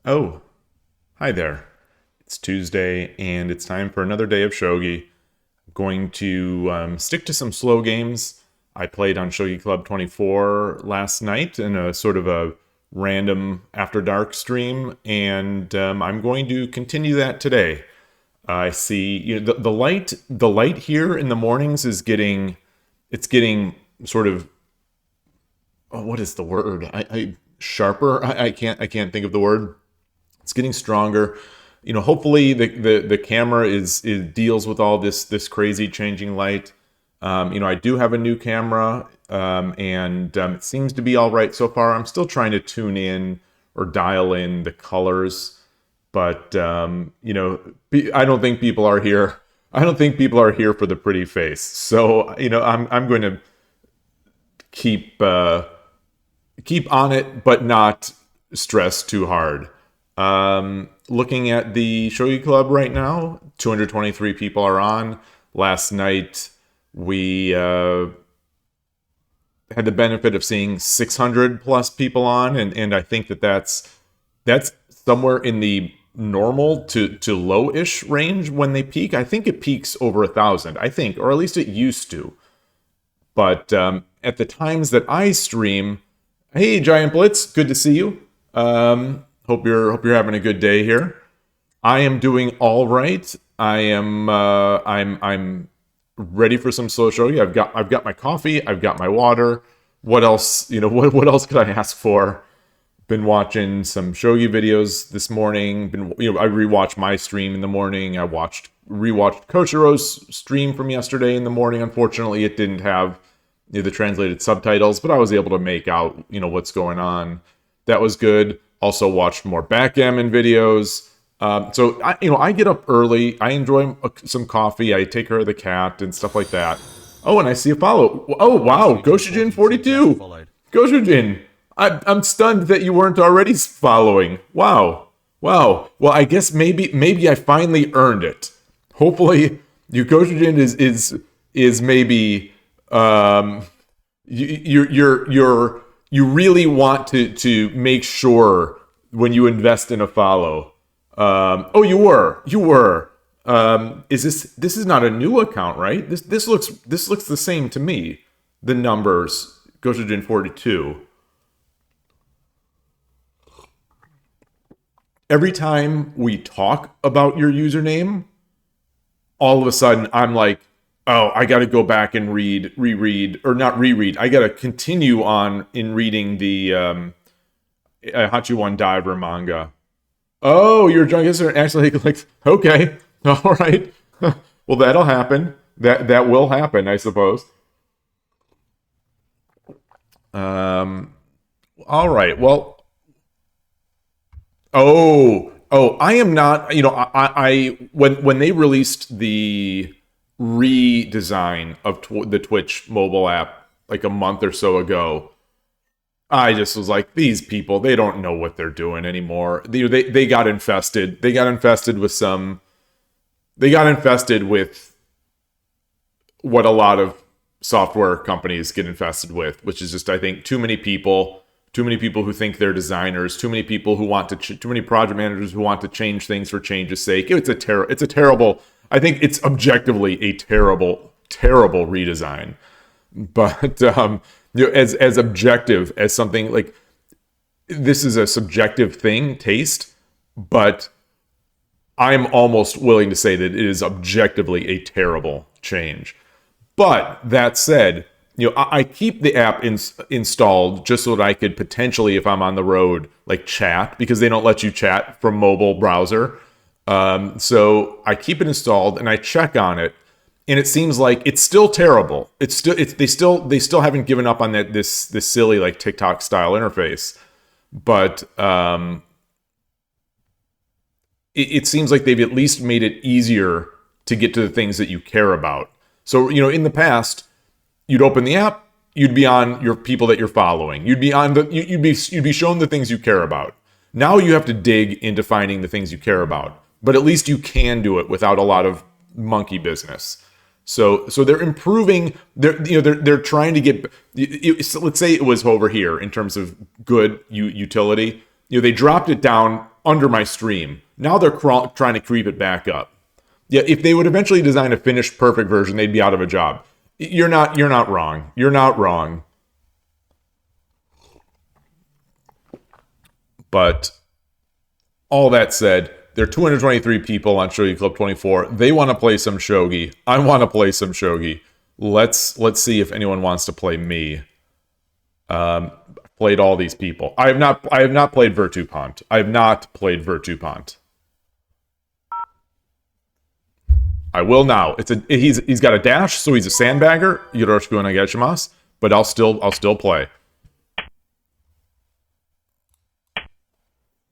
Oh, hi there. It's Tuesday, and it's time for another day of Shogi. I'm going to stick to some slow games. I played on Shogi Club 24 last night in a sort of a random after dark stream, and I'm going to continue that today. I see the light here in the mornings is getting sort of, oh, what is the word? I sharper. I can't think of the word. It's getting stronger. Hopefully the camera is deals with all this crazy changing light. I do have a new camera, and it seems to be all right so far. I'm still trying to tune in or dial in the colors, but I don't think people are here. I don't think people are here for the pretty face. So I'm going to keep keep on it, but not stress too hard. Looking at the Shogi Club right now, 223 people are on. Last night, we had the benefit of seeing 600 plus people on, and I think that's somewhere in the normal to low-ish range when they peak. I think it peaks over 1,000, I think, or at least it used to. But at the times that I stream, hey, Giant Blitz, good to see you. Hope you're having a good day here. I am doing all right. I'm ready for some slow shogi. I've got my coffee. I've got my water. What else? What else could I ask for? Been watching some shogi videos this morning. I rewatched my stream in the morning. I rewatched Koshiro's stream from yesterday in the morning. Unfortunately, it didn't have the translated subtitles, but I was able to make out what's going on. That was good. Also watched more backgammon videos. So I get up early. I enjoy some coffee. I take care of the cat and stuff like that. Oh, and I see a follow. Oh wow, Goshujin 42. Goshujin, I'm stunned that you weren't already following. Wow. Well, I guess maybe I finally earned it. Hopefully, you Goshujin is maybe you really want to make sure when you invest in a follow. Oh, you were. This is not a new account, right? This looks the same to me. The numbers Goshujin 42. Every time we talk about your username, all of a sudden I'm like, oh, I got to go back and reread, or not reread. I got to continue on in reading the Hachiwan Diver manga. Oh, your drunk sister actually like, okay, all right. Well, that'll happen. That will happen, I suppose. All right. Well, I am not. I when they released the redesign of the Twitch mobile app like a month or so ago, I just was like, these people, they don't know what they're doing anymore. They got infested. They got infested with some. They got infested with what a lot of software companies get infested with, which is just, I think, too many people who think they're designers, too many people who want to, too many project managers who want to change things for change's sake. It's a terrible. I think it's objectively a terrible redesign. But as objective as something like this is a subjective thing, taste, but I'm almost willing to say that it is objectively a terrible change. But that said, I keep the app installed just so that I could potentially, if I'm on the road, like chat, because they don't let you chat from mobile browser. So I keep it installed and I check on it, and it seems like it's still terrible. They still haven't given up on this silly like TikTok style interface, but it seems like they've at least made it easier to get to the things that you care about. So in the past, you'd open the app, you'd be on your people that you're following, you'd be shown the things you care about. Now you have to dig into finding the things you care about, but at least you can do it without a lot of monkey business. So they're improving. They're trying to get. Let's say it was over here in terms of good utility. They dropped it down under my stream. Now they're trying to creep it back up. Yeah, if they would eventually design a finished perfect version, they'd be out of a job. You're not wrong. You're not wrong. But all that said, there are 223 people on Shogi Club 24. They want to play some shogi. I want to play some shogi. Let's see if anyone wants to play me. Played all these people. I have not played Virtu Pont. I have not played Virtu Pont. I will now. He's got a dash, so he's a sandbagger. Yoroshiku onegaishimasu. But I'll still play.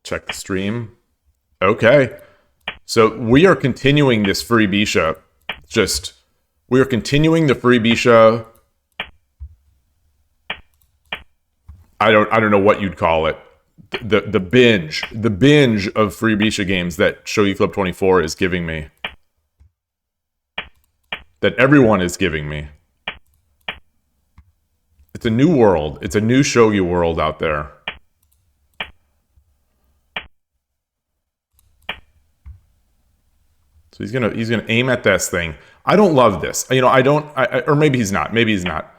Check the stream. Okay. So we are continuing this free Bisha. We are continuing the free Bisha. I don't know what you'd call it. The binge of free Bisha games that Shogi Club 24 is giving me. That everyone is giving me. It's a new world. It's a new shogi world out there. So he's gonna aim at this thing. I don't love this. You know, or maybe he's not. Maybe he's not.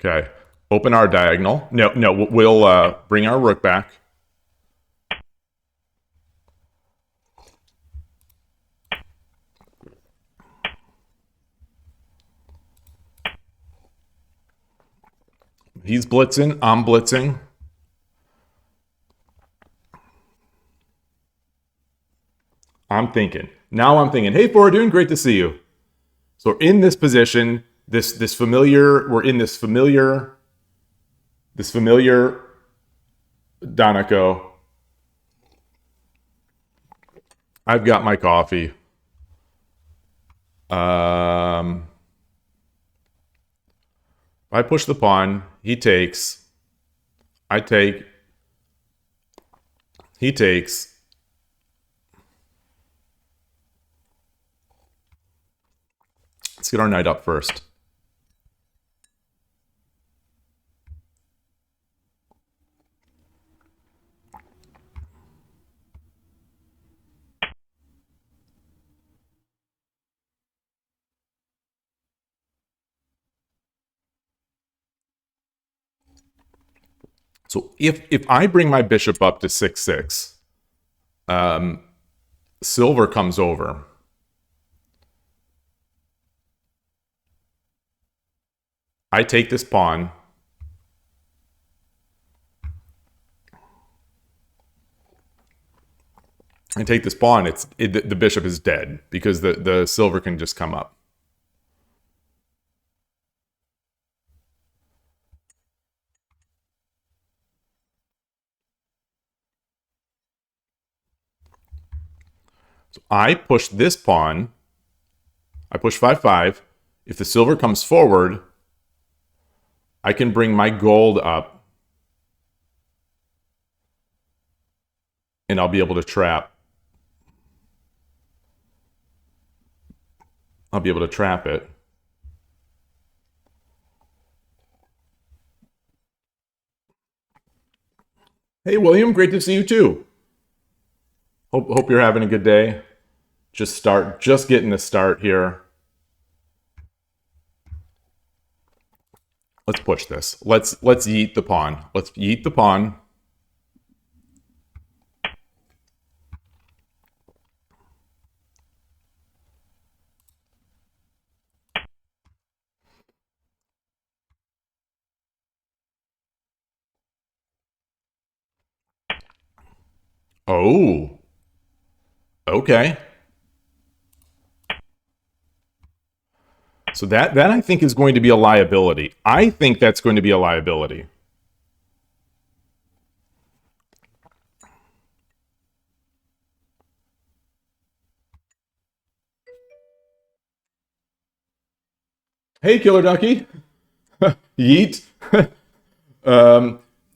Okay. Open our diagonal. No, we'll bring our rook back. He's blitzing. I'm blitzing. Now I'm thinking, hey, Fordoon, great to see you. So in this position, we're in this familiar Danako. I've got my coffee. I push the pawn. He takes. I take. He takes. Let's get our knight up first. So if I bring my bishop up to 6-6, silver comes over. I take this pawn. The bishop is dead because the silver can just come up. So I push this pawn. I push 5-5. If the silver comes forward, I can bring my gold up. And I'll be able to trap. I'll be able to trap it. Hey, William, great to see you too. Hope you're having a good day. Just getting the start here. Let's push this. Let's yeet the pawn. Let's yeet the pawn. Oh. Okay. So that I think is going to be a liability. I think that's going to be a liability. Hey, Killer Ducky. Yeet.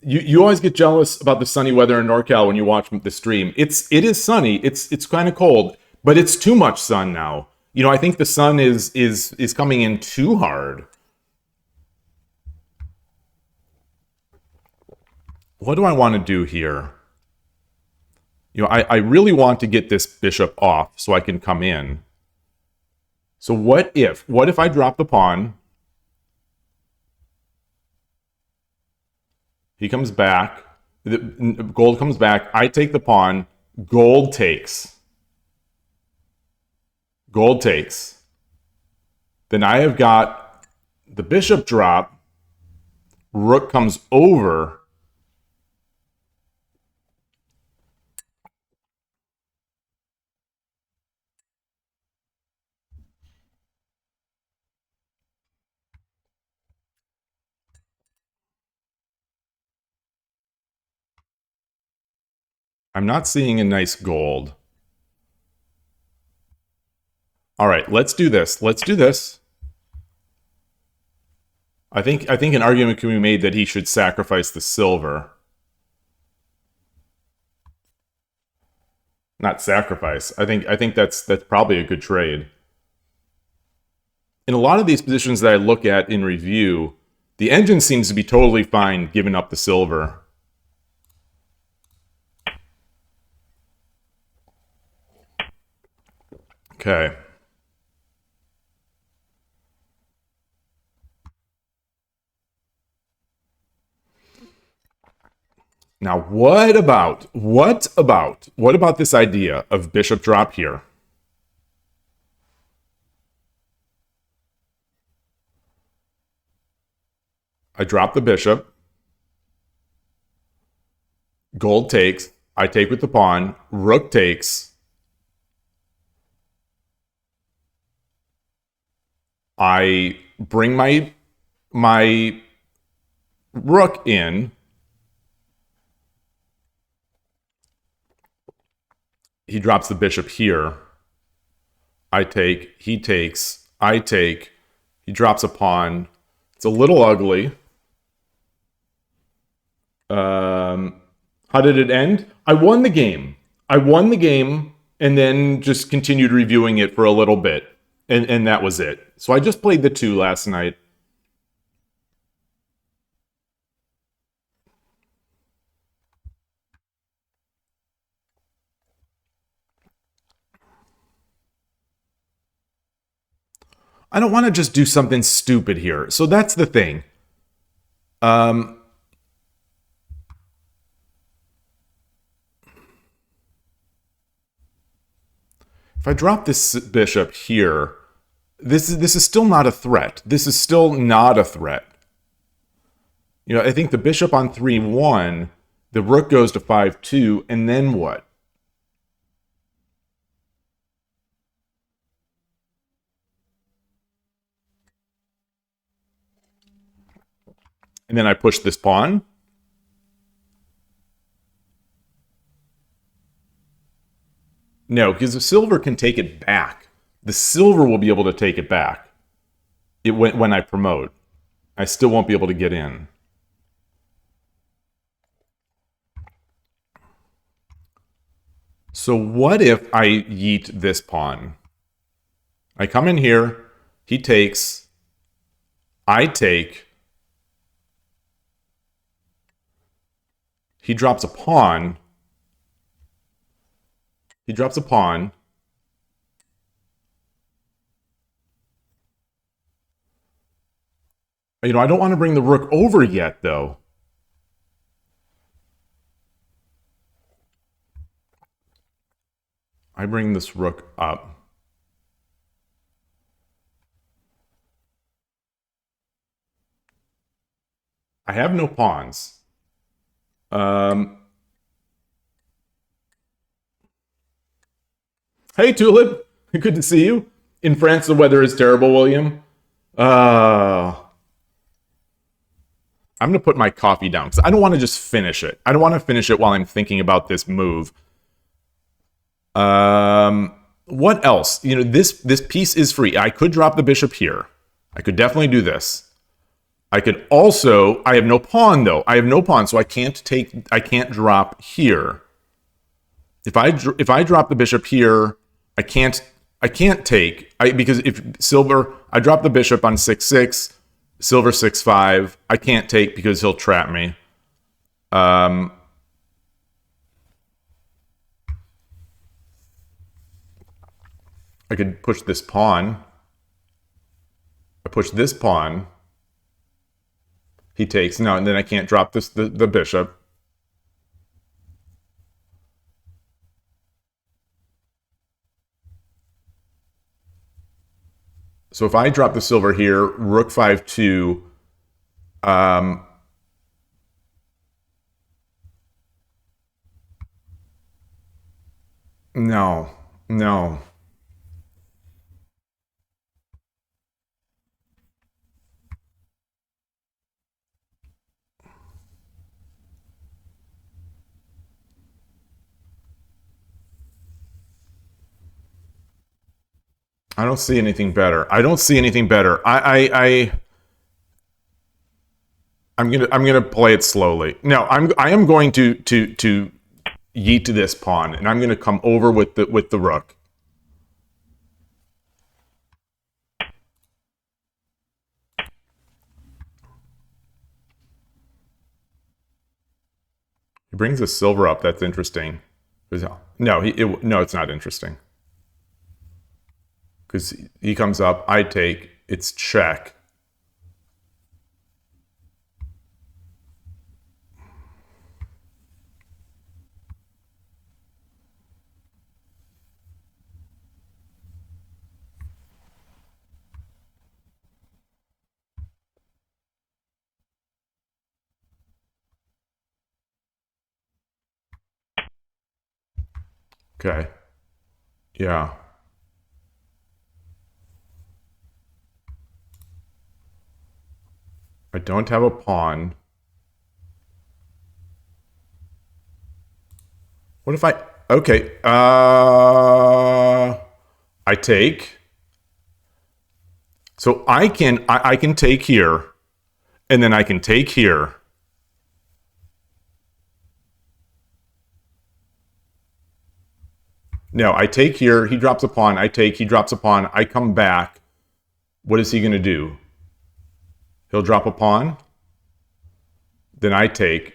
You always get jealous about the sunny weather in NorCal when you watch the stream. It is sunny. It's kind of cold, but it's too much sun now. I think the sun is coming in too hard. What do I want to do here? I really want to get this bishop off so I can come in. So what if I drop the pawn? He comes back. Gold comes back. I take the pawn. Gold takes. Gold takes. Then I have got the bishop drop. Rook comes over. I'm not seeing a nice gold. All right, let's do this. Let's do this. I think an argument can be made that he should sacrifice the silver. Not sacrifice. I think that's probably a good trade. In a lot of these positions that I look at in review, the engine seems to be totally fine giving up the silver. Okay. Now, what about this idea of bishop drop here? I drop the bishop. Gold takes. I take with the pawn. Rook takes. I bring my rook in. He drops the bishop here. I take. He takes. I take. He drops a pawn. It's a little ugly. How did it end? I won the game. I won the game and then just continued reviewing it for a little bit. And that was it. So I just played the 2 last night. I don't want to just do something stupid here. So that's the thing. If I drop this bishop here, this is still not a threat. This is still not a threat. I think the bishop on 3-1, the rook goes to 5-2, and then what? And then I push this pawn. No, because the silver can take it back. The silver will be able to take it back when I promote. I still won't be able to get in. So what if I yeet this pawn? I come in here. He takes. I take. He drops a pawn. He drops a pawn. I don't want to bring the rook over yet, though. I bring this rook up. I have no pawns. Hey, Tulip. Good to see you. In France, the weather is terrible, William. I'm going to put my coffee down because I don't want to just finish it. I don't want to finish it while I'm thinking about this move. What else? This piece is free. I could drop the bishop here. I could definitely do this. I could also... I have no pawn, though. I have no pawn, so I can't drop here. If I drop the bishop here, I can't I can't take because if silver, I drop the bishop on 6-6, silver 6-5. I can't take because he'll trap me. I could push this pawn. I push this pawn. He takes. No, and then I can't drop the bishop. So if I drop the silver here, rook 5-2, no, no. I don't see anything better. I don't see anything better. I'm gonna play it slowly. No, I am going to yeet to this pawn, and I'm gonna come over with the rook. He brings the silver up. That's interesting. No, no, it's not interesting. Because he comes up, I take, it's check. Okay. Yeah. I don't have a pawn. What if I... Okay. I take. So I can take here, and then I can take here. No, I take here, he drops a pawn, I take, he drops a pawn, I come back. What is he going to do? He'll drop a pawn. Then I take.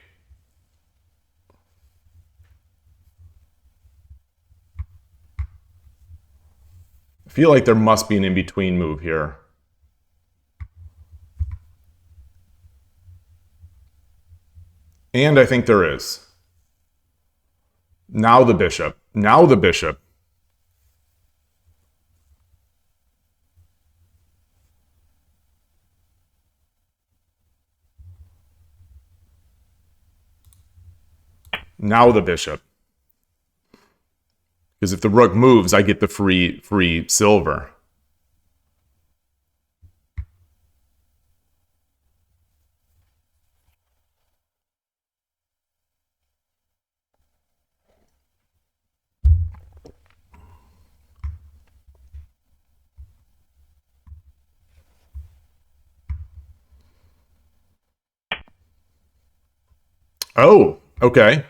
I feel like there must be an in-between move here. And I think there is. Now the bishop. Now the bishop. Now the bishop. Because if the rook moves, I get the free silver. Oh, okay.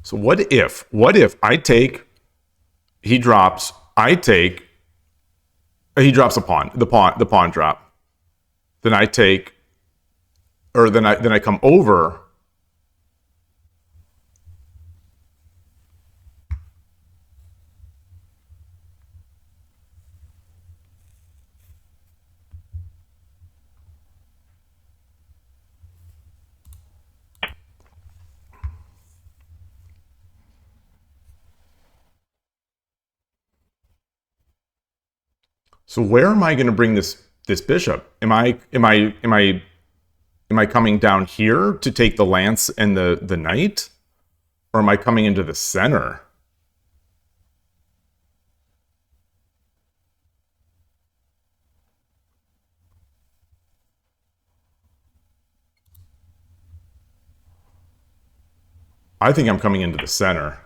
So what if I take, he drops, I take, he drops a pawn, the pawn drop. Then I take, or then I come over. So where am I going to bring this bishop? Am I coming down here to take the lance and the knight, or am I coming into the center? I think I'm coming into the center.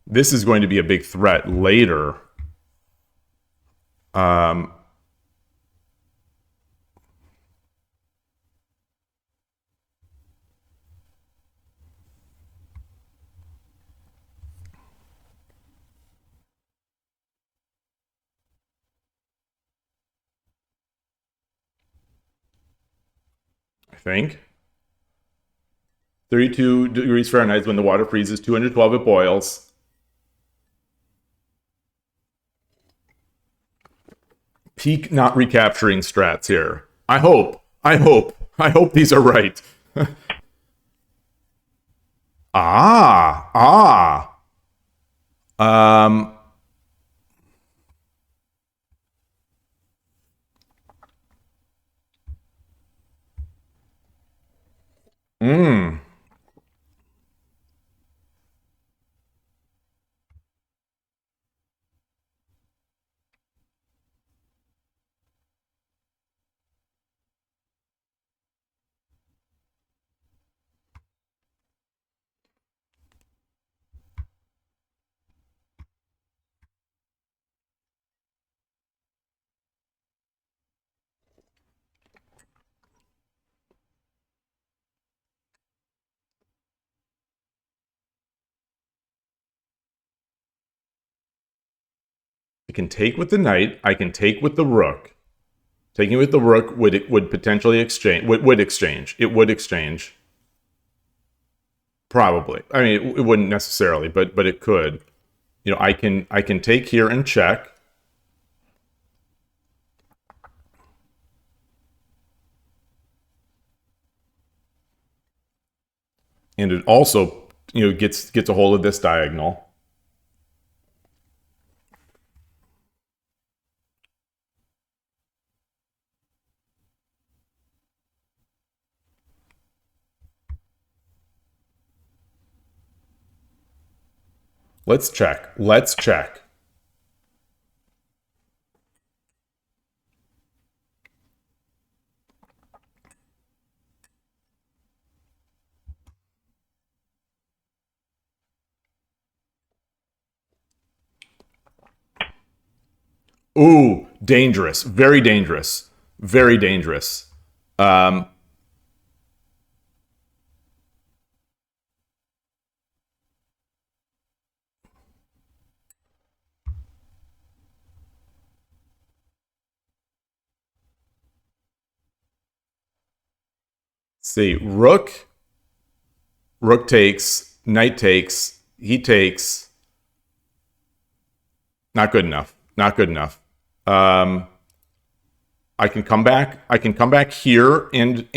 This is going to be a big threat later. think. 32 degrees Fahrenheit is when the water freezes. 212 it boils. Peak not recapturing strats here. I hope these are right. ah. Um. Mmm. I can take with the knight. I can take with the rook. Taking with the rook would potentially exchange. Would exchange. It would exchange. Probably. I mean, it wouldn't necessarily, but it could. You know, I can take here and check. And it also, gets a hold of this diagonal. Let's check. Let's check. Ooh, dangerous. Very dangerous. Very dangerous. Um, see, rook takes, knight takes, he takes. Not good enough. Not good enough. I can come back. I can come back here and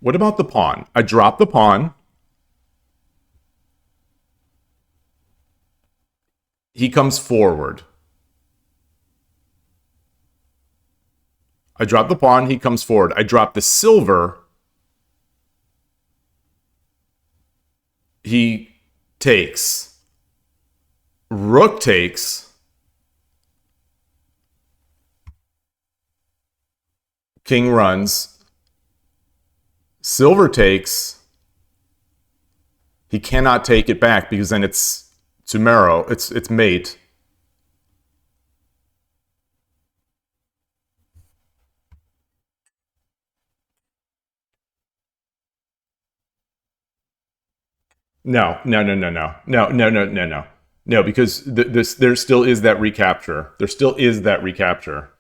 what about the pawn? I drop the pawn. He comes forward. I drop the pawn. He comes forward. I drop the silver. He takes. Rook takes. King runs. Silver takes. He cannot take it back because then it's Sumero. It's mate. No, because there still is that recapture. There still is that recapture.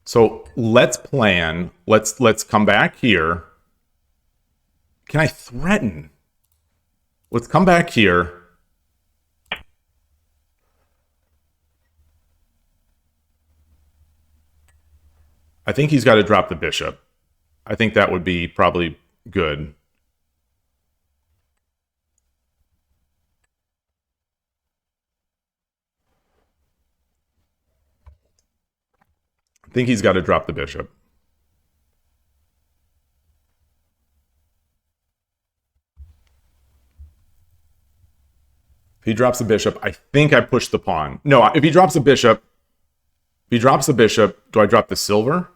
So let's plan. Let's come back here. Can I threaten? Let's come back here. I think he's got to drop the bishop. I think that would be probably good. I think he's got to drop the bishop. If he drops the bishop, I think I push the pawn. No, if he drops the bishop, do I drop the silver?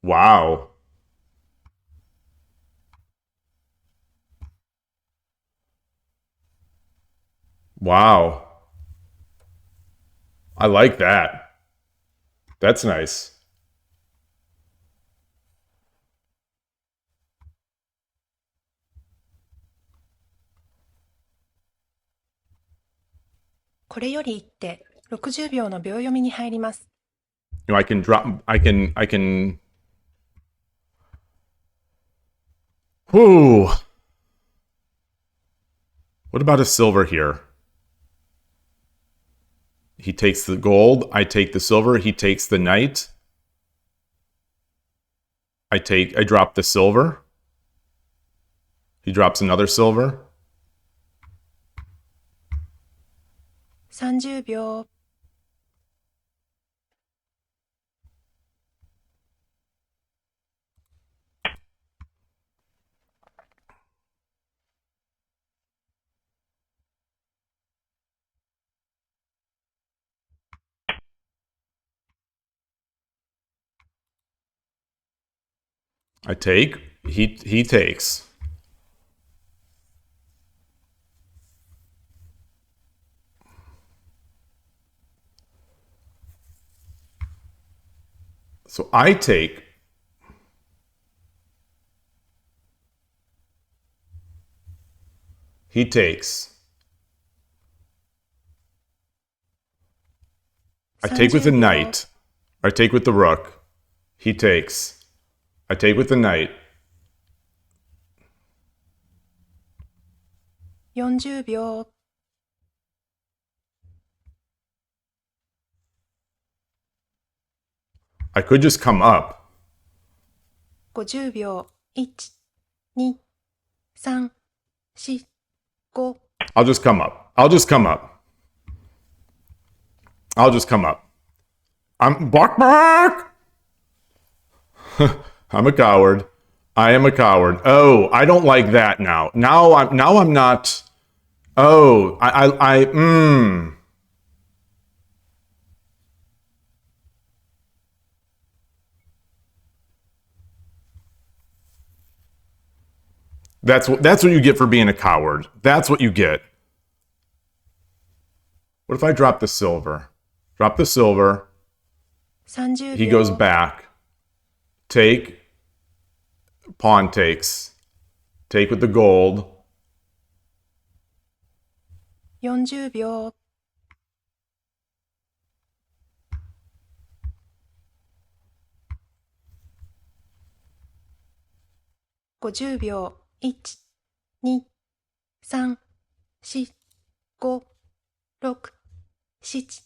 Wow. Wow. I like that. That's nice. You know, I can drop. I can. Whoo. What about a silver here? He takes the gold. I take the silver. He takes the knight. I drop the silver. He drops another silver. 30秒 I take. He takes. So I take. He takes. I take with the 30秒 knight. I take with the rook. He takes. I take with the knight. 40秒 I could just come up. 50秒 1、2、3、4、5 I'll just come up. I'll just come up. I'll just come up. I'm bark bark. I'm a coward. I am a coward. Oh, I don't like that now. Now I'm not. Oh, I. That's what you get for being a coward. That's what you get. What if I drop the silver? Drop the silver. 30 He goes 秒 back. Take. Pawn takes. Take with the gold. 40秒 50秒 1、2、3、4、5、6、7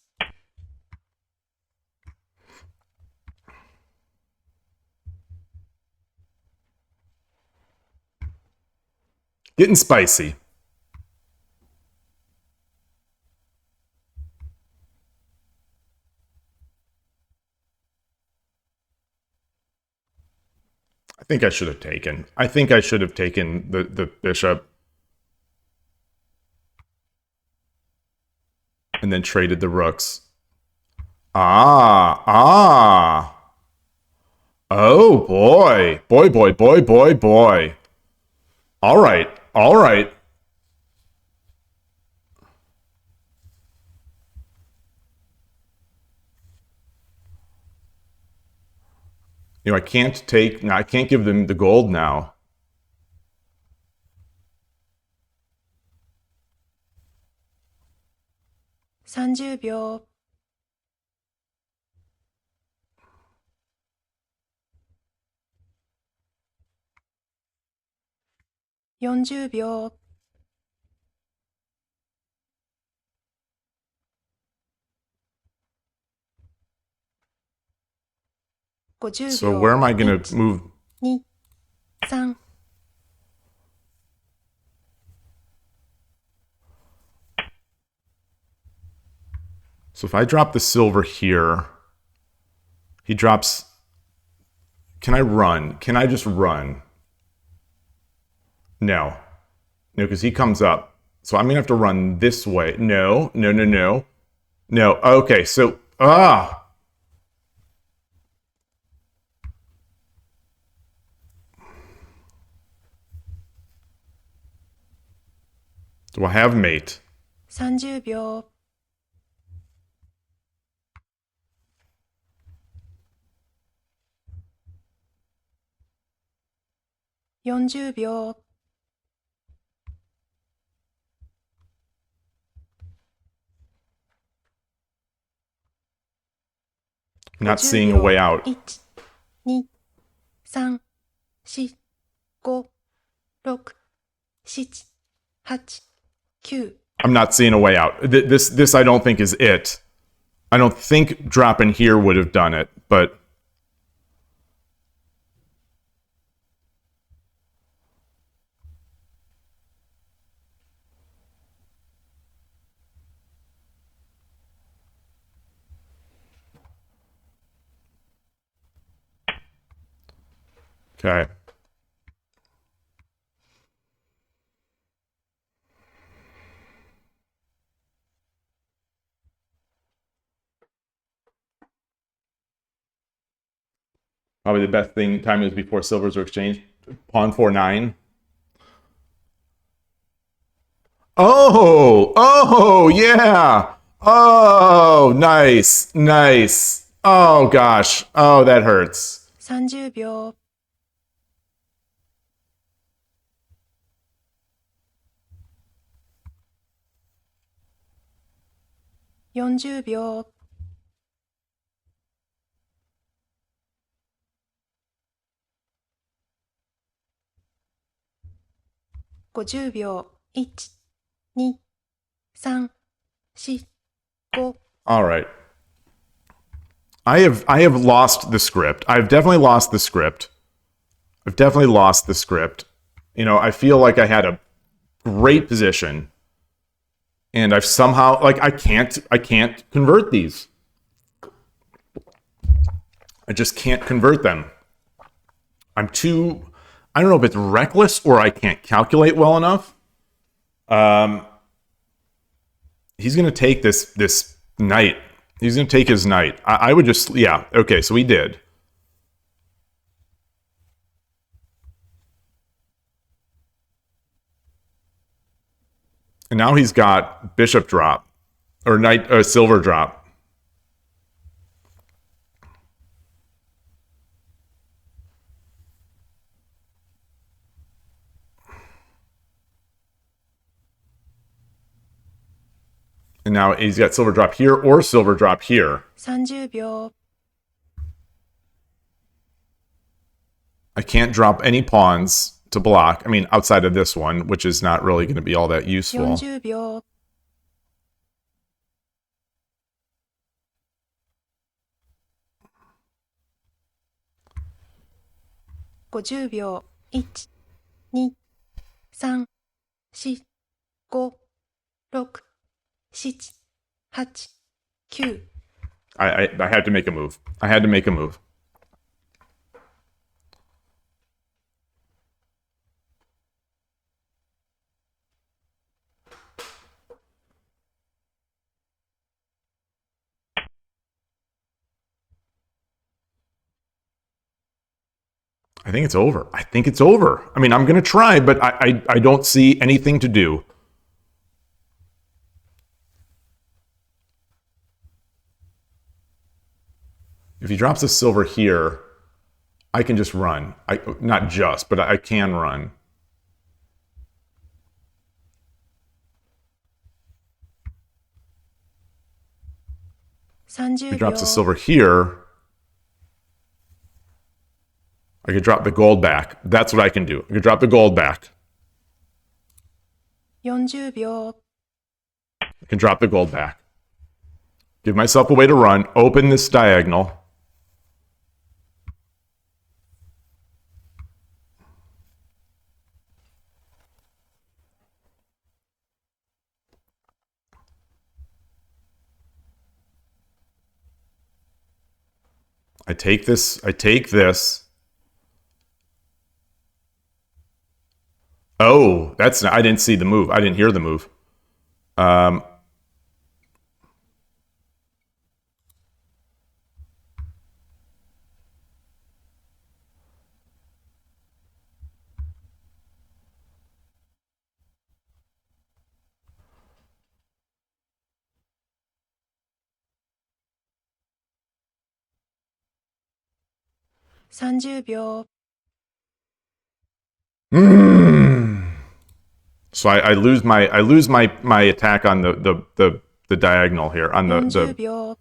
Getting spicy. I think I should have taken. I think I should have taken the bishop. And then traded the rooks. Ah. Oh boy. Boy. All right. You know, I can't take. I can't give them the gold now.30秒 40秒 50 So 秒 where am I going to move? 2、3 So if I drop the silver here, he drops. Can I run? Can I just run? No, because he comes up. So I'm gonna have to run this way. No. Okay, so Do I have mate? 30秒 40秒 Not 50 seeing a way 秒 out. 1、2、3、4、5、6、7、8、9 I'm not seeing a way out. This I don't think is it. I don't think dropping here would have done it, but okay. Probably the best time is before silvers are exchanged. Pawn 4-9. Oh, yeah. Oh, nice, nice. Oh gosh. Oh, that hurts. 30秒 40秒 50秒 1、2、3、4、5 All right. I have lost the script. I've definitely lost the script. I've definitely lost the script. You know, I feel like I had a great position and I've somehow like I can't convert these. I just can't convert them. I'm too I don't know if it's reckless or I can't calculate well enough. He's going to take this knight. He's going to take his knight. I would just yeah, okay, so he did. And now he's got bishop drop or knight silver drop. And now he's got silver drop here or silver drop here. 30秒 I can't drop any pawns to block. I mean, outside of this one, which is not really going to be all that useful. 40秒 50秒 1、2、3、4、5、6、7、8、9 I had to make a move. I had to make a move. I think it's over. I think it's over. I mean, I'm going to try, but I don't see anything to do. If he drops a silver here, I can just run. Not just, but I can run. If 30 he drops a 秒 silver here, I could drop the gold back. That's what I can do. I could drop the gold back. 40秒 I can drop the gold back. Give myself a way to run. Open this diagonal. I take this. I take this. Oh, that's not, I didn't see the move. I didn't hear the move. 30秒 So I lose my attack on the diagonal here on the 40秒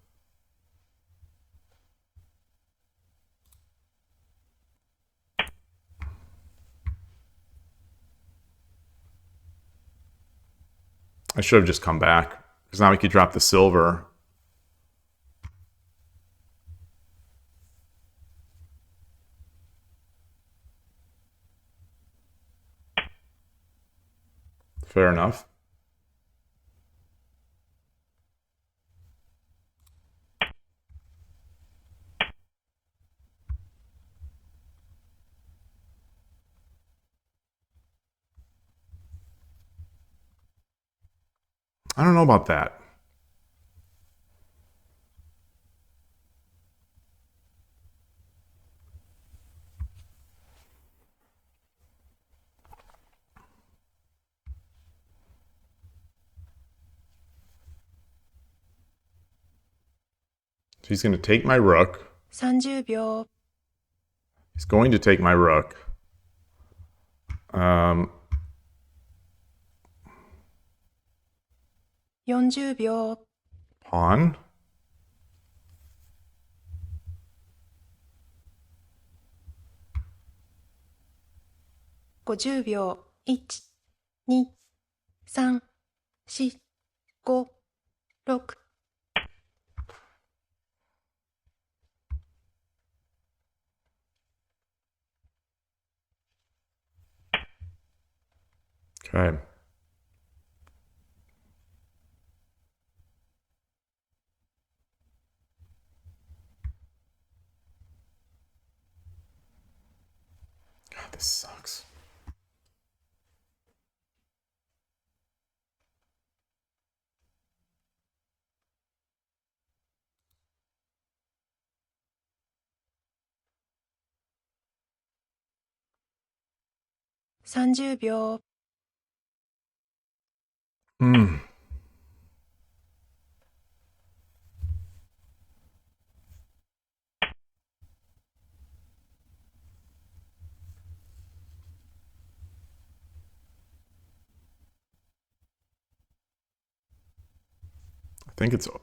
I should have just come back because now we could drop the silver. Fair enough. I don't know about that. So he's going to take my rook. 30秒 He's going to take my rook. 40秒 Pawn. 50秒 1、2、3、4、5、6 Okay. God, this sucks.30秒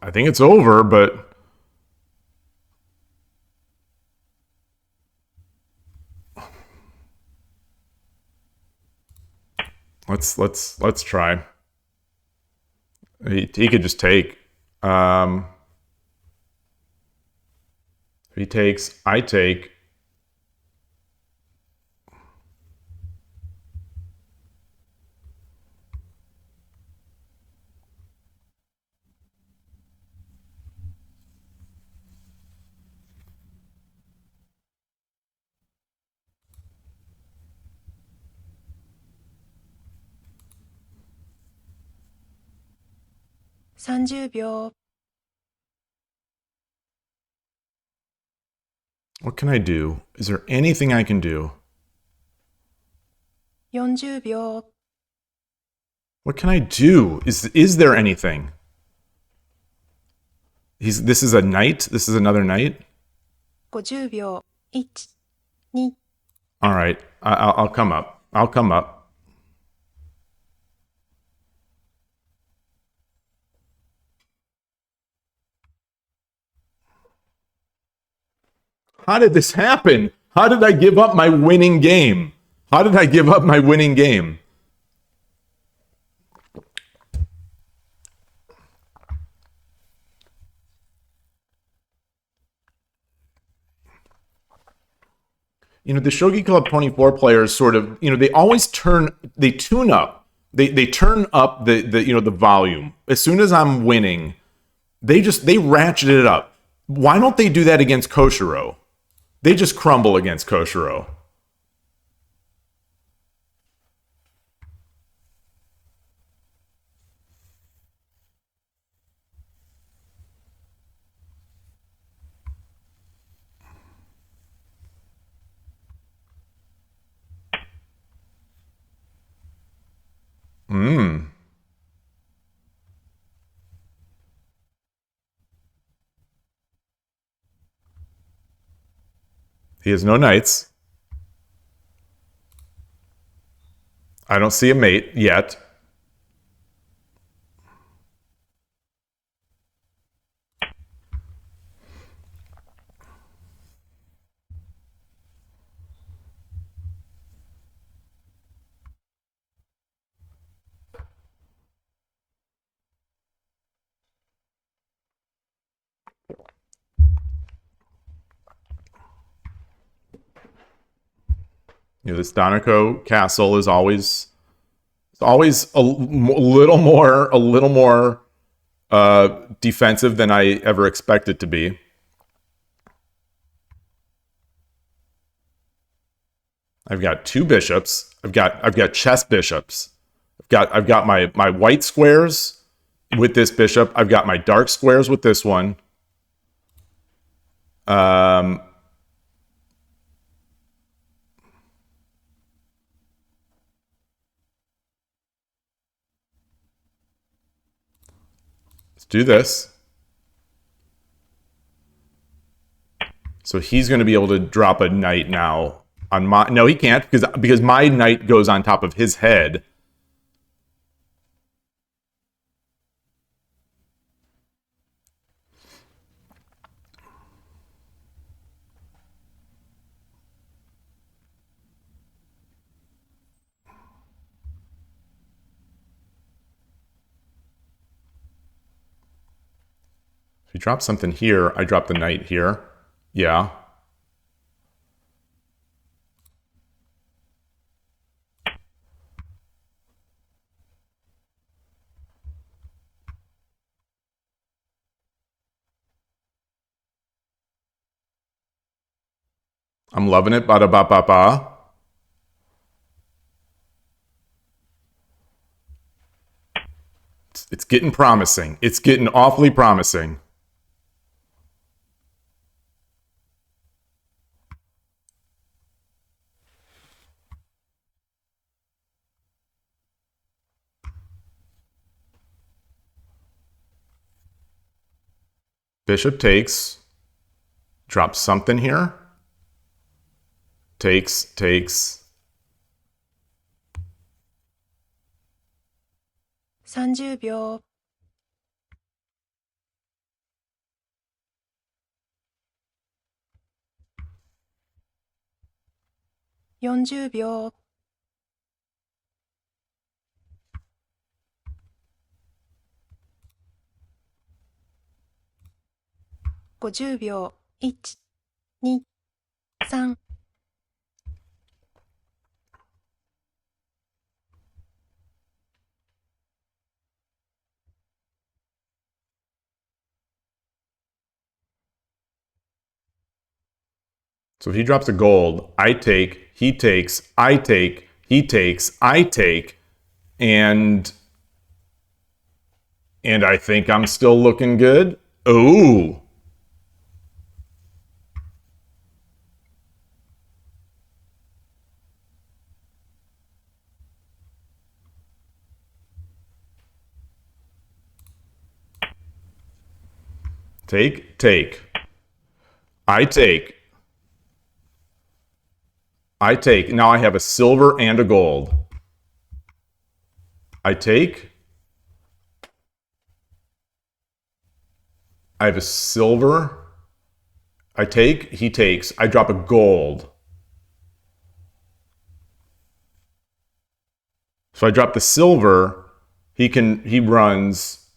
I think it's over, but let's try. He could just take. He takes. I take. ?30 秒 What can I do? Is there anything I can do? ?40 秒 What can I do? Is there anything? This is a knight? This is another knight? 50秒 1、2 All right. I'll come up. I'll come up. How did this happen? How did I give up my winning game? How did I give up my winning game? You know, the Shogi Club 24 players sort of, you know, they always they tune up. They turn up the volume. As soon as I'm winning, they ratchet it up. Why don't they do that against Koshiro? They just crumble against Koshiro. He has no knights. I don't see a mate yet. This Donako castle is always a little more defensive than I ever expect it to be. I've got two bishops. I've got chess bishops. I've got my white squares with this bishop. I've got my dark squares with this one. Let's do this. So he's going to be able to drop a knight now on my. No, he can't because my knight goes on top of his head. If you drop something here, I drop the knight here. Yeah. I'm loving it. Ba da ba ba ba. It's getting promising. It's getting awfully promising. Bishop takes. Drop something here. Takes. 30秒。40秒。50秒。1、2、3。So if he drops a gold, I take, he takes, I take, he takes, I take, and I think I'm still looking good. Ooh. Take. I take. Now I have a silver and a gold. I take. I have a silver. I take. He takes. I drop a gold. So I drop the silver. He runs,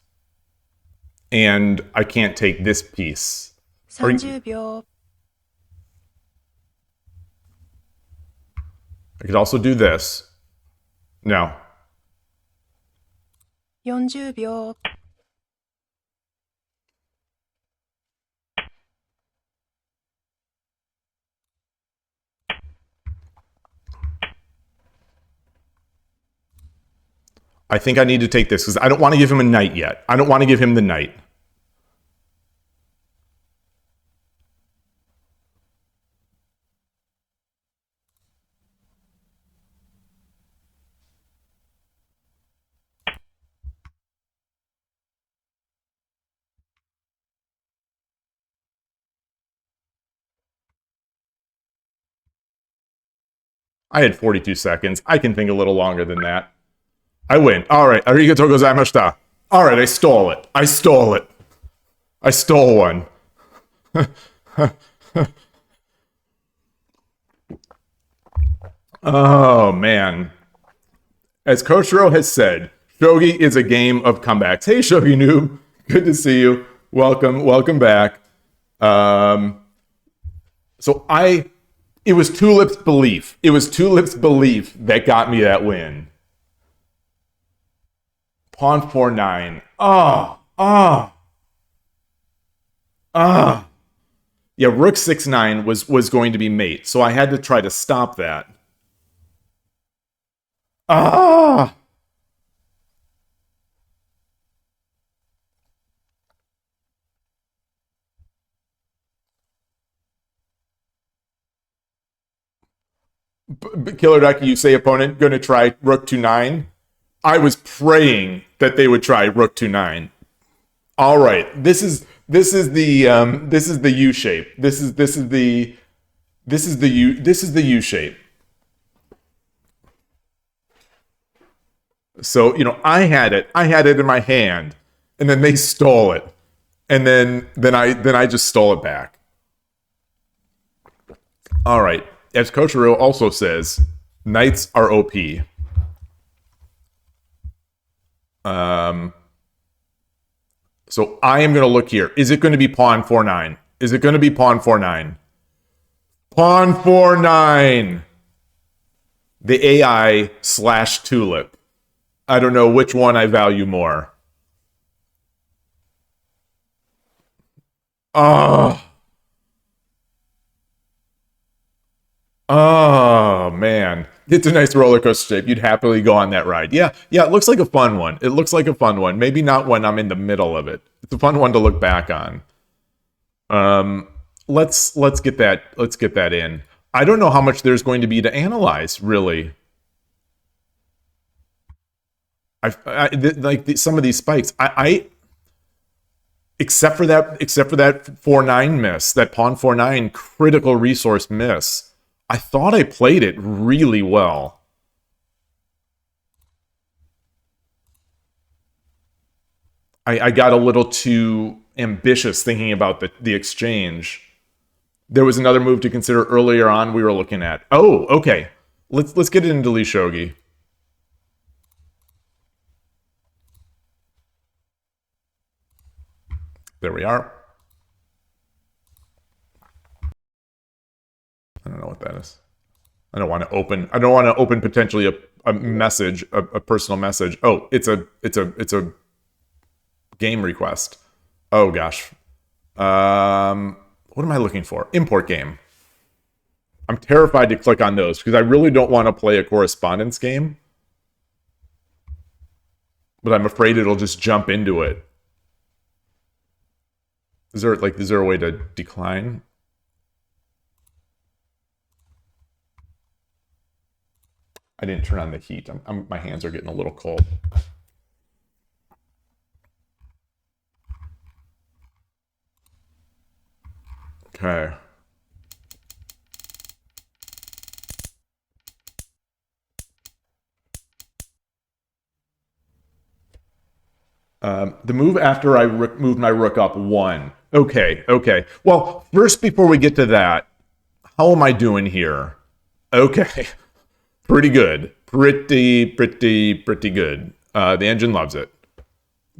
and I can't take this piece. 30秒。I could also do this. No. 40秒。I think I need to take this because I don't want to give him a knight yet. I don't want to give him the knight. I had 42 seconds. I can think a little longer than that. I win. All right. Arigatou gozaimashita. All right, I stole it. I stole it. I stole one. Oh, man. As Koshiro has said, Shogi is a game of comebacks. Hey, Shogi Noob. Good to see you. Welcome back. It was Tulip's belief. It was Tulip's belief that got me that win. Pawn 4-9. Yeah, Rook 6-9 was going to be mate, so I had to try to stop that. Killer Ducky, you say opponent going to try Rook 2-9. I was praying that they would try Rook 2-9. All right, this is the U shape. This is the U shape. So, I had it in my hand, and then they stole it. And then I just stole it back. All right. As Koshiro also says, knights are OP. So I am going to look here. Is it going to be pawn 4-9? Is it going to be pawn 4-9? Pawn 4-9. The AI / Tulip. I don't know which one I value more. Oh, man. It's a nice roller coaster shape. You'd happily go on that ride. Yeah, it looks like a fun one. It looks like a fun one. Maybe not when I'm in the middle of it. It's a fun one to look back on. Let's get that in. I don't know how much there's going to be to analyze, really. Some of these spikes, except for that 4-9 miss, that pawn 4-9 critical resource miss, I thought I played it really well. I got a little too ambitious thinking about the exchange. There was another move to consider earlier on we were looking at. Oh, okay. Let's get into Lee Shogi. There we are. I don't know what that is. I don't want to open potentially a message, a personal message. Oh, it's a game request. Oh gosh. What am I looking for? Import game. I'm terrified to click on those because I really don't want to play a correspondence game. But I'm afraid it'll just jump into it. Is there a way to decline? I didn't turn on the heat. My hands are getting a little cold. Okay. The move after I moved my rook up won. Okay. Well, first, before we get to that, how am I doing here? Okay. Pretty good. Pretty good. The engine loves it.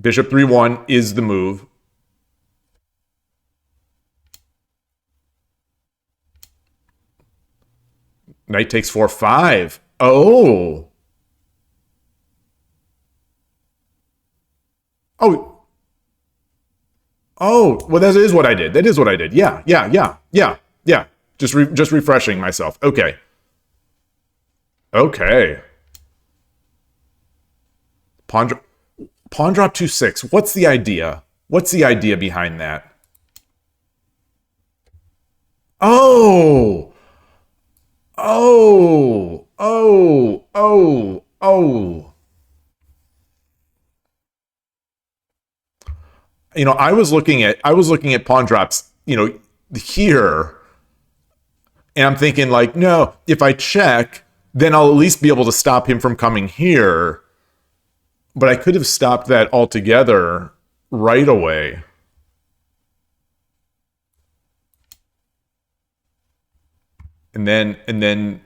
Bishop 3-1 is the move. Knight takes 4-5. Oh. Well, that is what I did. Yeah. Just refreshing myself. Okay. Pawn drop 2-6. What's the idea? What's the idea behind that? Oh. I was looking at pawn drops, here, and I'm thinking no, if I check, then I'll at least be able to stop him from coming here. But I could have stopped that altogether right away. And then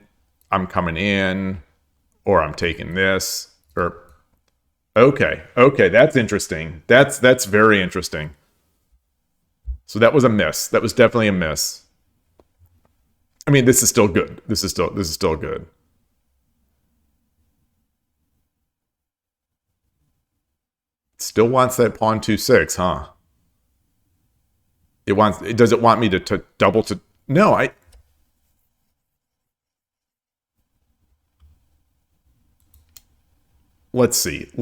I'm coming in, or I'm taking this, or okay, that's interesting. That's very interesting. So that was a miss. That was definitely a miss. I mean, this is still good. This is still good. Still wants that pawn 2-6, huh? Does it want me to double to? No, let's see. And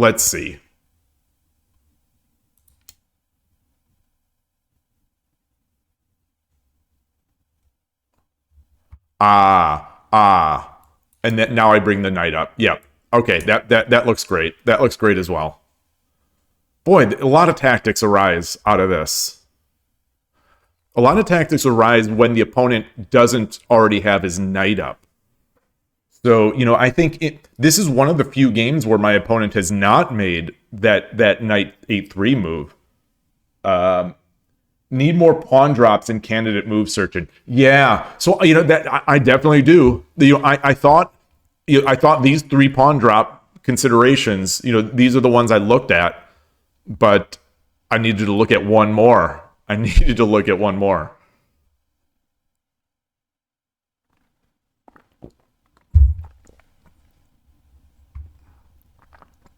then now I bring the knight up. Yep. Okay, that looks great. That looks great as well. Boy, a lot of tactics arise out of this. A lot of tactics arise when the opponent doesn't already have his knight up. So, I think this is one of the few games where my opponent has not made that knight 8-3 move. Need more pawn drops in candidate move searching. Yeah. So, that I definitely do. I thought these 3 pawn drop considerations, these are the ones I looked at, but I needed to look at one more.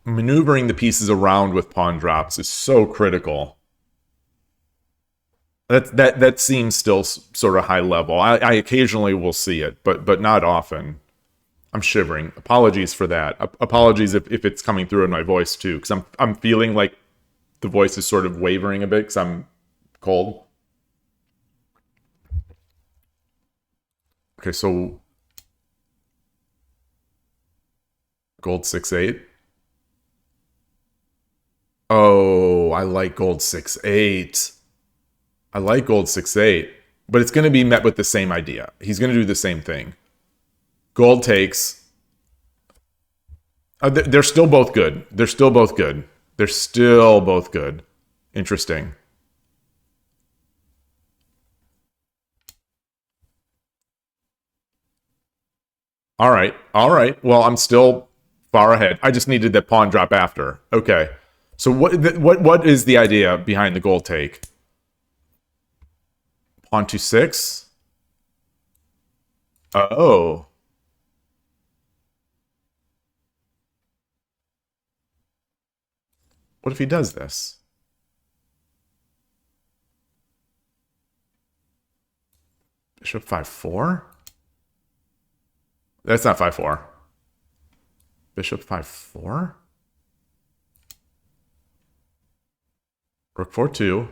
Maneuvering the pieces around with pawn drops is so critical. That seems still sort of high level. I occasionally will see it, but not often. I'm shivering. Apologies for that. Apologies if it's coming through in my voice too, because I'm feeling like the voice is sort of wavering a bit because I'm cold. Okay, so gold 6-8. Oh, I like gold 6-8. I like gold 6-8, but it's going to be met with the same idea. He's going to do the same thing. Gold takes. They're still both good. Interesting. All right. Well, I'm still far ahead. I just needed that pawn drop after. Okay. So what is the idea behind the gold take? Pawn 2-6. Oh. What if he does this? Bishop 5-4? That's not 5-4. Bishop 5-4? Rook 4-2.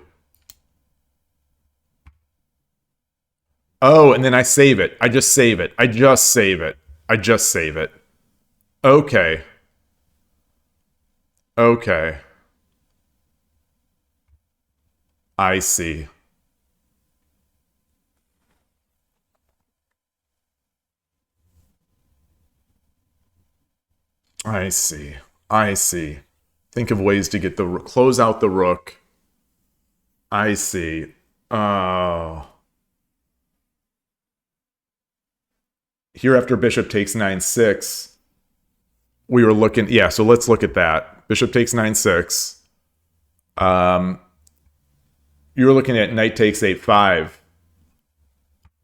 Oh, and then I save it. I just save it. Okay. I see. I see. Think of ways to get close out the rook. I see. Oh. Here after bishop takes 9-6, we were looking... Yeah, so let's look at that. Bishop takes 9-6. You were looking at knight takes 8-5.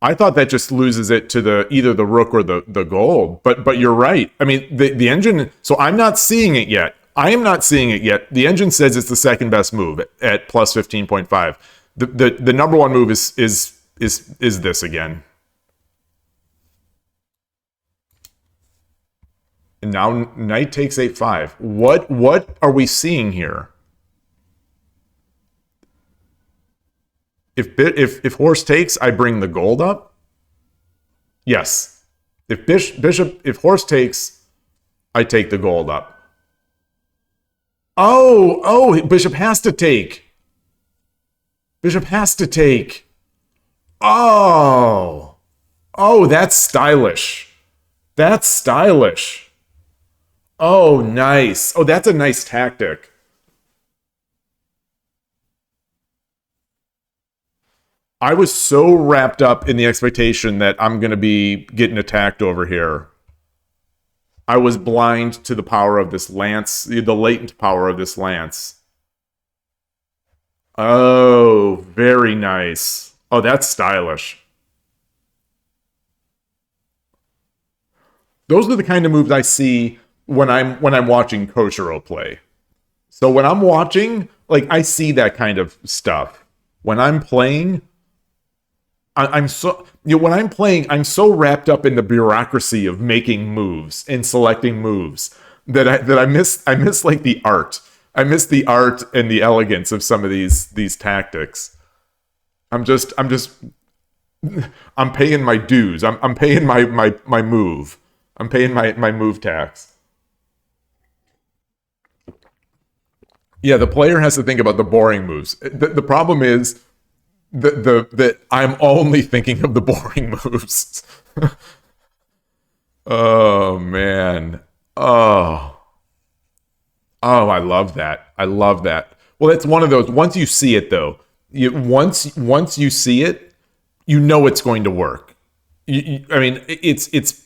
I thought that just loses it to either the rook or the gold. But you're right. I mean, the engine... So I'm not seeing it yet. I am not seeing it yet. The engine says it's the second best move at plus 15.5. The number one move is this again. And now knight takes 8-5. What are we seeing here? If horse takes, I bring the gold up. Yes. If horse takes, I take the gold up. Oh, bishop has to take. Oh, that's stylish. That's stylish. Oh, nice. Oh, that's a nice tactic. I was so wrapped up in the expectation that I'm going to be getting attacked over here. I was blind to the power of this lance, the latent power of this lance. Oh, very nice. Oh, that's stylish. Those are the kind of moves I see when I'm watching Koshiro play. So when I'm watching, like I see that kind of stuff. When I'm playing, I'm so when I'm playing, I'm so wrapped up in the bureaucracy of making moves and selecting moves that I miss like the art. I miss the art and the elegance of some of these tactics. I'm just I'm paying my dues. I'm paying my move. I'm paying my move tax. Yeah, the player has to think about the boring moves. The problem is that I'm only thinking of the boring moves. Oh man. Oh. Oh, I love that. I love that. Well, it's one of those. Once you see it, though, once you see it, you know it's going to work. I mean, it's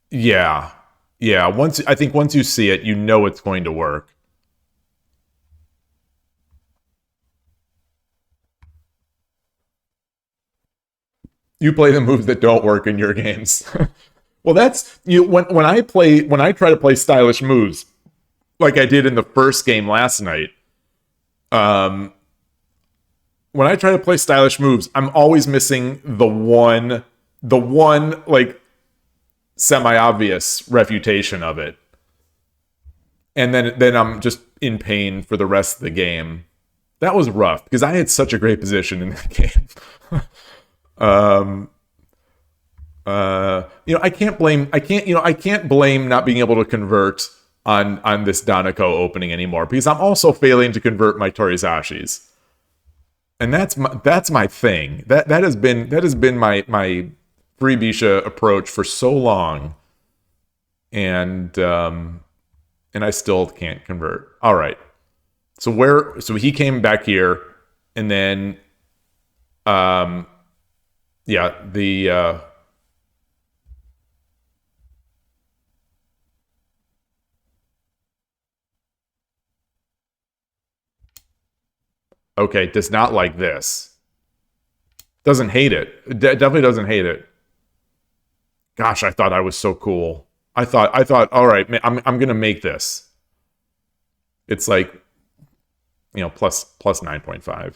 yeah, yeah. Once you see it, you know it's going to work. You play the moves that don't work in your games. Well, that's you. When I try to play stylish moves, like I did in the first game last night. Um, when I try to play stylish moves, I'm always missing the one like semi-obvious refutation of it. And then I'm just in pain for the rest of the game. That was rough because I had such a great position in that game. um I can't blame not being able to convert on this Danako opening anymore because I'm also failing to convert my Torizashis. And that's my thing. That has been my free Bisha approach for so long, and I still can't convert. All right, so he came back here, and then yeah, the okay does not like this. Doesn't hate it. Definitely doesn't hate it. Gosh, I thought I was so cool. I thought all right, man, I'm gonna make this. It's like plus 9.5.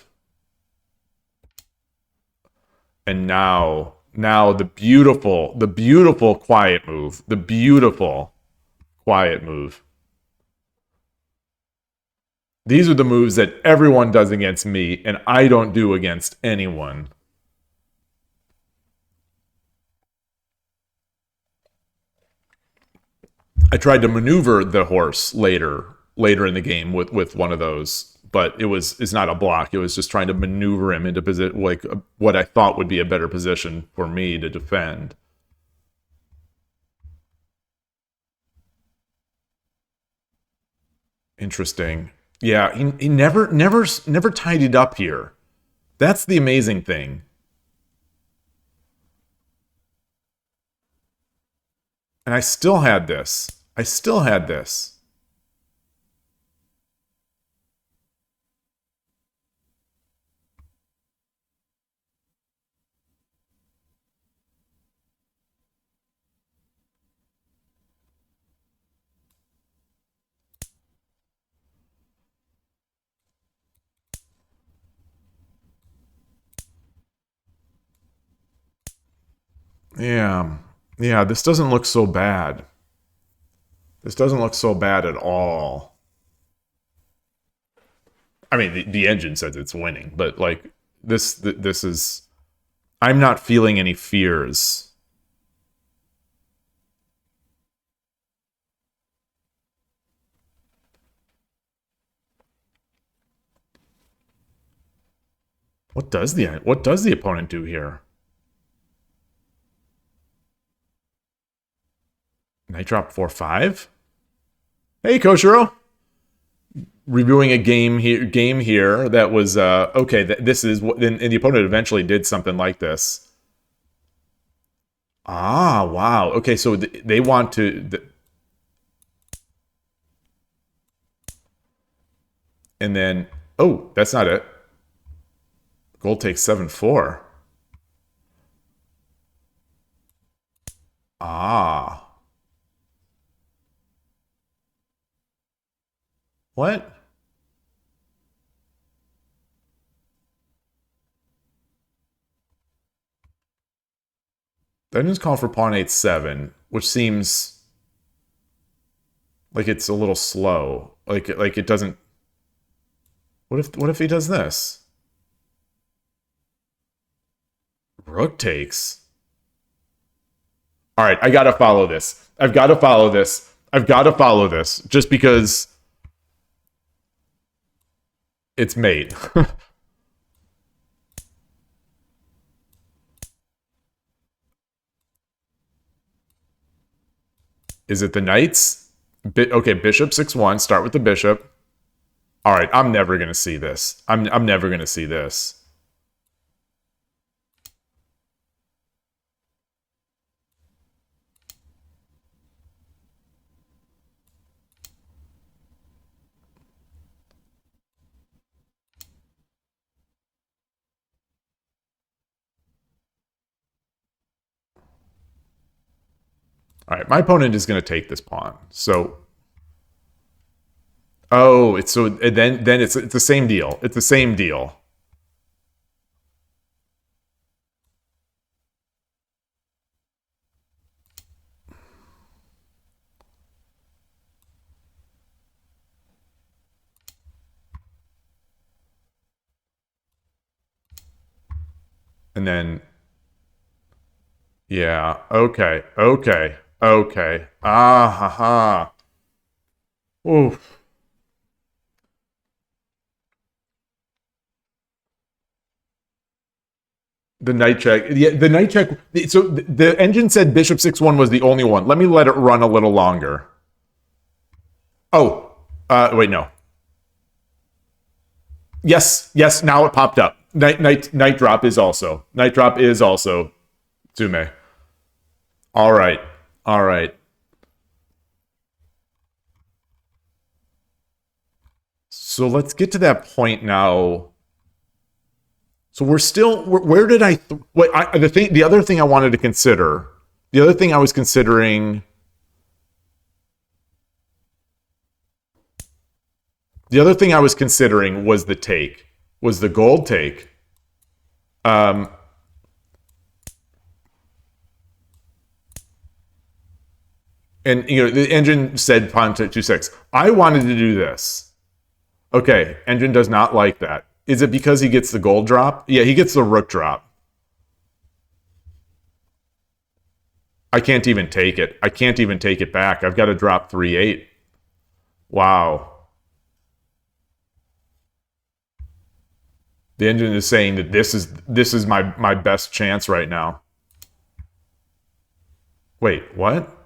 And now the beautiful quiet move, the beautiful quiet move. These are the moves that everyone does against me and I don't do against anyone. I tried to maneuver the horse later in the game with one of those, but it's not a block. It was just trying to maneuver him into position like what I thought would be a better position for me to defend. Interesting. Yeah, he never tidied up here. That's the amazing thing. And I still had this. I still had this. Yeah. Yeah, this doesn't look so bad. This doesn't look so bad at all. I mean, the engine says it's winning, but like this is I'm not feeling any fears. What does the opponent do here? Knight drop 4-5. Hey, Koshiro. Reviewing a game here that was okay. This is what, and the opponent eventually did something like this. Ah, wow. Okay, so they want to. And then, oh, that's not it. Gold takes 7-4. Ah. What? Then just call for pawn 8-7, which seems like it's a little slow. Like it doesn't. What if he does this? Rook takes. All right, I gotta follow this. I've got to follow this. I've got to follow this just because it's mate. Is it the knights? Okay, bishop 6-1. Start with the bishop. All right, I'm never gonna see this. I'm never gonna see this. All right, my opponent is gonna take this pawn. So, oh, it's so then it's the same deal. It's the same deal. And then, yeah, okay. Ah, ha, ha. Oof. The knight check. Yeah, the knight check. So the engine said bishop 6-1 was the only one. Let me let it run a little longer. Oh, wait, no. Yes, now it popped up. Knight drop is also. Knight drop is also Tsume. All right. So let's get to that point now. So we're still. Where did I? The other thing I wanted to consider. The other thing I was considering. The other thing I was considering was the take. Was the gold take. And the engine said pawn to 2-6. I wanted to do this. Okay, engine does not like that. Is it because he gets the gold drop? Yeah, he gets the rook drop. I can't even take it. I can't even take it back. I've got to drop 3-8. Wow. The engine is saying that this is my best chance right now. Wait, what?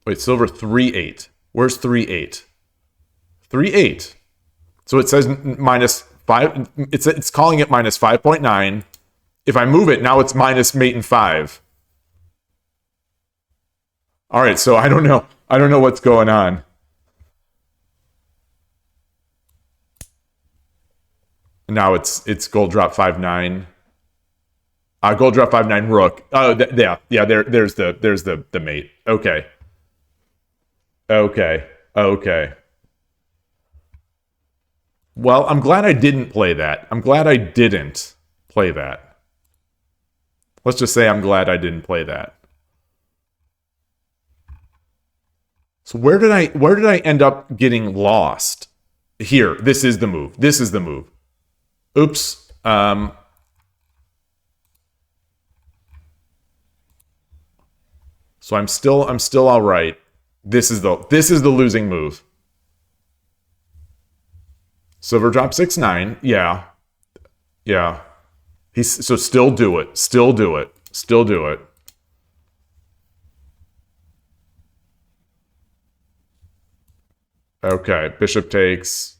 Wait, silver 3-8. Where's 3-8? 3-8. So it says -5. It's calling it -5.9. If I move it, now it's minus mate and 5. All right, so I don't know. I don't know what's going on. Now it's gold drop 5-9. Gold drop 5-9 rook. Oh, yeah. There's the mate. Okay. Well, I'm glad I didn't play that. Let's just say I'm glad I didn't play that. So where did I end up getting lost? Here, this is the move. Oops. So I'm still all right. This is the losing move. Silver drop 6-9. Yeah. So still do it. Okay, bishop takes.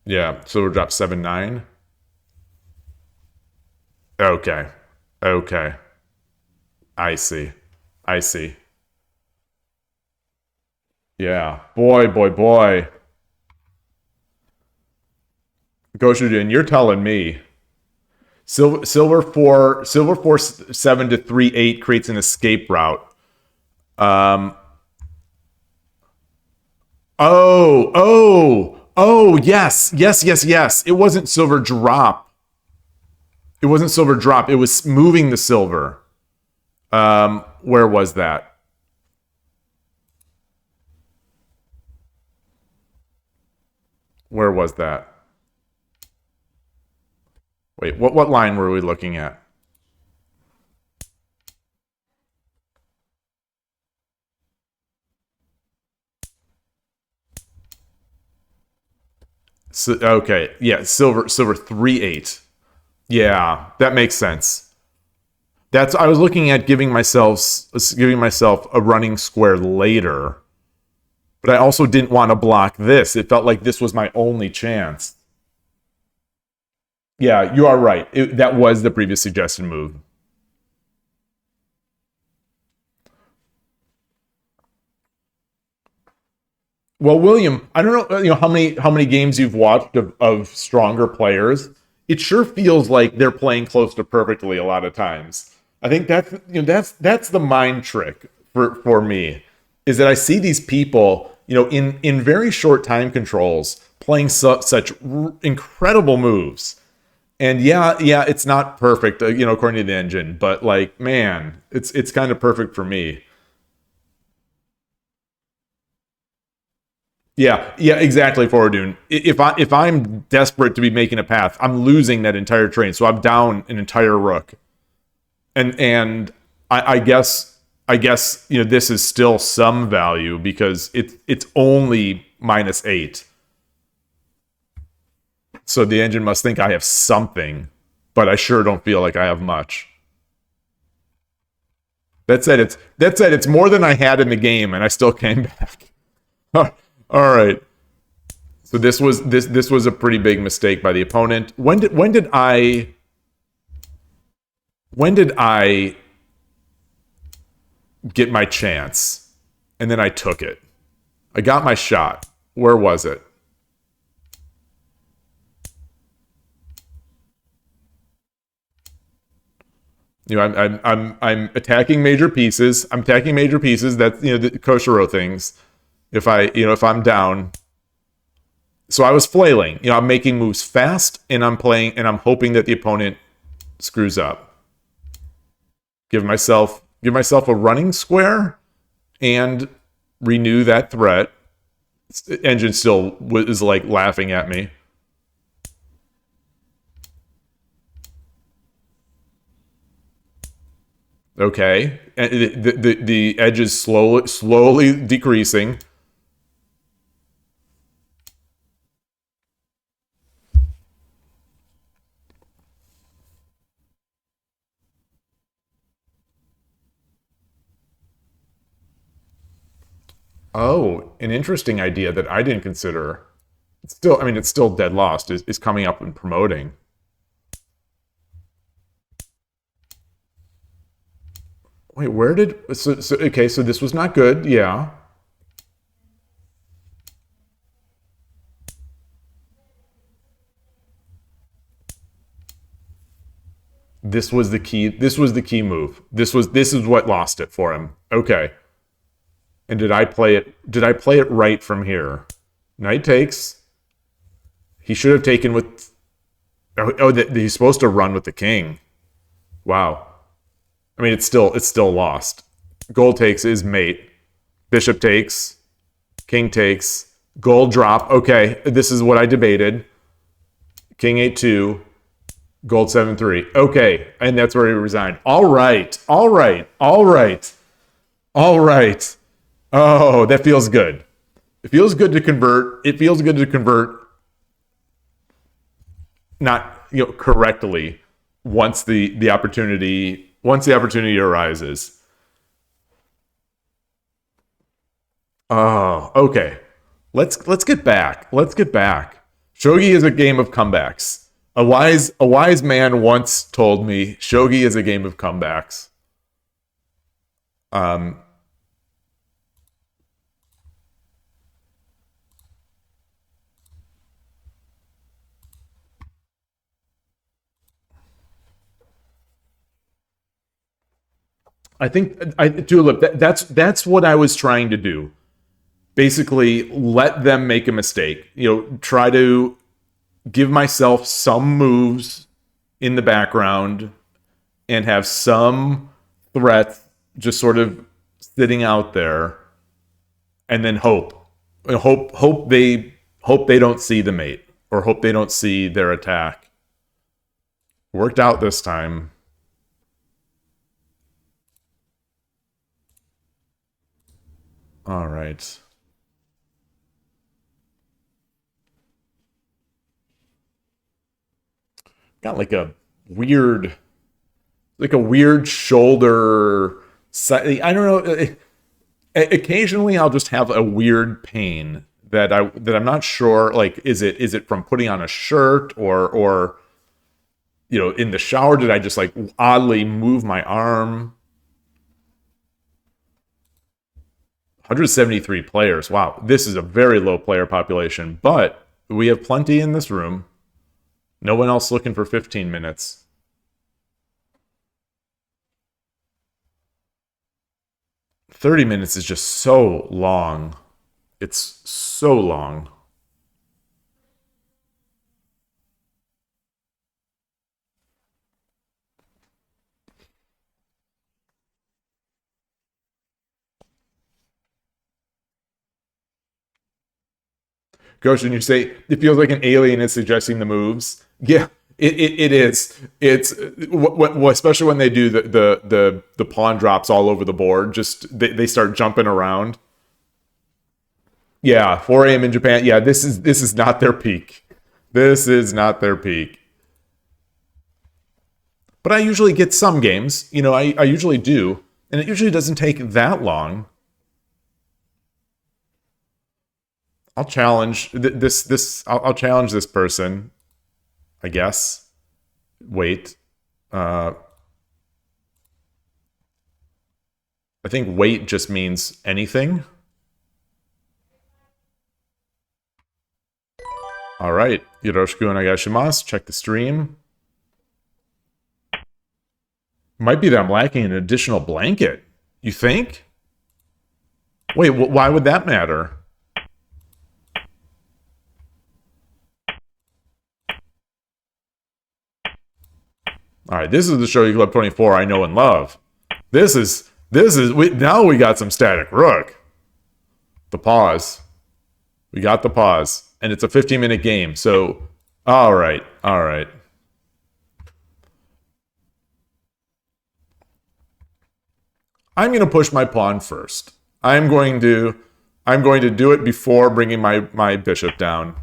Yeah, silver drops 7-9. Okay, okay, I see, I see. Yeah, boy, boy, boy. Goshujin, you're telling me. Silver four 7 to 3-8 creates an escape route. Um. Oh. Yes, yes, yes, yes. It wasn't silver drop. It wasn't silver drop. It was moving the silver. Where was that? Where was that? Wait, what line were we looking at? So, okay, yeah, silver 3-8. Yeah, that makes sense. That's I was looking at giving myself a running square later, but I also didn't want to block this. It felt like this was my only chance. Yeah, you are right. That was the previous suggested move. Well, William, I don't know, how many games you've watched of stronger players. It sure feels like they're playing close to perfectly a lot of times. I think that's the mind trick for me, is that I see these people, in very short time controls playing such incredible moves. And yeah, it's not perfect, according to the engine, but like, man, it's kind of perfect for me. Yeah, exactly. Forward. If I'm desperate to be making a path, I'm losing that entire train, so I'm down an entire rook, and I guess this is still some value because it's only -8, so the engine must think I have something, but I sure don't feel like I have much. That said, it's more than I had in the game, and I still came back. All right. So this was a pretty big mistake by the opponent. When did I get my chance? And then I took it. I got my shot. Where was it? I'm attacking major pieces. I'm attacking major pieces. That's the Koshiro things. If I'm down, so I was flailing. I'm making moves fast, and I'm hoping that the opponent screws up. Give myself a running square and renew that threat. Engine still is like laughing at me. Okay, and the edge is slowly decreasing. Oh, an interesting idea that I didn't consider. It's still dead lost. Is coming up and promoting. Wait, where did so okay? So this was not good. Yeah, this was the key. This was the key move. This is what lost it for him. Okay, and did I play it? Did I play it right from here? Knight takes. He should have taken with. He's supposed to run with the king. Wow. It's still lost. Gold takes is mate. Bishop takes. King takes. Gold drop. Okay, this is what I debated. King 8-2. Gold 7-3. Okay, and that's where he resigned. All right. All right. All right. All right. Oh, that feels good. It feels good to convert. It feels good to convert not correctly once the opportunity arises. Oh, okay. Let's get back. Let's get back. Shogi is a game of comebacks. A wise man once told me shogi is a game of comebacks. Um, I think I Julep. That's what I was trying to do. Basically, let them make a mistake. Try to give myself some moves in the background and have some threats just sort of sitting out there, and then hope they don't see the mate, or hope they don't see their attack. Worked out this time. All right. Got like a weird shoulder. I don't know. Occasionally, I'll just have a weird pain that I'm not sure. Like, is it from putting on a shirt, or in the shower? Did I just like oddly move my arm? 173 players. Wow, this is a very low player population, but we have plenty in this room. No one else looking for 15 minutes. 30 minutes is just so long. It's so long. Goshen, you say it feels like an alien is suggesting the moves. Yeah, it is. It's especially when they do the pawn drops all over the board. Just they start jumping around. Yeah, 4 a.m. in Japan. Yeah, this is not their peak. This is not their peak. But I usually get some games. I usually do, and it usually doesn't take that long. I'll challenge this. I'll challenge this person, I guess. Wait. Uh, I think wait just means anything. All right. Yoroshiku onegaishimasu. Check the stream. Might be that I'm lacking an additional blanket. You think? Wait, why would that matter? All right, this is the Shogi Club 24 I know and love. Now we got some static rook. The pause. We got the pause. And it's a 15-minute game. So, all right. I'm going to push my pawn first. I'm going to do it before bringing my bishop down.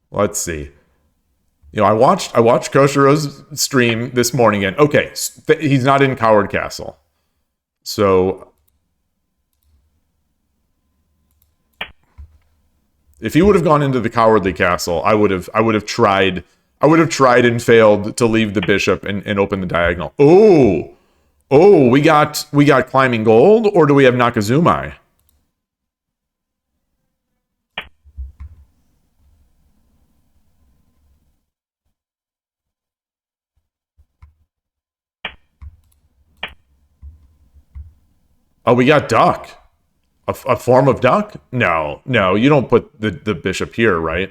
Let's see. I watched Koshiro's stream this morning, and okay, he's not in Coward Castle. So if he would have gone into the Cowardly Castle, I would have tried and failed to leave the bishop and open the diagonal. Oh, we got climbing gold, or do we have Nakazumai? Oh, we got duck. A form of duck? No, you don't put the bishop here, right?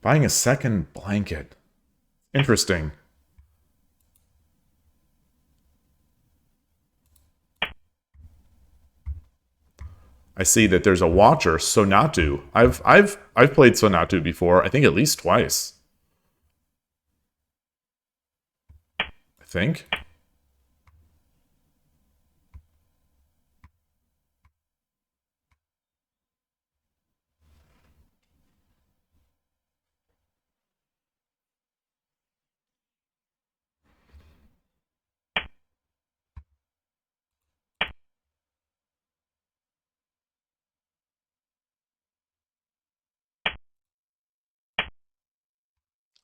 Buying a second blanket. Interesting. I see that there's a watcher, Sonatu. I've played Sonatu before. I think at least twice. I think.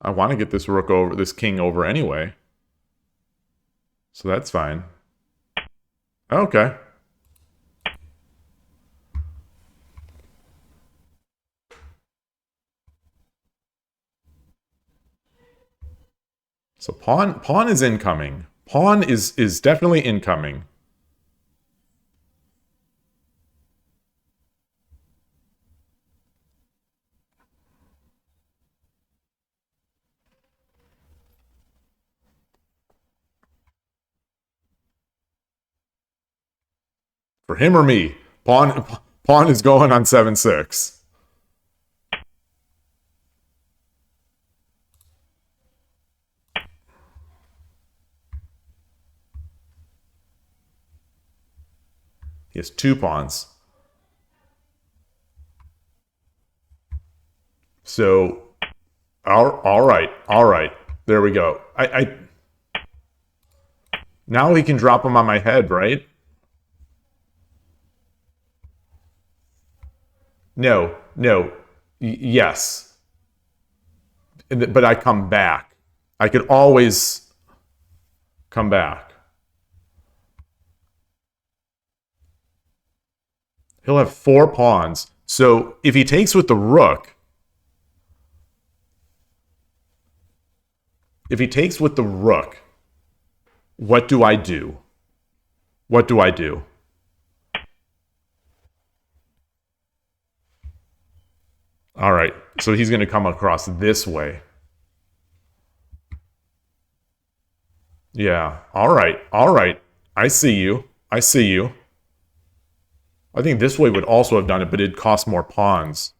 I want to get this rook over, this king over anyway. So that's fine. Okay. So pawn is incoming. Pawn is definitely incoming. For him or me. Pawn is going on 7-6. He has 2 pawns. So, all right. There we go. Now he can drop him on my head, right? No. Yes. But I come back. I could always come back. He'll have 4 pawns. So if he takes with the rook, what do I do? What do I do? All right. So he's going to come across this way. Yeah. All right. I see you. I think this way would also have done it, but it'd cost more pawns.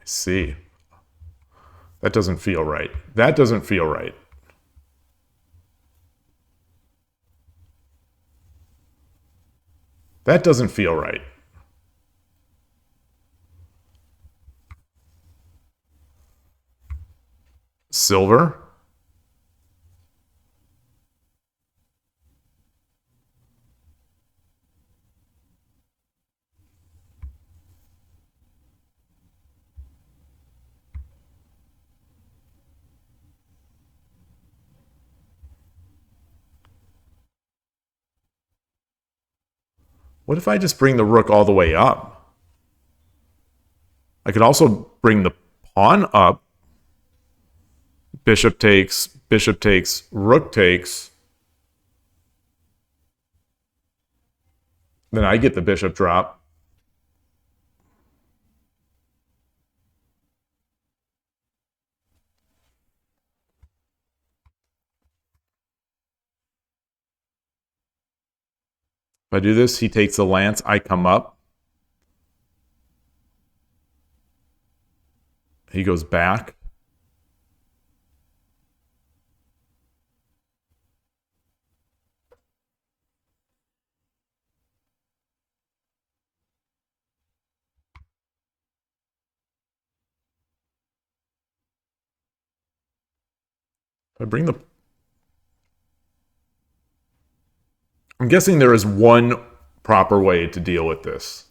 I see. That doesn't feel right. That doesn't feel right. That doesn't feel right. Silver? What if I just bring the rook all the way up? I could also bring the pawn up. Bishop takes, rook takes. Then I get the bishop drop. If I do this, he takes the lance, I come up. He goes back. If I bring the... I'm guessing there is one proper way to deal with this.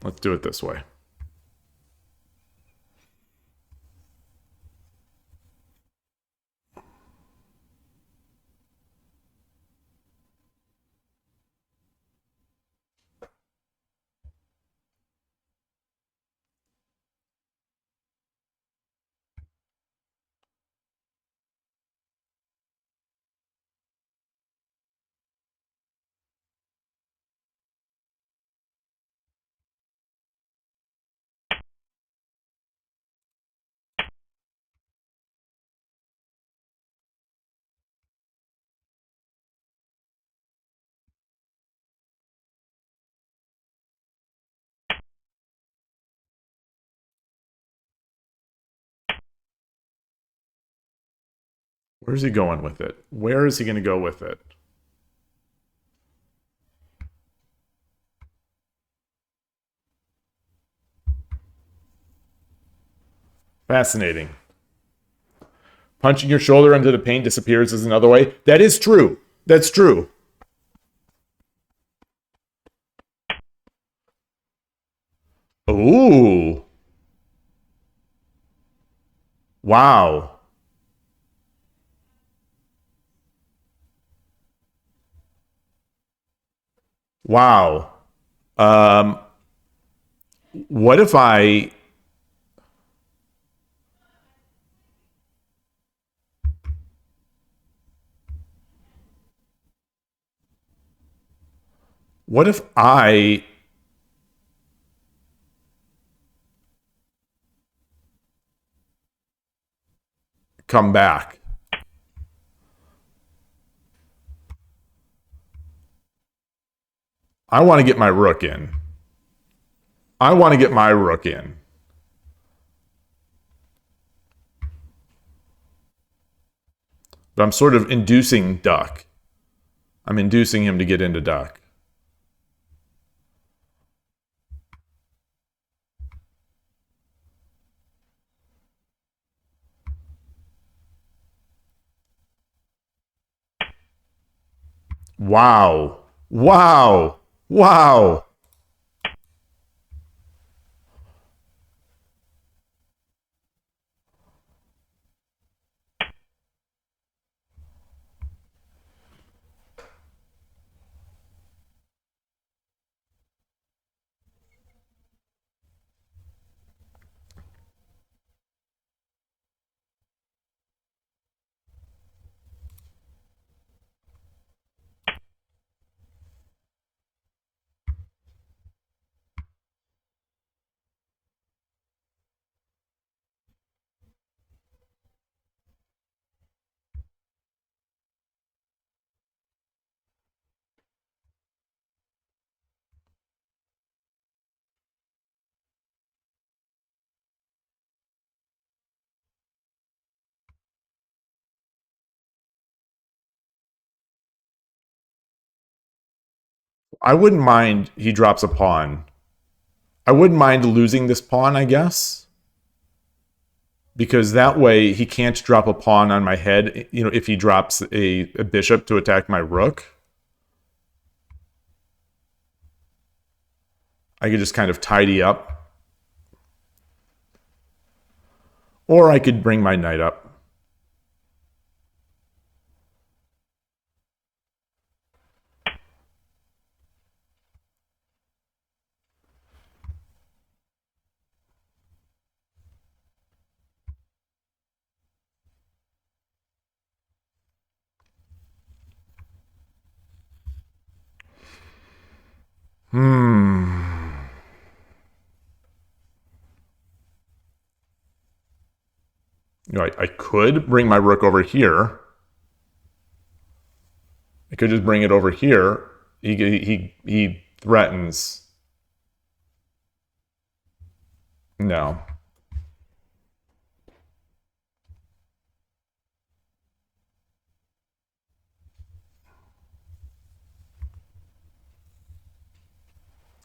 Let's do it this way. Where's he going with it? Where is he going to go with it? Fascinating. Punching your shoulder until the pain disappears is another way. That is true. That's true. Ooh. Wow. Wow. Um, what if I what if I come back? I want to get my rook in. I want to get my rook in. But I'm sort of inducing duck. I'm inducing him to get into duck. Wow. Wow. Wow. I wouldn't mind he drops a pawn. I wouldn't mind losing this pawn, I guess. Because that way he can't drop a pawn on my head, if he drops a bishop to attack my rook. I could just kind of tidy up. Or I could bring my knight up. I could bring my rook over here. I could just bring it over here. He threatens. No.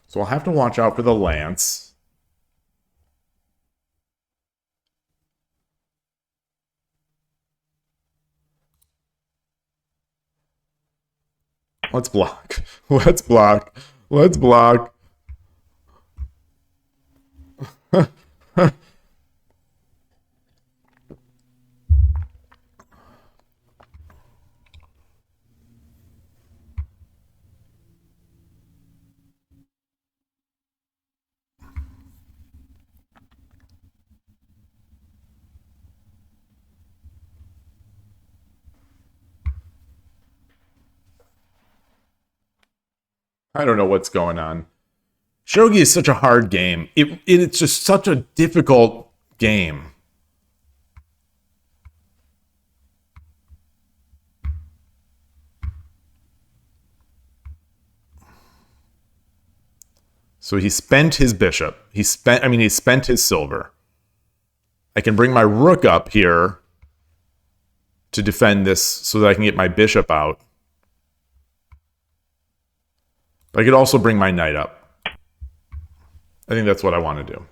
So I'll have to watch out for the lance. Let's block. Let's block. Let's block. I don't know what's going on. Shogi is such a hard game. It's just such a difficult game. So he spent his bishop. He spent his silver. I can bring my rook up here to defend this so that I can get my bishop out. But I could also bring my knight up. I think that's what I want to do.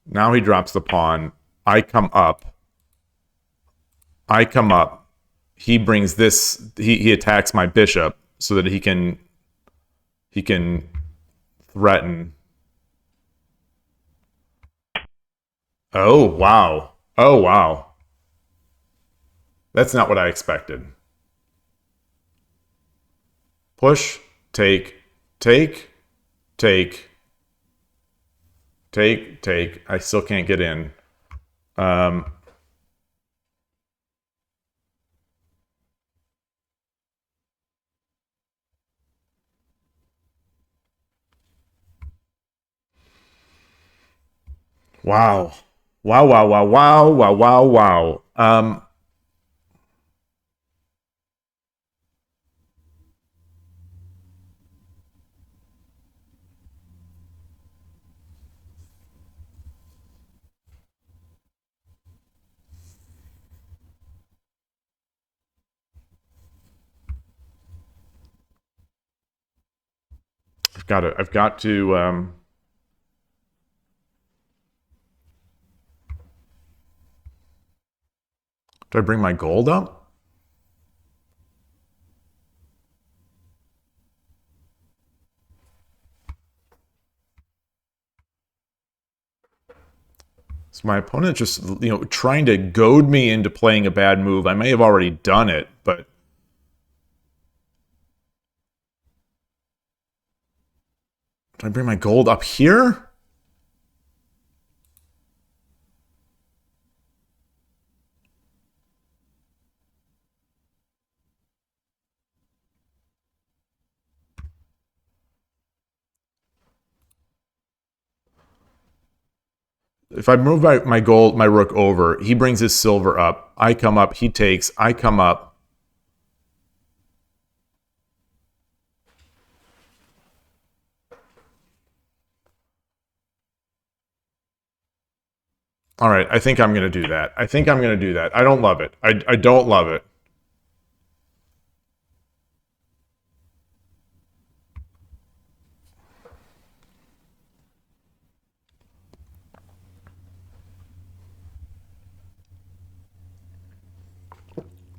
Now he drops the pawn. I come up. He brings this. He attacks my bishop so that he can threaten. Oh wow. Oh wow. That's not what I expected. Push, take, take, take, take. I still can't get in. Wow. Wow, wow, wow, wow, wow, wow, wow. I've got to do I bring my gold up? So my opponent just, trying to goad me into playing a bad move. I may have already done it, but do I bring my gold up here? If I move my rook over, he brings his silver up. I come up, he takes, I come up. All right, I think I'm going to do that. I don't love it. I don't love it.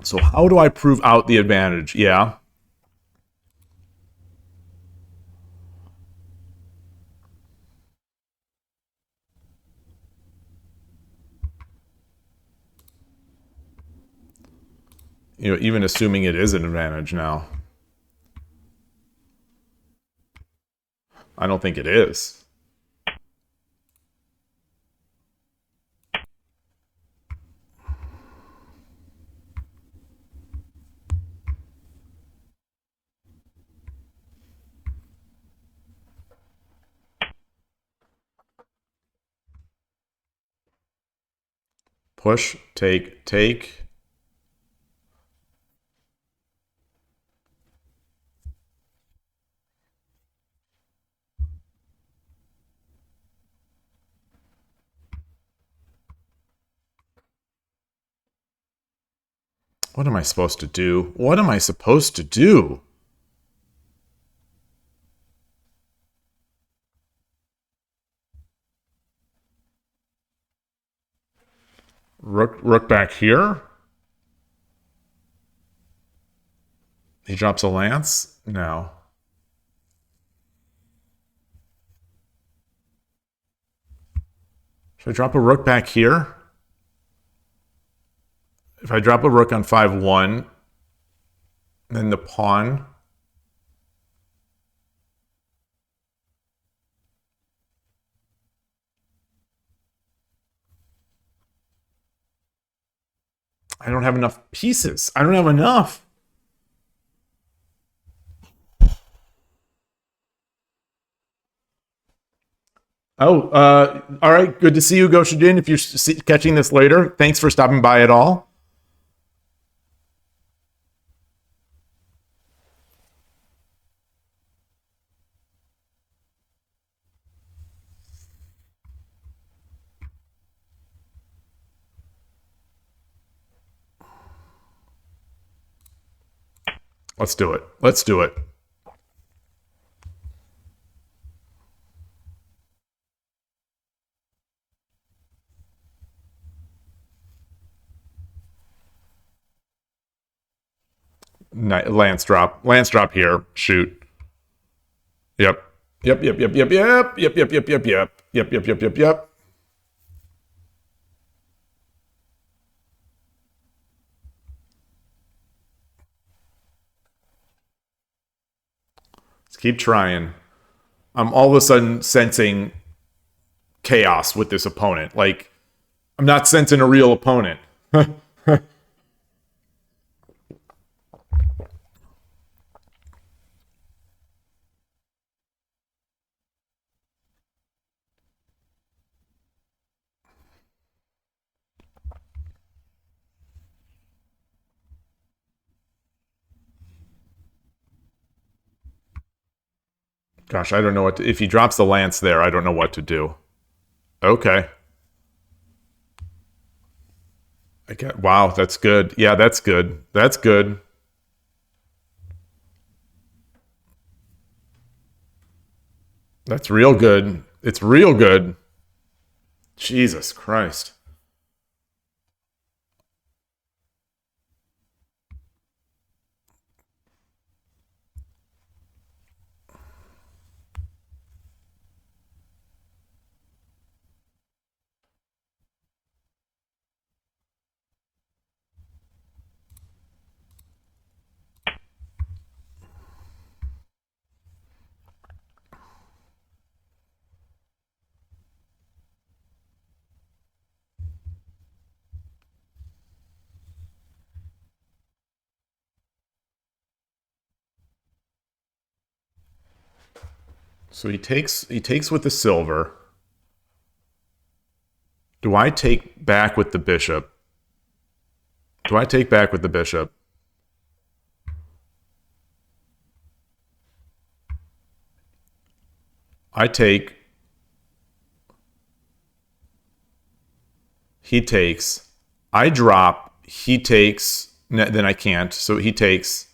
So how do I prove out the advantage? Yeah. Even assuming it is an advantage now. I don't think it is. Push, take, take. What am I supposed to do? What am I supposed to do? Rook back here? He drops a lance? No. Should I drop a rook back here? If I drop a rook on 5-1, then the pawn. I don't have enough pieces. I don't have enough. Oh, all right. Good to see you, Goshijin. If you're catching this later, thanks for stopping by at all. Let's do it. Let's do it. Lance drop. Lance drop here. Shoot. Yep. Yep, yep, yep, yep, yep, yep, yep, yep, yep, yep, yep, yep, yep, yep, yep. Let's keep trying. I'm all of a sudden sensing chaos with this opponent. Like, I'm not sensing a real opponent. Gosh, I don't know what to, if he drops the lance there, I don't know what to do. Okay. Wow, that's good. Yeah, that's good. That's good. That's real good. It's real good. Jesus Christ. So he takes with the silver. Do I take back with the bishop? Do I take back with the bishop? I take. He takes. I drop. He takes. Then I can't. So he takes.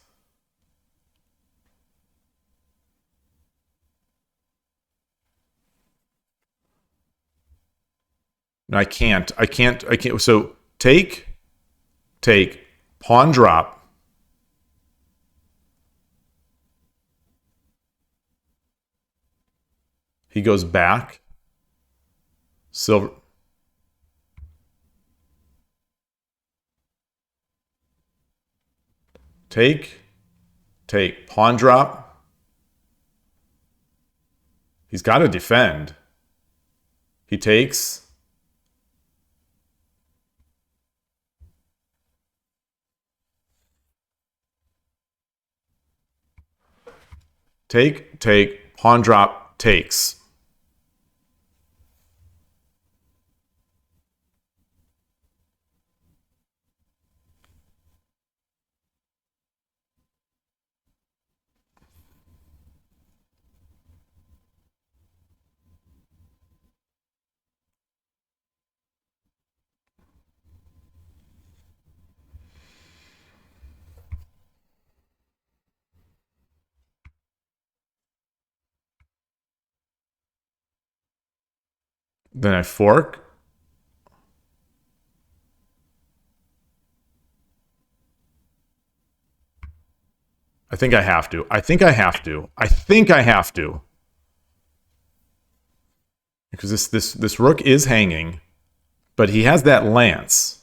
No, I can't. I can't. I can't. So take. Take. Pawn drop. He goes back. Silver. Take. Take. Pawn drop. He's got to defend. He takes. Take. Take. Pawn drop. Takes. Then I fork. I think I have to. I think I have to. I think I have to. Because this rook is hanging, but he has that lance.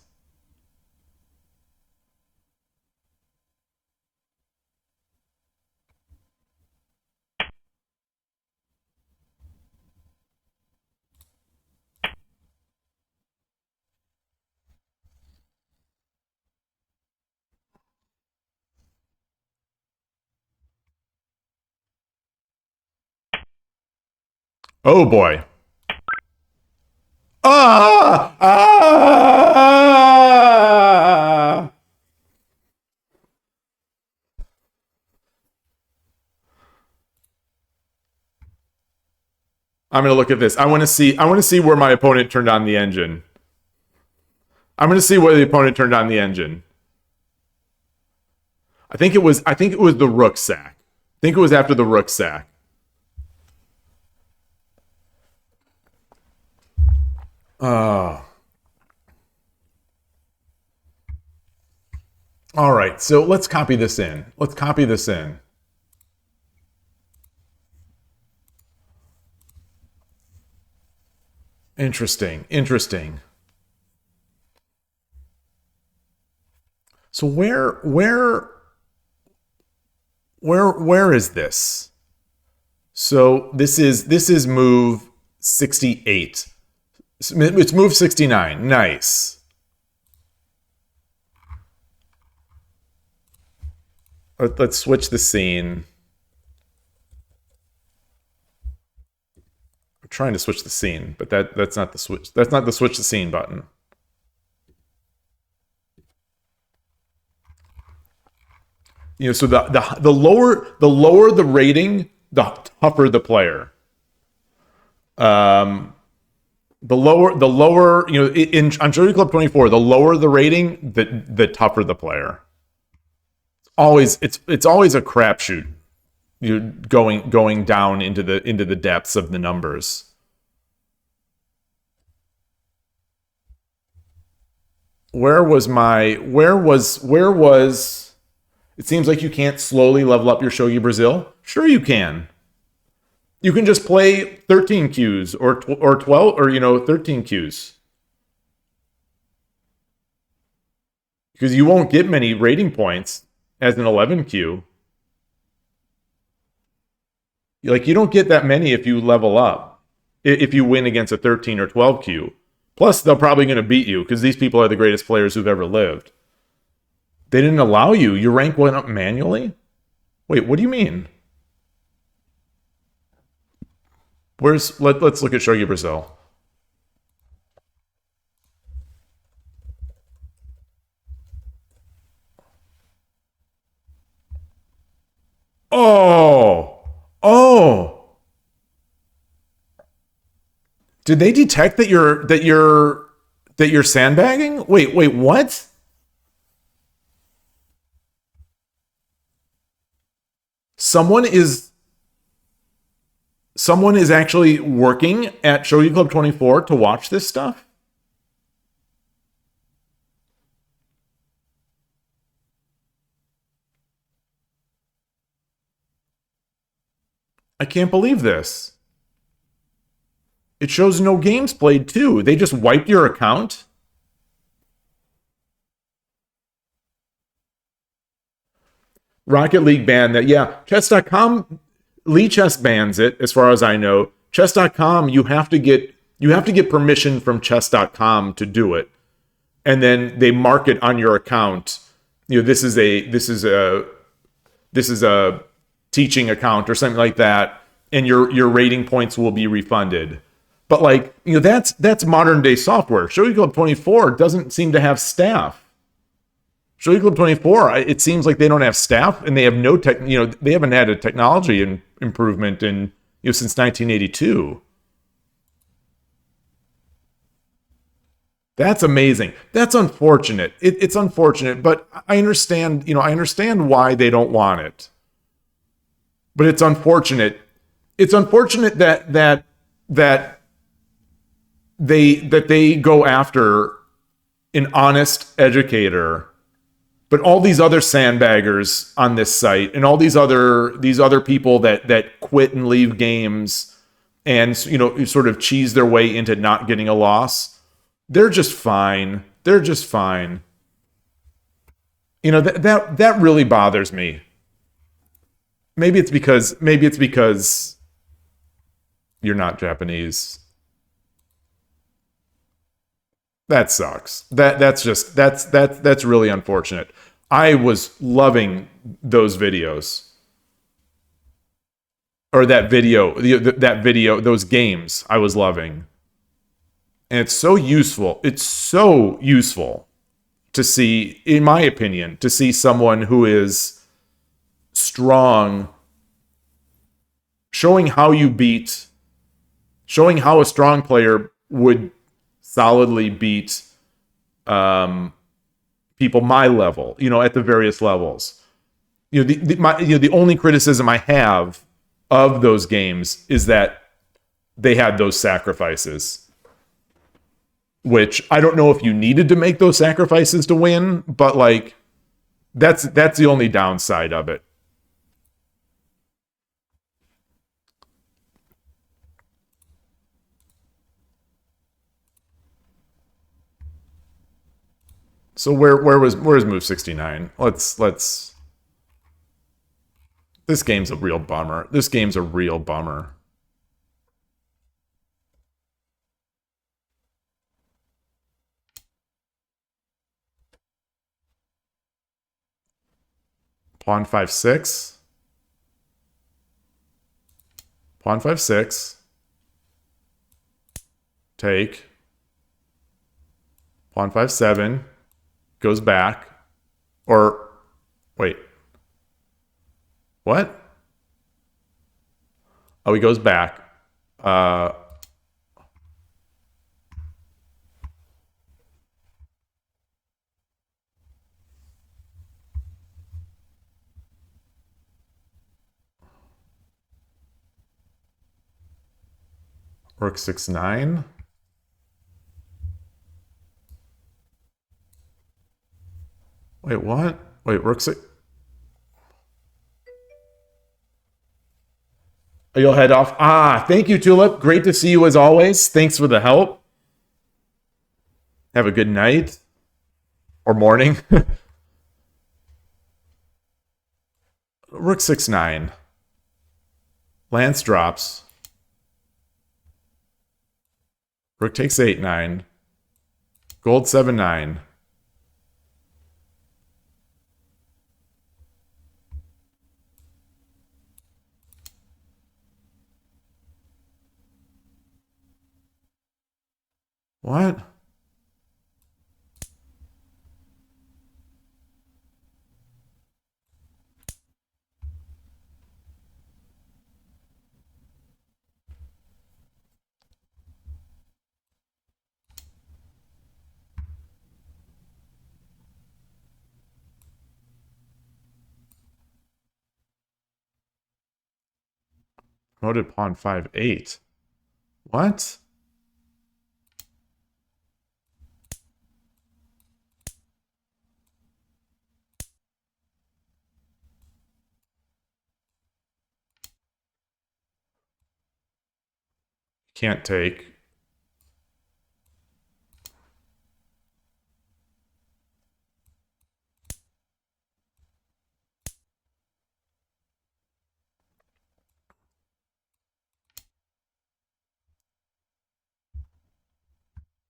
Oh boy. Ah! Ah! I'm gonna look at this. I want to see. I want to see where my opponent turned on the engine. I'm gonna see where the opponent turned on the engine. I think it was the rook sack. I think it was after the rook sack. All right, so let's copy this in. Let's copy this in. Interesting, interesting. So where is this? So this is move 68. It's move 69. Nice. Let's switch the scene. I'm trying to switch the scene, but that's not the switch. That's not the switch the scene button. You know, so the lower the rating, the tougher the player. The lower, you know, on Shogi Club 24, the lower the rating, the tougher the player. It's always a crapshoot. You're going down into the depths of the numbers. Where was it seems like you can't slowly level up your Shogi Brazil? Sure you can. You can just play 13 Qs or 12 or 13 Qs. Because you won't get many rating points as an 11Q. Like, you don't get that many if you level up. If you win against a 13 or 12Q. Plus, they're probably going to beat you because these people are the greatest players who've ever lived. They didn't allow you. Your rank went up manually? Wait, what do you mean? Let's look at Shogi Brazil. Oh. Did they detect that you're sandbagging? Wait, what? Someone is actually working at Shogi Club 24 to watch this stuff? I can't believe this. It shows no games played too. They just wiped your account? Rocket League banned that. Yeah, chess.com, Lee Chess bans it as far as I know. Chess.com, you have to get permission from chess.com to do it. And then they mark it on your account. You know, this is a teaching account or something like that, and your rating points will be refunded. But like, you know, that's modern day software. Shogi Club 24 doesn't seem to have staff. Shogi Club 24, it seems like they don't have staff, and they have no tech. You know, they haven't had a technology improvement since 1982. That's amazing. That's unfortunate. It's unfortunate, but I understand. You know, I understand why they don't want it. But it's unfortunate. It's unfortunate that they go after an honest educator, but all these other sandbaggers on this site and all these other people that quit and leave games and, you know, sort of cheese their way into not getting a loss, they're just fine. They're just fine. You know, that really bothers me. Maybe it's because you're not Japanese. That sucks. That's really unfortunate. I was loving those videos. Or that video, those games I was loving. And it's so useful. It's so useful to see, in my opinion, to see someone who is strong showing how a strong player would solidly beat people my level, you know, at the various levels. the only criticism I have of those games is that they had those sacrifices, which I don't know if you needed to make those sacrifices to win, but like that's the only downside of it. So where's move 69? Let's This game's a real bummer. This game's a real bummer. Pawn 5-6. Pawn 5-6. Take. Pawn 5-7. Goes back. Or wait. What? Oh, he goes back. Rook 6-9. Wait, what? Wait, rook 6. You'll head off. Ah, thank you, Tulip. Great to see you as always. Thanks for the help. Have a good night or morning. Rook 6-9. Lance drops. Rook takes 8-9. Gold 7-9. What? Promoted pawn 5-8. What? Can't take.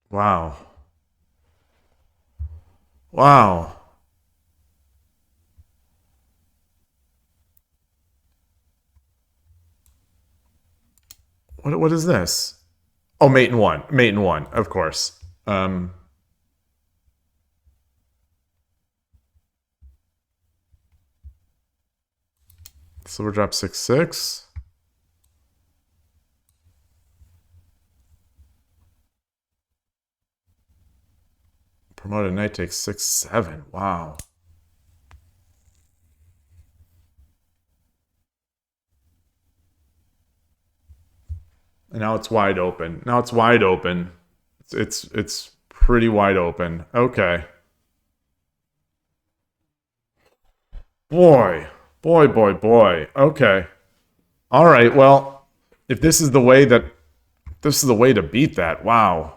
Wow. Wow. What is this? Oh, mate and one. Mate and one, of course. Silver drop 6-6. Promoted knight takes 6-7. Wow. And now it's wide open. Now it's wide open. It's pretty wide open. Okay. Boy. Boy, boy, boy. Okay. All right. Well, if this is the way to beat that. Wow.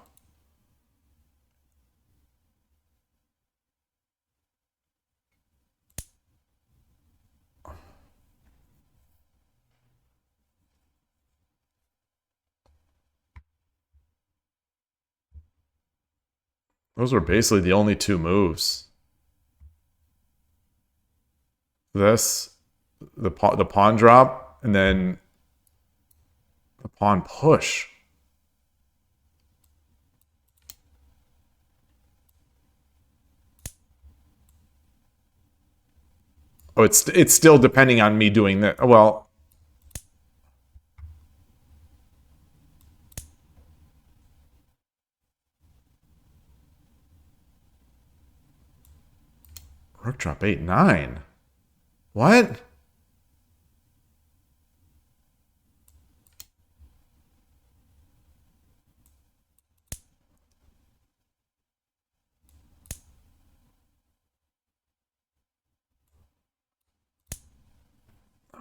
Those were basically the only two moves. This, the pawn drop, and then the pawn push. Oh, it's still depending on me doing that. Well, rook drop 8-9. What?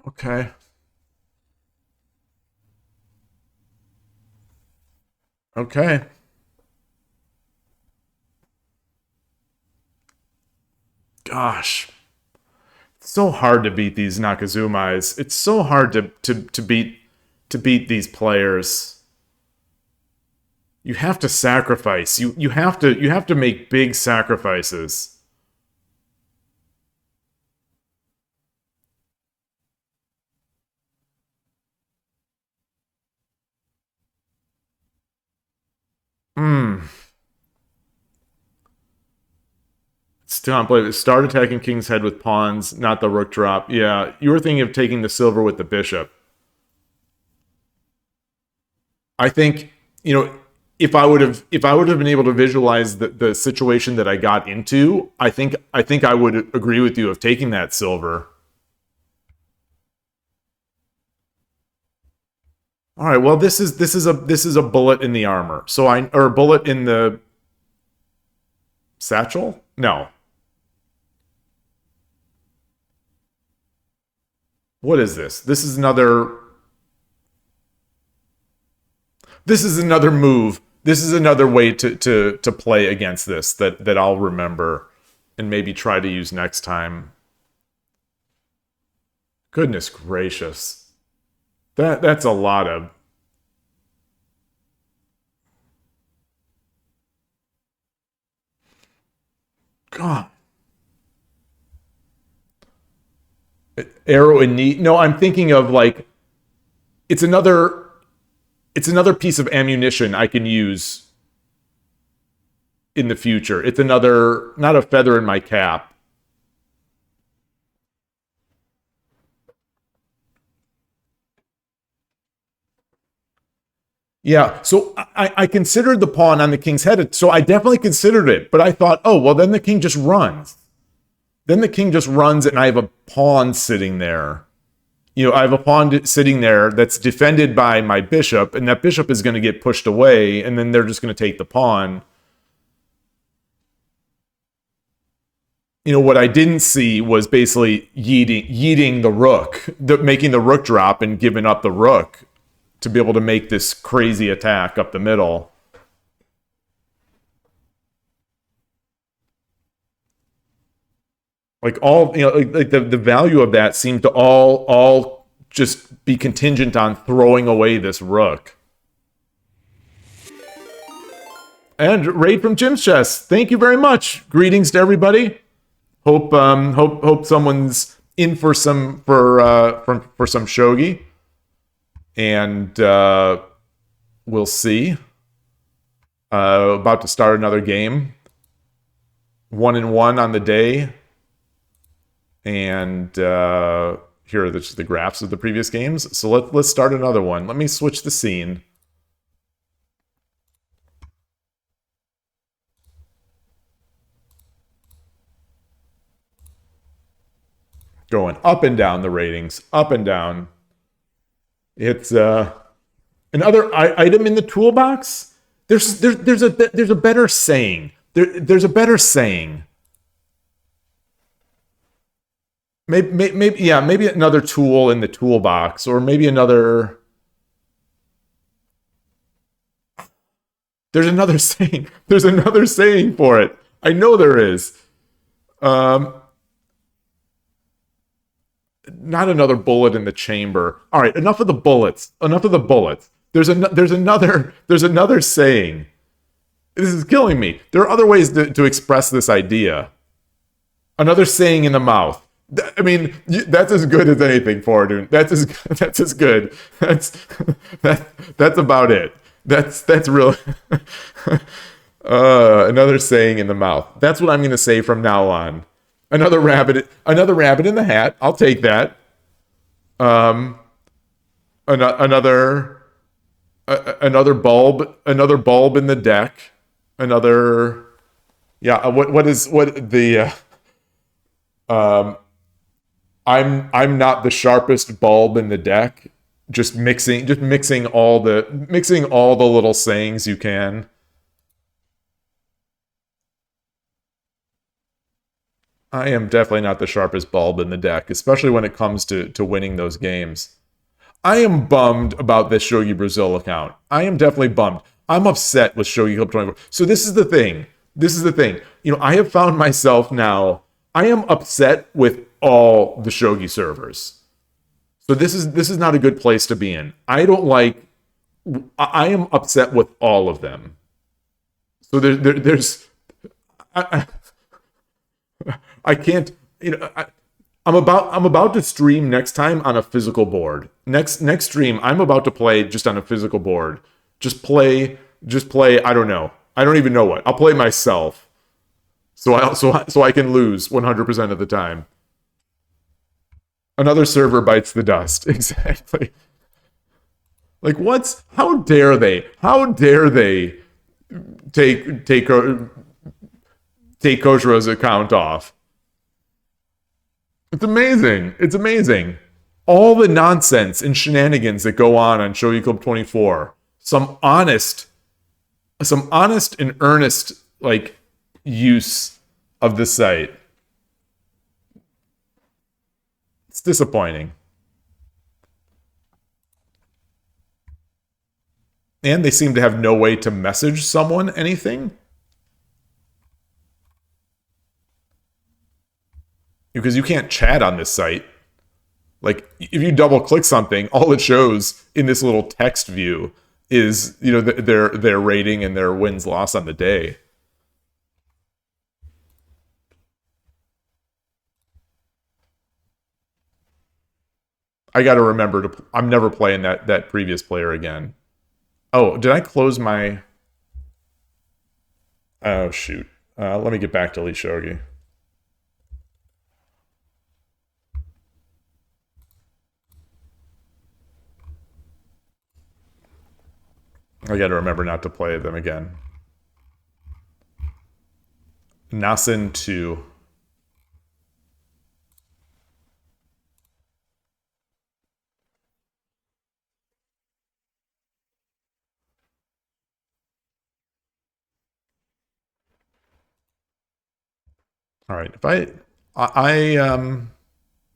Okay. Okay. Gosh. It's so hard to beat these Nakazumais. It's so hard to beat these players. You have to sacrifice. You have to make big sacrifices. Hmm. Still unplayable. Start attacking king's head with pawns, not the rook drop. Yeah, you were thinking of taking the silver with the bishop. I think, if I would have been able to visualize the situation that I got into, I think I would agree with you of taking that silver. All right, well, this is a bullet in the armor. Or a bullet in the satchel? No. What is this? This is another move. This is another way to play against this that I'll remember and maybe try to use next time. Goodness gracious. That's a lot of God. Arrow and knee. No, I'm thinking of like it's another it's another piece of ammunition I can use in the future. It's another not a feather in my cap. Yeah, so I considered the pawn on the king's head. So I definitely considered it, but I thought, oh well, then the king just runs. Then the king just runs, and I have a pawn sitting there. I have a pawn sitting there that's defended by my bishop, and that bishop is going to get pushed away, and then they're just going to take the pawn. What I didn't see was basically yeeting the rook, making the rook drop and giving up the rook to be able to make this crazy attack up the middle. Like all, like the value of that seemed to all just be contingent on throwing away this rook. And raid from Jim's Chest. Thank you very much. Greetings to everybody. Hope someone's in for some for some shogi, and we'll see. About to start another game. 1-1 on the day, and here are the graphs of the previous games. So let's start another one. Let me switch the scene. Going up and down the ratings, up and down. It's another item in the toolbox. There's a better saying. There's a better saying. Maybe another tool in the toolbox, or maybe another. There's another saying. There's another saying for it. I know there is. Not another bullet in the chamber. All right, enough of the bullets. Enough of the bullets. There's another saying. This is killing me. There are other ways to express this idea. Another saying in the mouth. I mean, that's as good as anything, Fortune. That's as good. That's about it. That's real. Another saying in the mouth. That's what I'm going to say from now on. Another rabbit in the hat. I'll take that. Another bulb in the deck. What the I'm not the sharpest bulb in the deck. Just mixing all the little sayings you can. I am definitely not the sharpest bulb in the deck, especially when it comes to winning those games. I am bummed about this Shogi Brazil account. I am definitely bummed. I'm upset with Shogi Club 24. So this is the thing. This is the thing. You know, I have found myself now, I am upset with all the Shogi servers. So this is not a good place to be in. I am upset with all of them. So there's I can't, you know, I'm about to stream next time on a physical board. Next stream, I'm about to play just on a physical board. Just play. I don't know. I don't even know what. I'll play myself, so I can lose 100% of the time. Another server bites the dust. Exactly. Like How dare they? How dare they take Koshiro's account off? It's amazing. It's amazing. All the nonsense and shenanigans that go on Shogi Club 24. Some honest and earnest like use of the site. It's disappointing. And they seem to have no way to message someone anything. Because you can't chat on this site. Like, if you double click something, all it shows in this little text view is, you know, their rating and their wins loss on the day. I got to remember I'm never playing that previous player again. Oh, did I close my? Oh shoot! Let me get back to Elite Shogi. I got to remember not to play them again. Nasen 2. All right.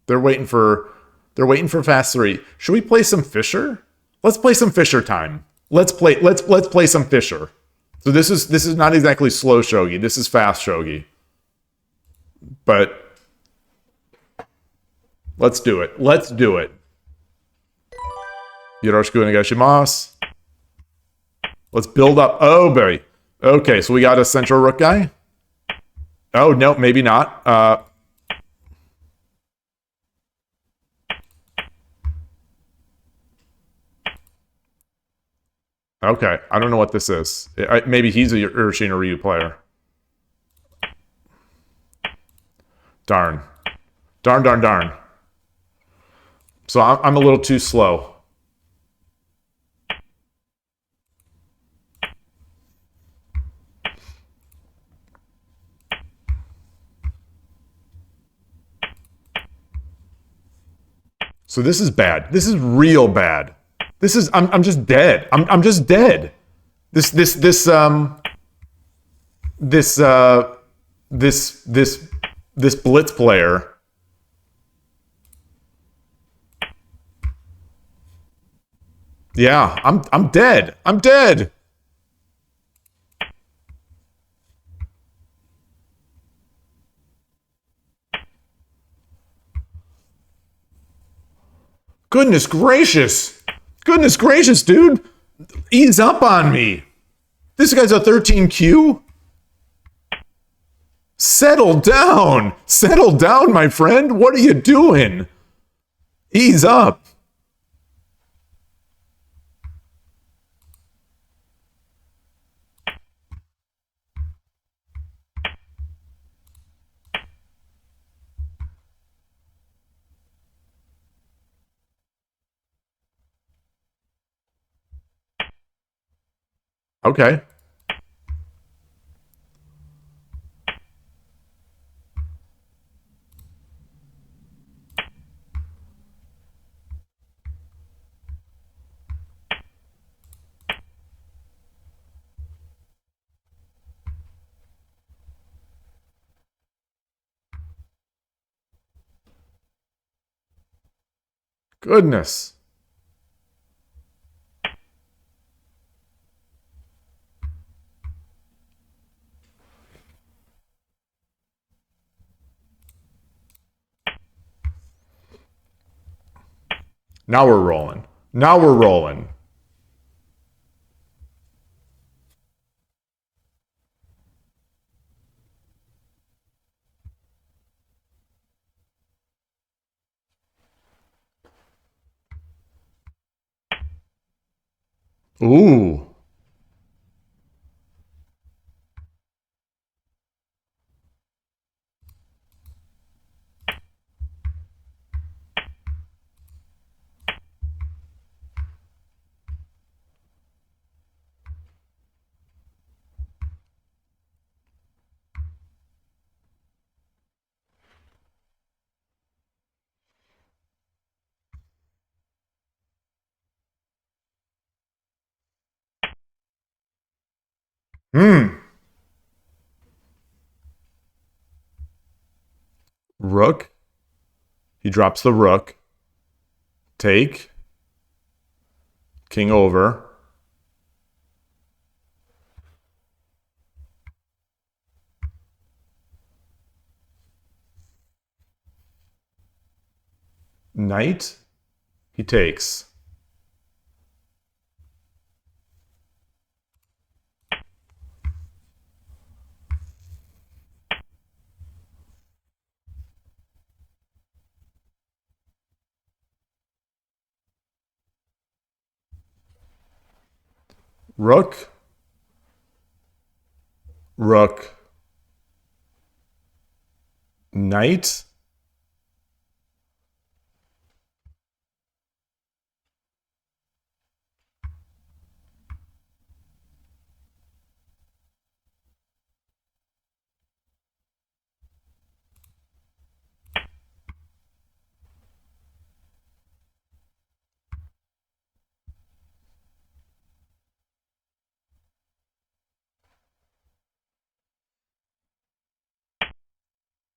They're waiting for fast 3. Should we play some Fisher? Let's play some Fisher time. Let's play some Fisher. So this is not exactly slow shogi. This is fast shogi. But let's do it. Let's do it. Yoroshiku onegaishimasu. Let's build up. Oh, baby. Okay, so we got a central rook guy. Oh, no, maybe not. Okay, I don't know what this is. Maybe he's a Urshina Ryu player. Darn. Darn. So I'm a little too slow. So this is bad. This is real bad. This is I'm just dead. I'm just dead. This blitz player. Yeah, I'm dead. I'm dead. Goodness gracious. Goodness gracious, dude. Ease up on me. This guy's a 13Q? Settle down. Settle down, my friend. What are you doing? Ease up. Okay. Goodness. Now we're rolling. Now we're rolling. Ooh. Hmm. Rook. He drops the rook. Take. King over. Knight. He takes. Rook. Rook. Knight.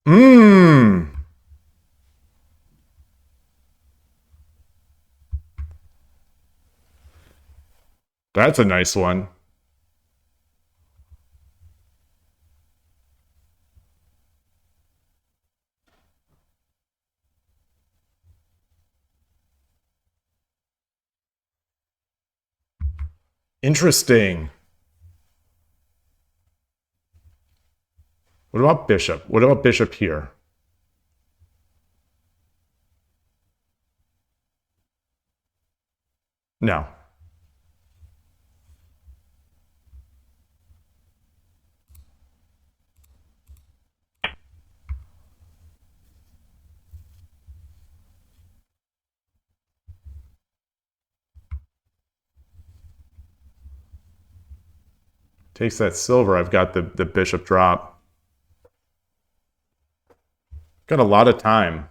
Mmm. That's a nice one. Interesting. What about bishop? What about bishop here? No. Takes that silver. I've got the bishop drop. Got a lot of time.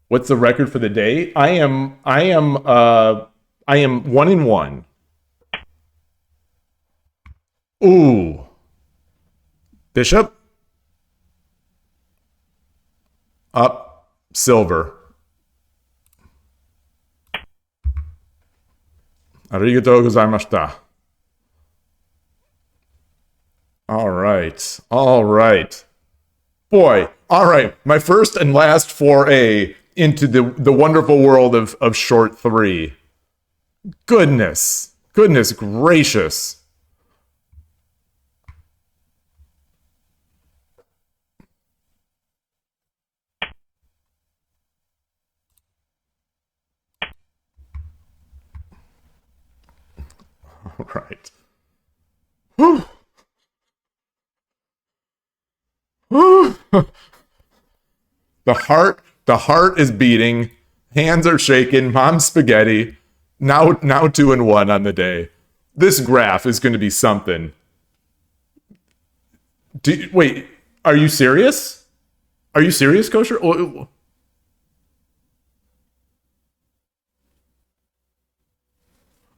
What's the record for the day? I am 1-1. Ooh. Bishop. Up. Silver. Arigatou gozaimashita. All right. All right. Boy. All right. My first and last foray into the wonderful world of short three. Goodness. Goodness gracious. All right. Whew. Whew. The heart is beating, hands are shaking, mom's spaghetti. Now 2-1 on the day. This graph is going to be something. Wait, are you serious? Are you serious, Kosher?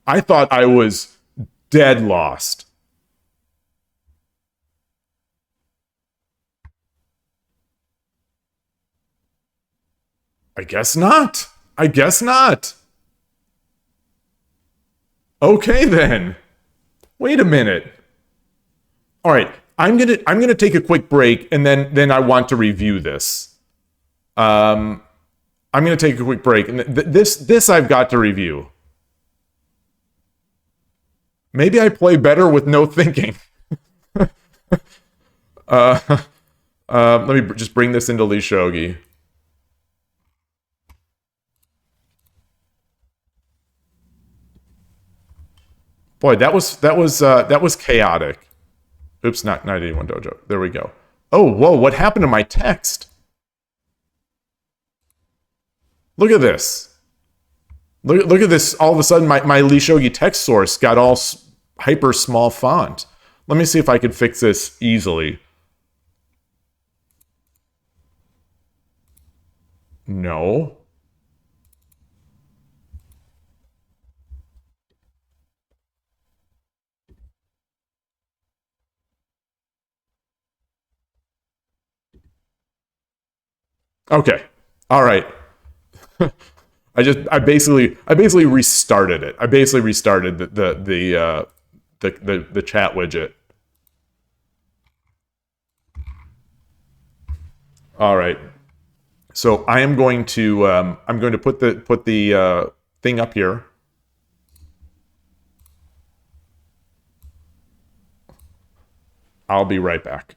I thought I was dead lost. I guess not. I guess not. Okay then. Wait a minute. All right. I'm gonna take a quick break and then I want to review this. I'm gonna take a quick break and this I've got to review. Maybe I play better with no thinking. Let me just bring this into Lee Shogi. Boy, that was chaotic. Oops, not 81 dojo. There we go. Oh, whoa! What happened to my text? Look at this. Look at this. All of a sudden, my Lee Shogi text source got all hyper small font. Let me see if I can fix this easily. No. Okay. All right. I basically restarted it. I basically restarted the chat widget. All right. So I'm going to put the thing up here. I'll be right back.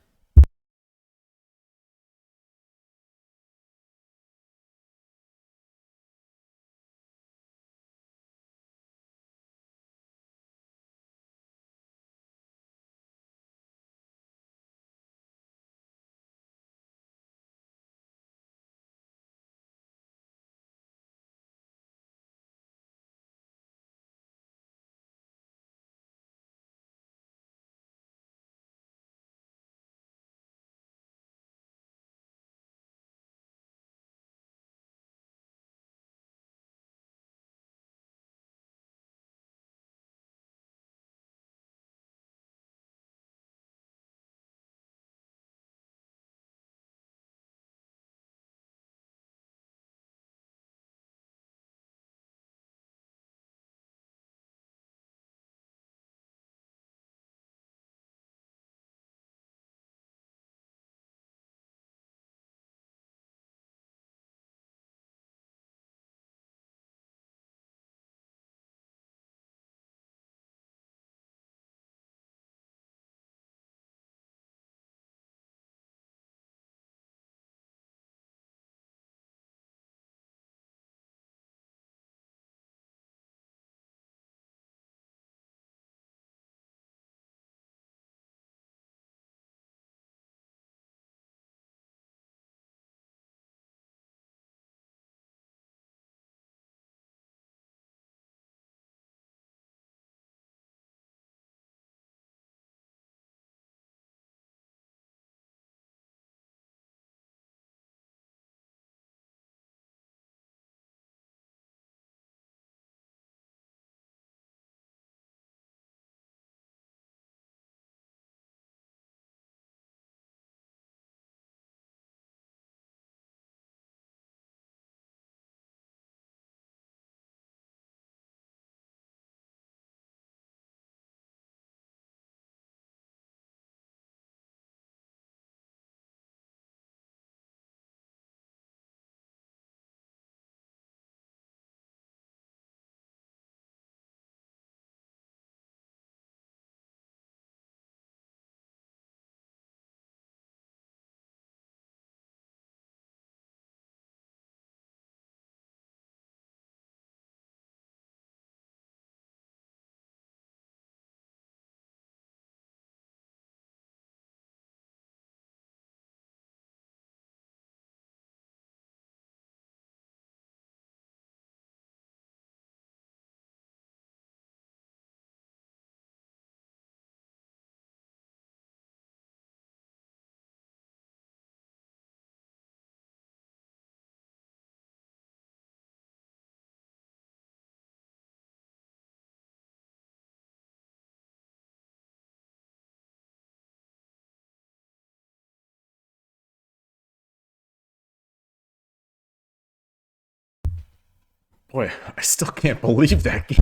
Boy, I still can't believe that game.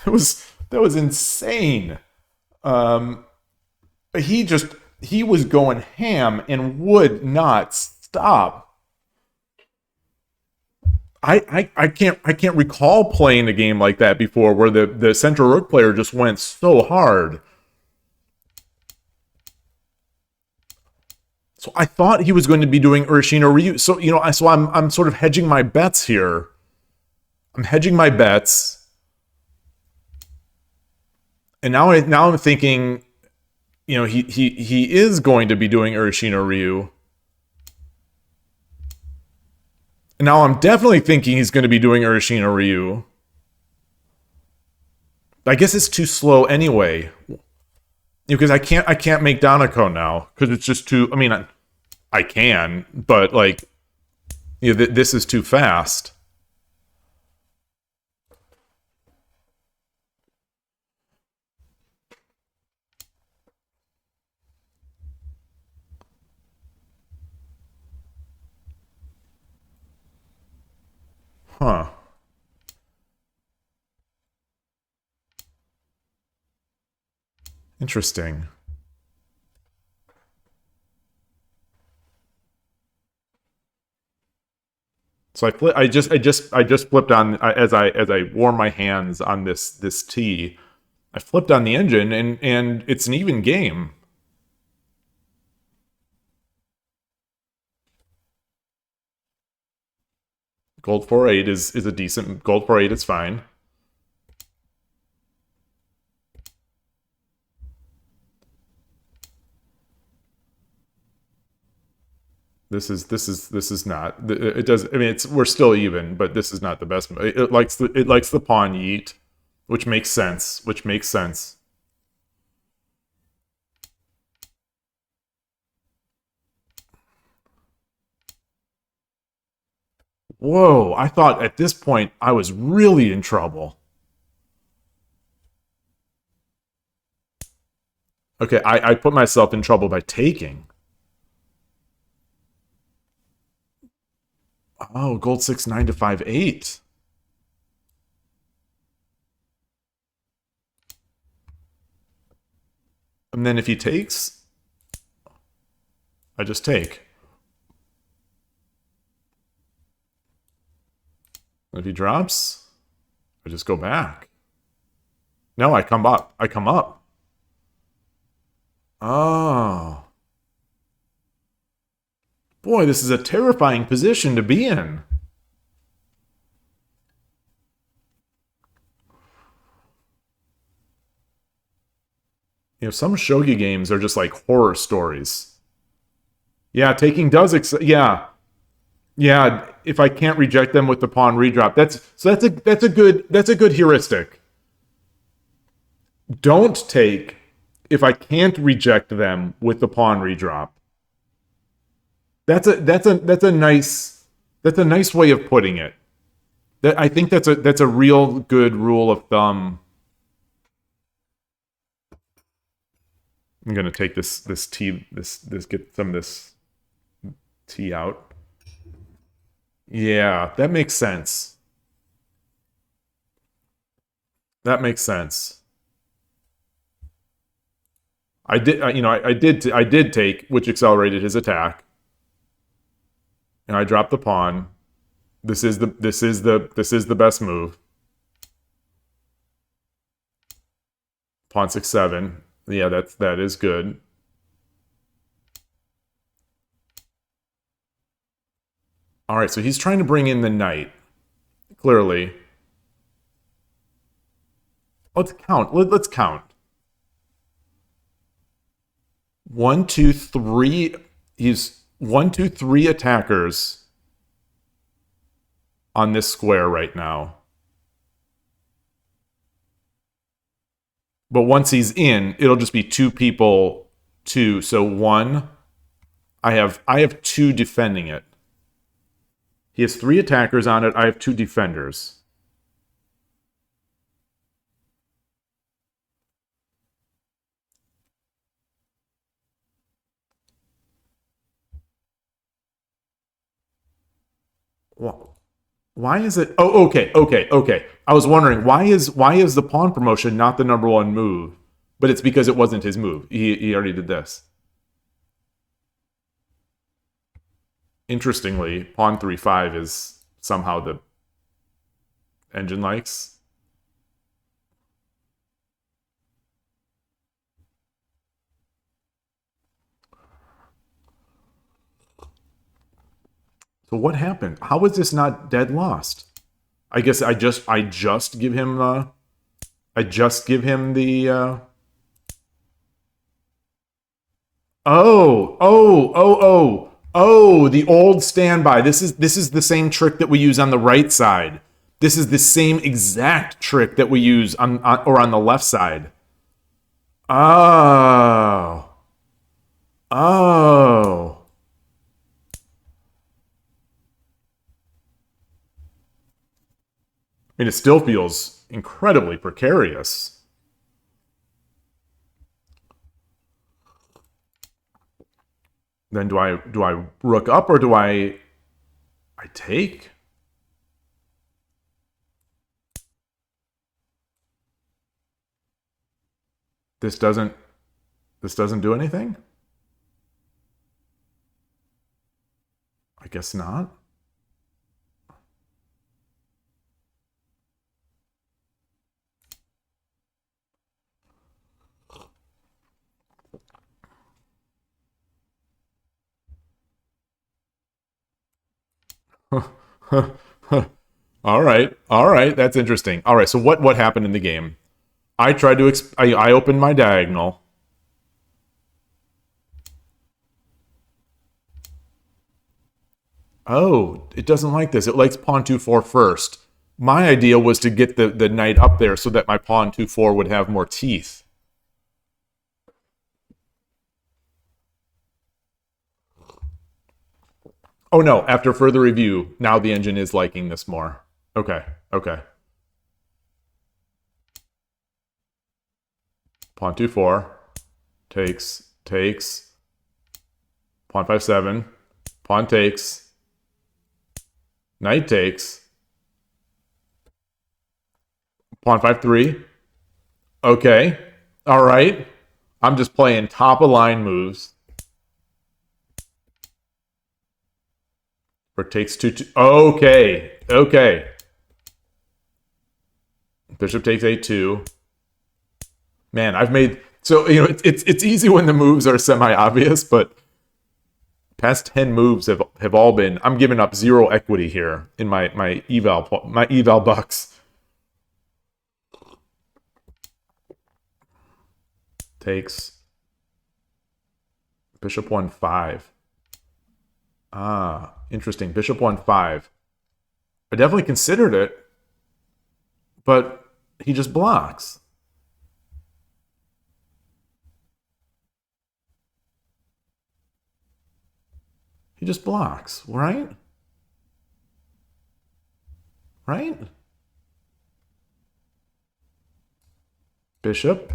That was insane. Um, he was going ham and would not stop. I can't recall playing a game like that before where the central rook player just went so hard. So I thought he was going to be doing Urashino Ryu. So I'm sort of hedging my bets here. I'm hedging my bets, and now I'm thinking, he is going to be doing Urashino Ryu. And now I'm definitely thinking he's going to be doing Urashino Ryu. I guess it's too slow anyway, because I can't make Danako now because it's just too. I mean, I can, but like, this is too fast. Huh. Interesting. So I just flipped on as I warm my hands on this tee. I flipped on the engine and it's an even game. Gold 4-8 is a decent gold 4-8 is fine. This is not. It does. I mean, we're still even, but this is not the best. It likes the pawn yeet, which makes sense. Which makes sense. Whoa! I thought at this point I was really in trouble. Okay, I put myself in trouble by taking. Oh, gold 6-9 to 5-8. And then if he takes, I just take. If he drops, I just go back. No, I come up. I come up. Oh. Boy, this is a terrifying position to be in. Some shogi games are just like horror stories. Yeah, taking does. Yeah. If I can't reject them with the pawn redrop, that's a good heuristic. Don't take if I can't reject them with the pawn redrop. That's a nice way of putting it. I think that's a real good rule of thumb. I'm gonna take this tea this get some of this tea out. Yeah, that makes sense. That makes sense. I did take, which accelerated his attack, and I dropped the pawn. This is the best move. Pawn 6-7. Yeah, that is good. All right, so he's trying to bring in the knight. Clearly. Let's count. Let's count. 1, 2, 3. He's 1, 2, 3 attackers on this square right now. But once he's in, it'll just be 2 people, 2. So 1. I have 2 defending it. He has 3 attackers on it. I have 2 defenders. Why is it? Oh, okay. I was wondering why is the pawn promotion not the number one move? But it's because it wasn't his move. He already did this. Interestingly, pawn 3-5 is somehow the engine likes. So what happened? How is this not dead lost? I guess I just give him the the old standby. This is the same trick that we use on the right side. This is the same exact trick that we use on the left side. Oh. Oh. I mean, it still feels incredibly precarious. Then do I rook up or do I take? This doesn't do anything? I guess not. All right, that's interesting. All right, so what happened in the game? I tried to I opened my diagonal. Oh, it doesn't like this. It likes pawn 2-4 first. My idea was to get the knight up there so that my pawn 2-4 would have more teeth. Oh no, after further review, now the engine is liking this more. Okay. Pawn 2-4. Takes. Pawn 5-7. Pawn takes. Knight takes. Pawn 5-3. Okay. All right. I'm just playing top of line moves. Rook takes 2-2. Okay. Bishop takes 8-2. Man, I've made it's easy when the moves are semi-obvious, but past 10 moves have all been. I'm giving up 0 equity here in my eval bucks. Takes. Bishop 1-5. Ah, interesting. Bishop 1-5. I definitely considered it, but he just blocks. He just blocks, right? Right? Bishop.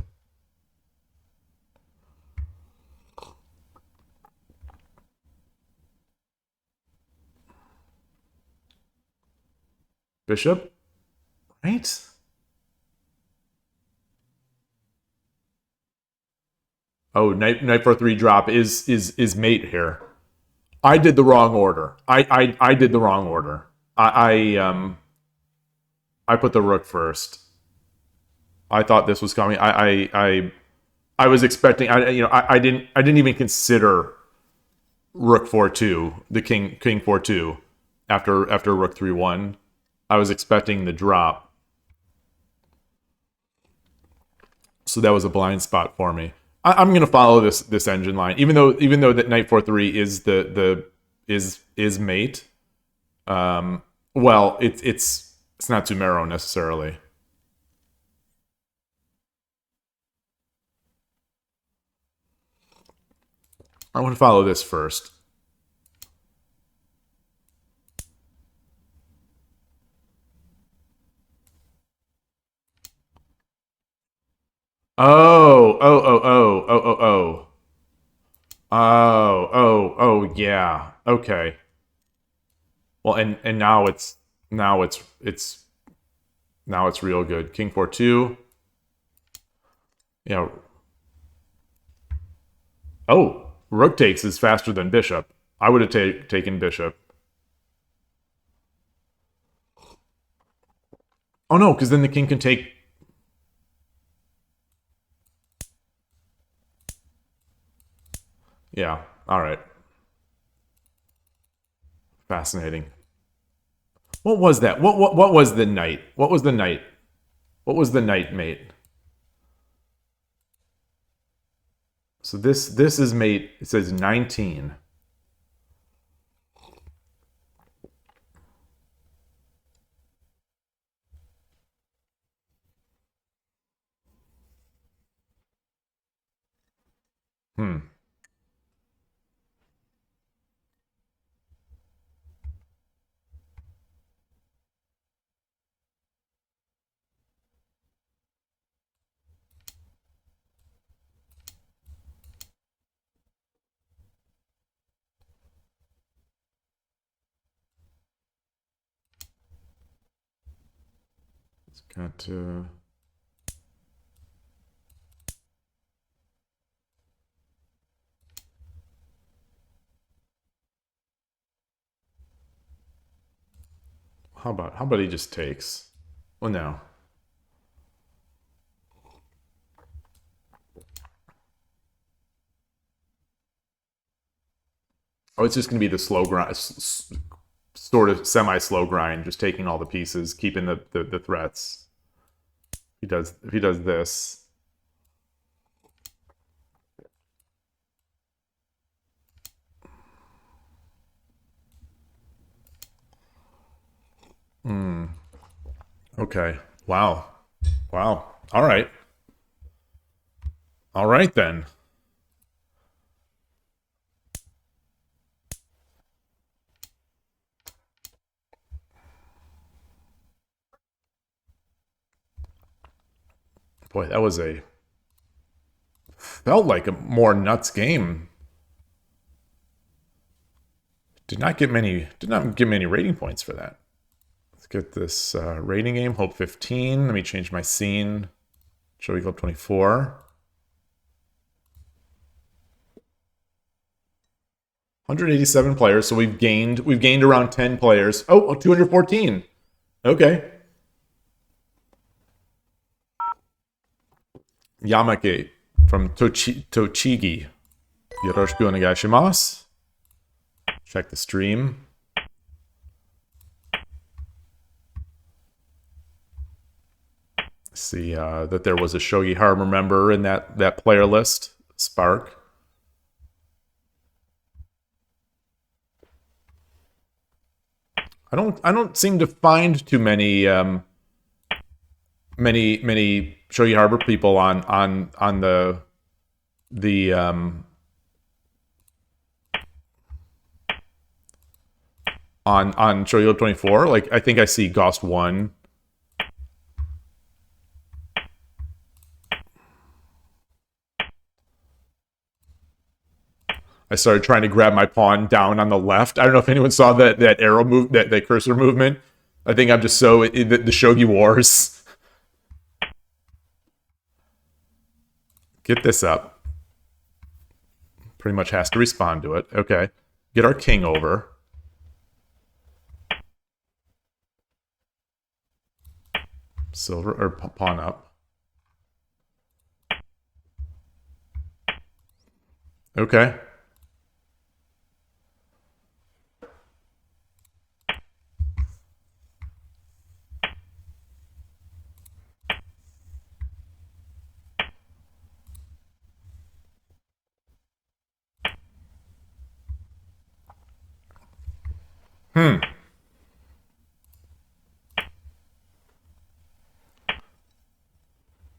Bishop. Right? Oh, knight 4-3 drop is mate here. I did the wrong order. I did the wrong order. I put the rook first. I thought this was coming. I was expecting. I didn't even consider rook 4-2, the king 4-2 after rook 3-1. I was expecting the drop. So that was a blind spot for me. I'm going to follow this engine line, even though that knight 4-3 is mate. Well, it's not Sumero necessarily. I want to follow this first. Oh, yeah. Okay. Well, and now it's Now it's real good. King 4-2. Yeah. Oh, rook takes is faster than bishop. I would have taken bishop. Oh no, because then the king can take. Yeah. All right. Fascinating. What was that? What was the knight? What was the knight? What was the knight mate? So this is mate. It says 19. Hmm. It's got. How about he just takes? Well, no. Oh, it's just going to be the slow grind, sort of semi-slow grind, just taking all the pieces, keeping the threats. If he does this. Hmm. Okay. Wow. Wow. All right. All right then. Boy, that was a felt like a more nuts game. Did not get many rating points for that. Let's get this rating game. Hope 15. Let me change my scene. Shogi Club 24. 187 players, so we've gained around 10 players. Oh, 214. Okay. Yamake from Tochigi. Yoroshiku onegaishimasu. Check the stream. See that there was a Shogi Harbor member in that player list. Spark. I don't seem to find too many Shogi Harbor people on the on Shogi Club 24. Like I think I see Ghost 1. I started trying to grab my pawn down on the left. I don't know if anyone saw that arrow move, that cursor movement. I think I'm just so the Shogi Wars. Get this up. Pretty much has to respond to it. Okay. Get our king over. Silver or pawn up. Okay.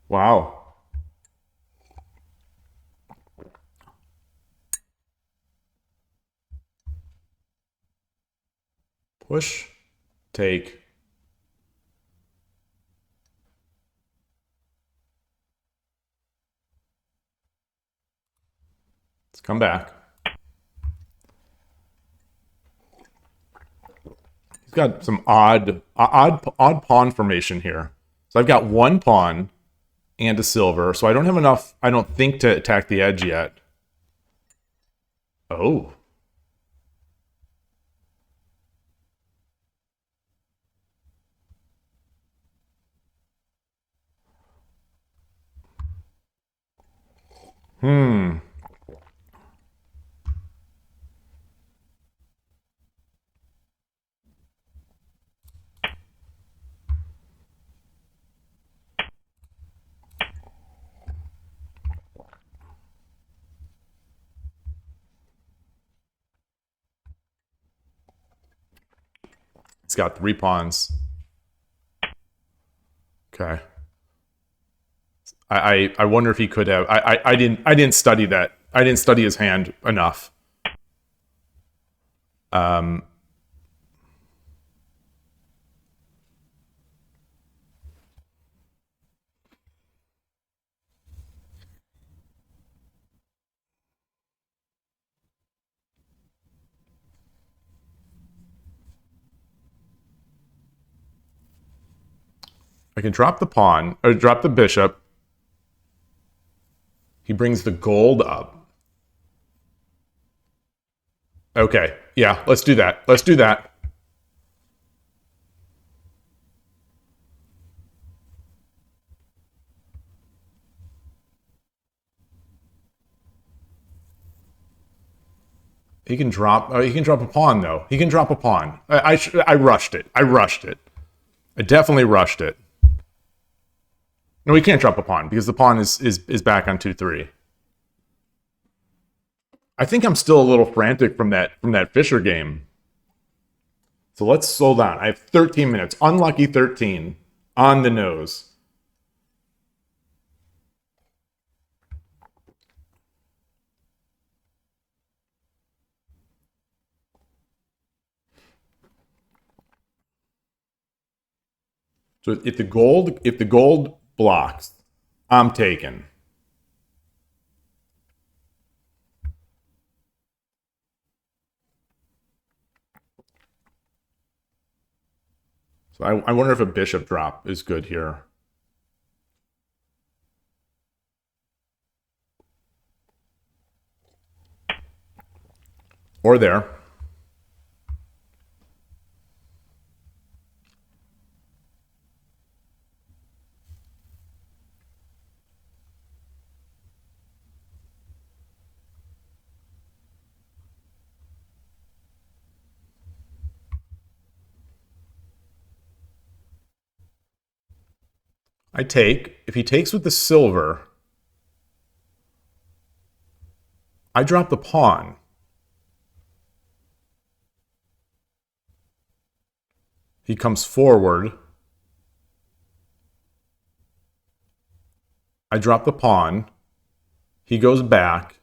Wow. Push. Take. Let's come back. got some odd pawn formation here. So I've got one pawn and a silver, so I don't have enough, I don't think, to attack the edge yet. Oh. Hmm. It's got 3 pawns. Okay. I wonder if he could have. I didn't study that. I didn't study his hand enough. I can drop the pawn or drop the bishop. He brings the gold up. Okay. Yeah, let's do that. Let's do that. He can drop. He can drop a pawn though. He can drop a pawn. I rushed it. I rushed it. I definitely rushed it. No, he can't drop a pawn because the pawn is back on 2-3. I think I'm still a little frantic from that Fischer game. So let's slow down. I have 13 minutes. Unlucky 13 on the nose. So if the gold blocks, I'm taking. So I wonder if a bishop drop is good here. Or there. I take. If he takes with the silver, I drop the pawn. He comes forward. I drop the pawn. He goes back.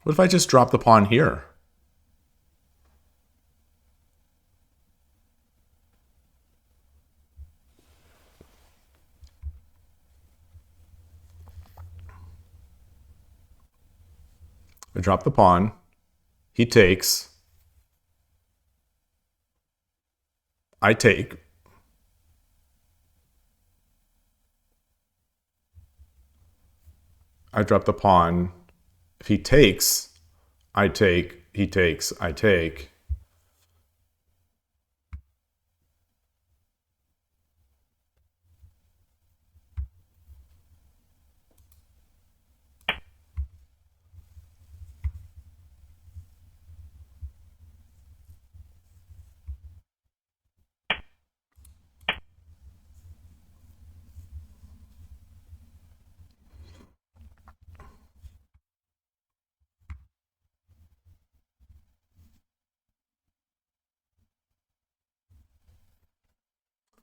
What if I just drop the pawn here? I drop the pawn. He takes. I take. I drop the pawn. If he takes, I take. He takes, I take.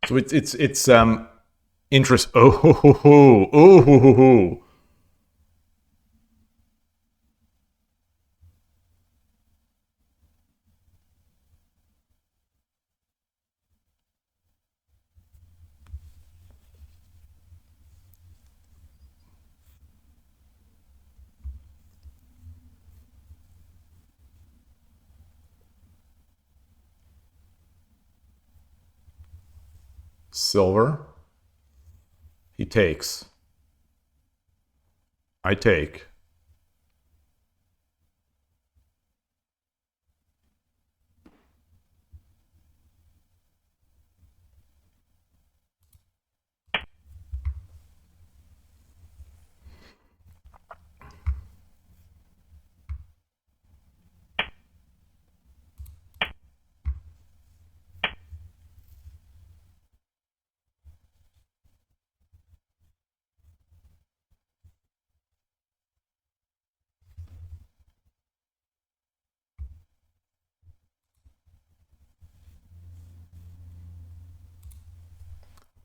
So it's interest. Oh ho ho ho. Oh ho ho ho. Silver. He takes. I take.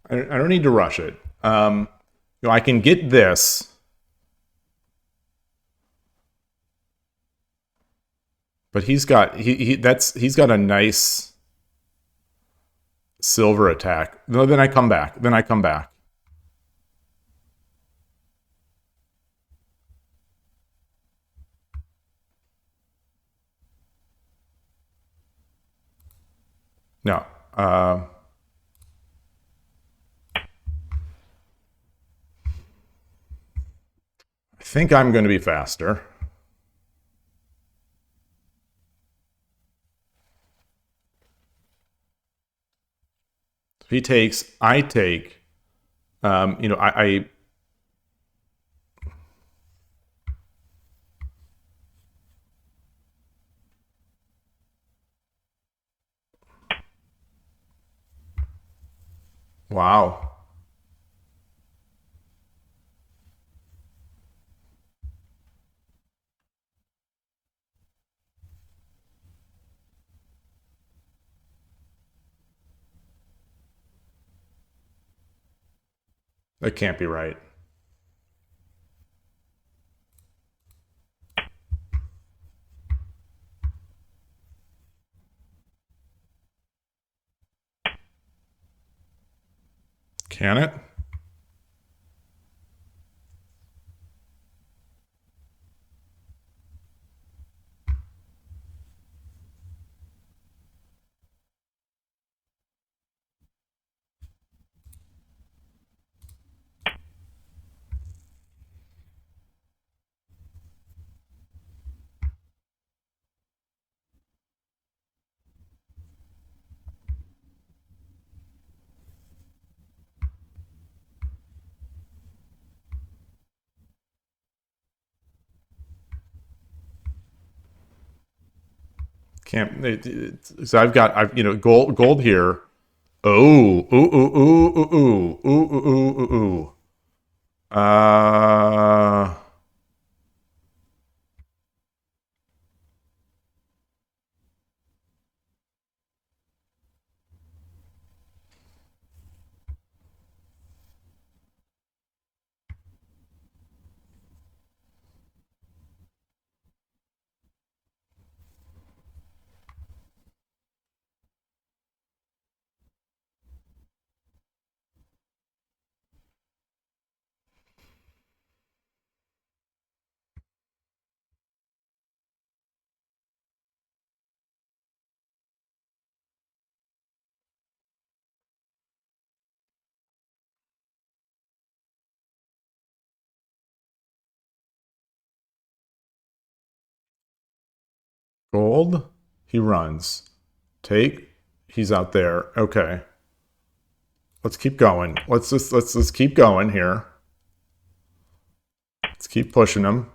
I don't need to rush it. I can get this. But he's got he's got a nice silver attack. No, then I come back. No. I think I'm going to be faster. If he takes, I take. I wow. That can't be right. Can it? Can't. So I've gold here. Oh, ooh, ooh, ooh, ooh, ooh, ooh, ooh, ooh, ooh. Uh, gold. He runs. Take. He's out there. Okay. Let's keep going. Let's keep going here. Let's keep pushing him.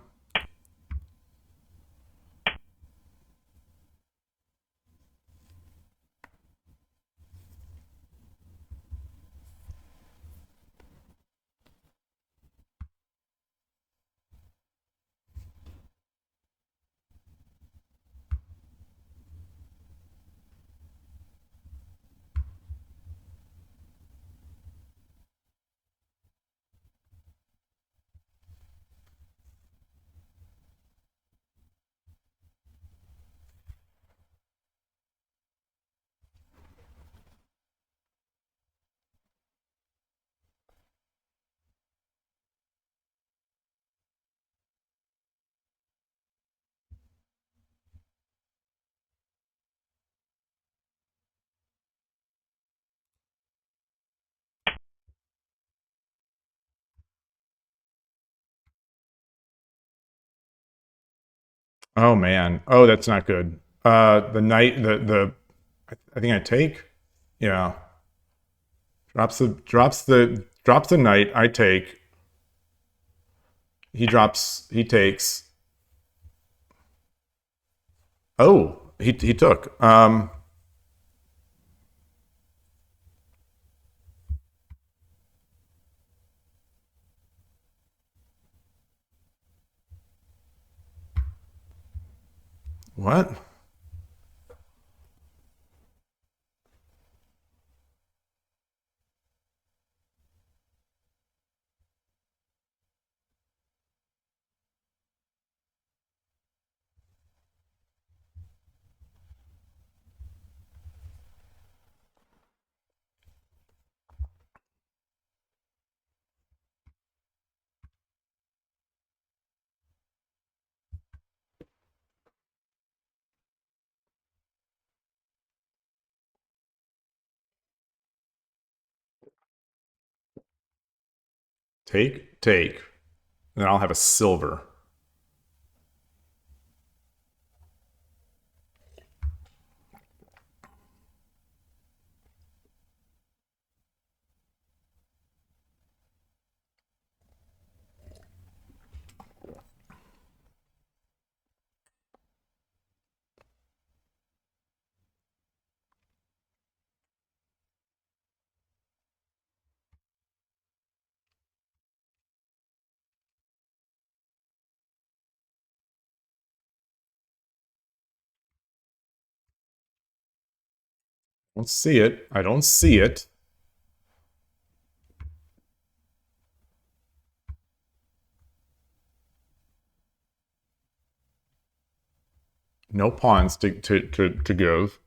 Oh man. Oh, that's not good. The knight, I think I take. Yeah. Drops the knight. I take. He drops. He takes. Oh, he took. What? Take. And then I'll have a silver. I don't see it. I don't see it. No pawns to give.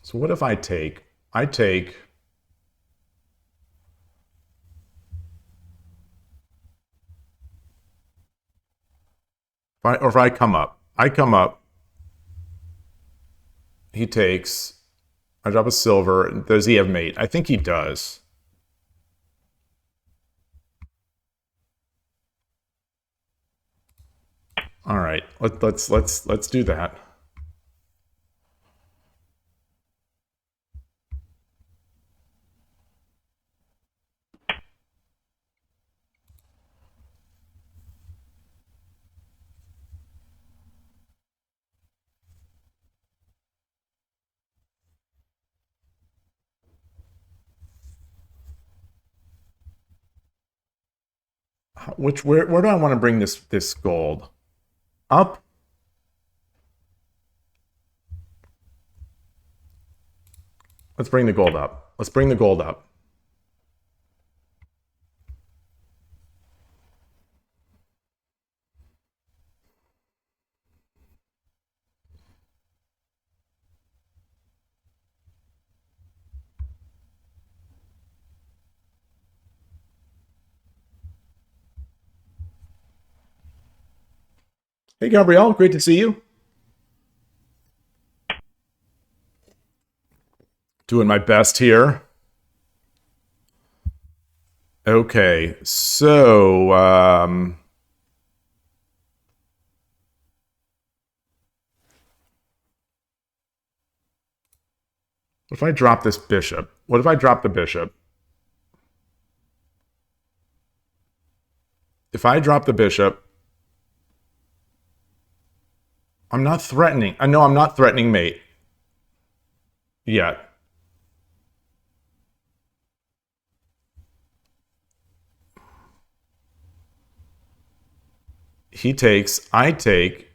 So what if I take? I take. If I come up. I come up. He takes. I drop a silver. Does he have mate? I think he does. All right. Let's do that. Where do I want to bring this gold? Up? Let's bring the gold up. Let's bring the gold up. Hey Gabrielle, great to see you. Doing my best here. Okay, so what if I drop this bishop? What if I drop the bishop? If I drop the bishop, I'm not threatening. I know I'm not threatening mate yet. He takes, I take.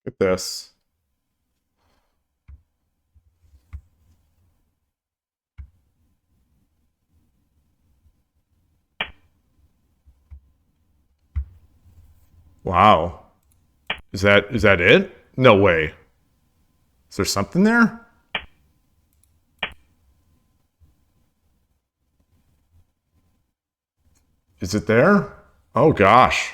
Look at this. Wow. Is that it? No way. Is there something there? Is it there? Oh gosh.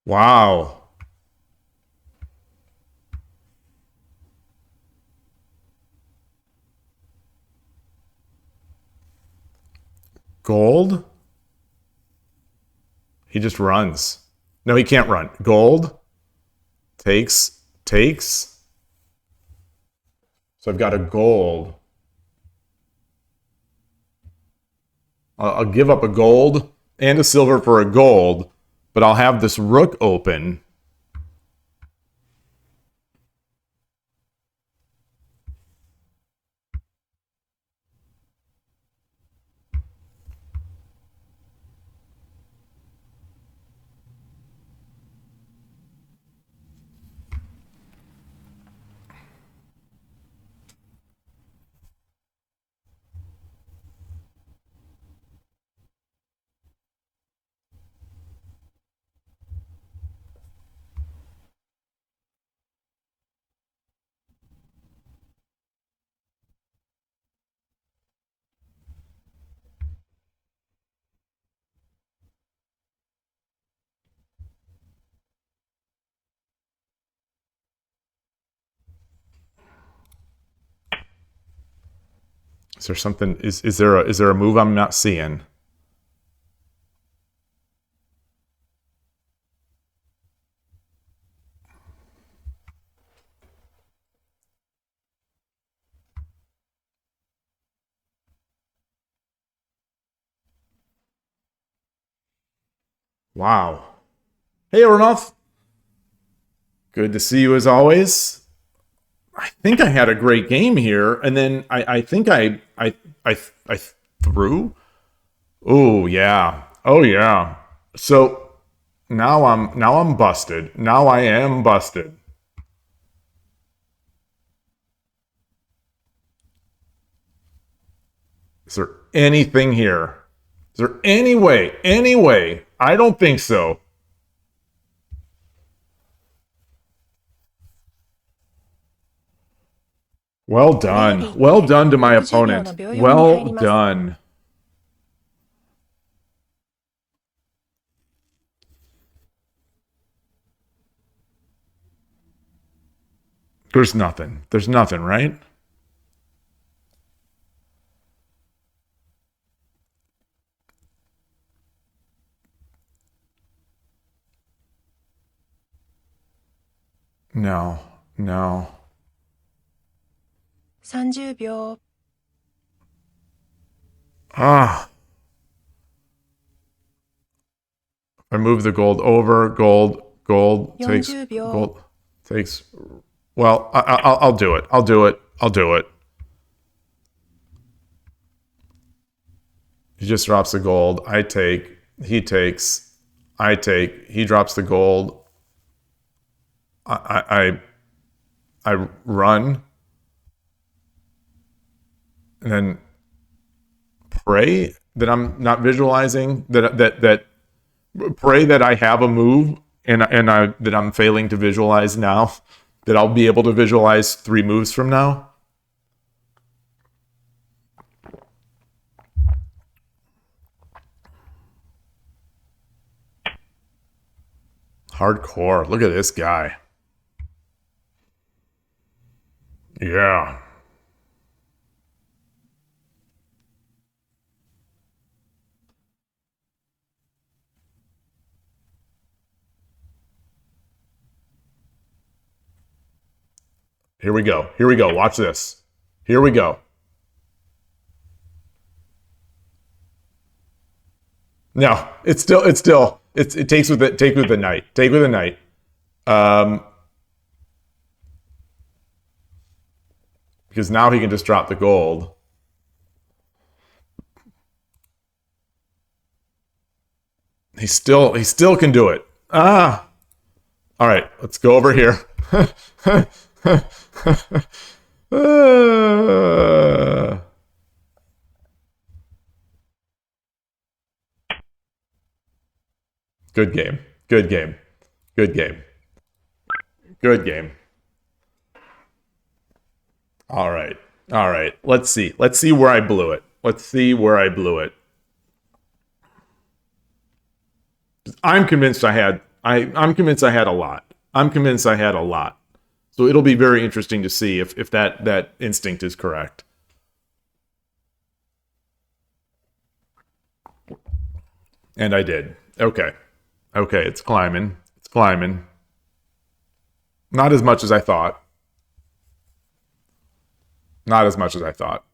Wow. Gold? He just runs. No, he can't run. Gold takes. So I've got a gold. I'll give up a gold and a silver for a gold, but I'll have this rook open. Is there something? Is there a move I'm not seeing? Wow. Hey, Oronoff. Good to see you as always. I think I had a great game here, and then I think I threw. Oh yeah. Oh yeah. So now I'm busted. Now I am busted. Is there anything here? Is there any way? Any way? I don't think so. Well done. Well done to my opponent. Well done. There's nothing. There's nothing, right? No. No. 30秒。Ah. I move the gold over. Gold takes 40秒。 gold takes. Well, I'll do it. I'll do it. I'll do it. He just drops the gold. I take. He takes. I take. He drops the gold. I run and then pray that I'm not visualizing that pray that I have a move and that I'm failing to visualize now, that I'll be able to visualize 3 moves from now. Hardcore. Look at this guy. Yeah. Here we go. Here we go. Watch this. Here we go. No, it takes with the knight. Take with the knight. Because now he can just drop the gold. He still can do it. Ah. All right, let's go over here. Good game. Good game. Good game. Good game. All right. All right. Let's see. Let's see where I blew it. Let's see where I blew it. I'm convinced I had I'm convinced I had a lot. I'm convinced I had a lot. So it'll be very interesting to see if that instinct is correct. And I did. Okay. Okay, it's climbing. It's climbing. Not as much as I thought. Not as much as I thought.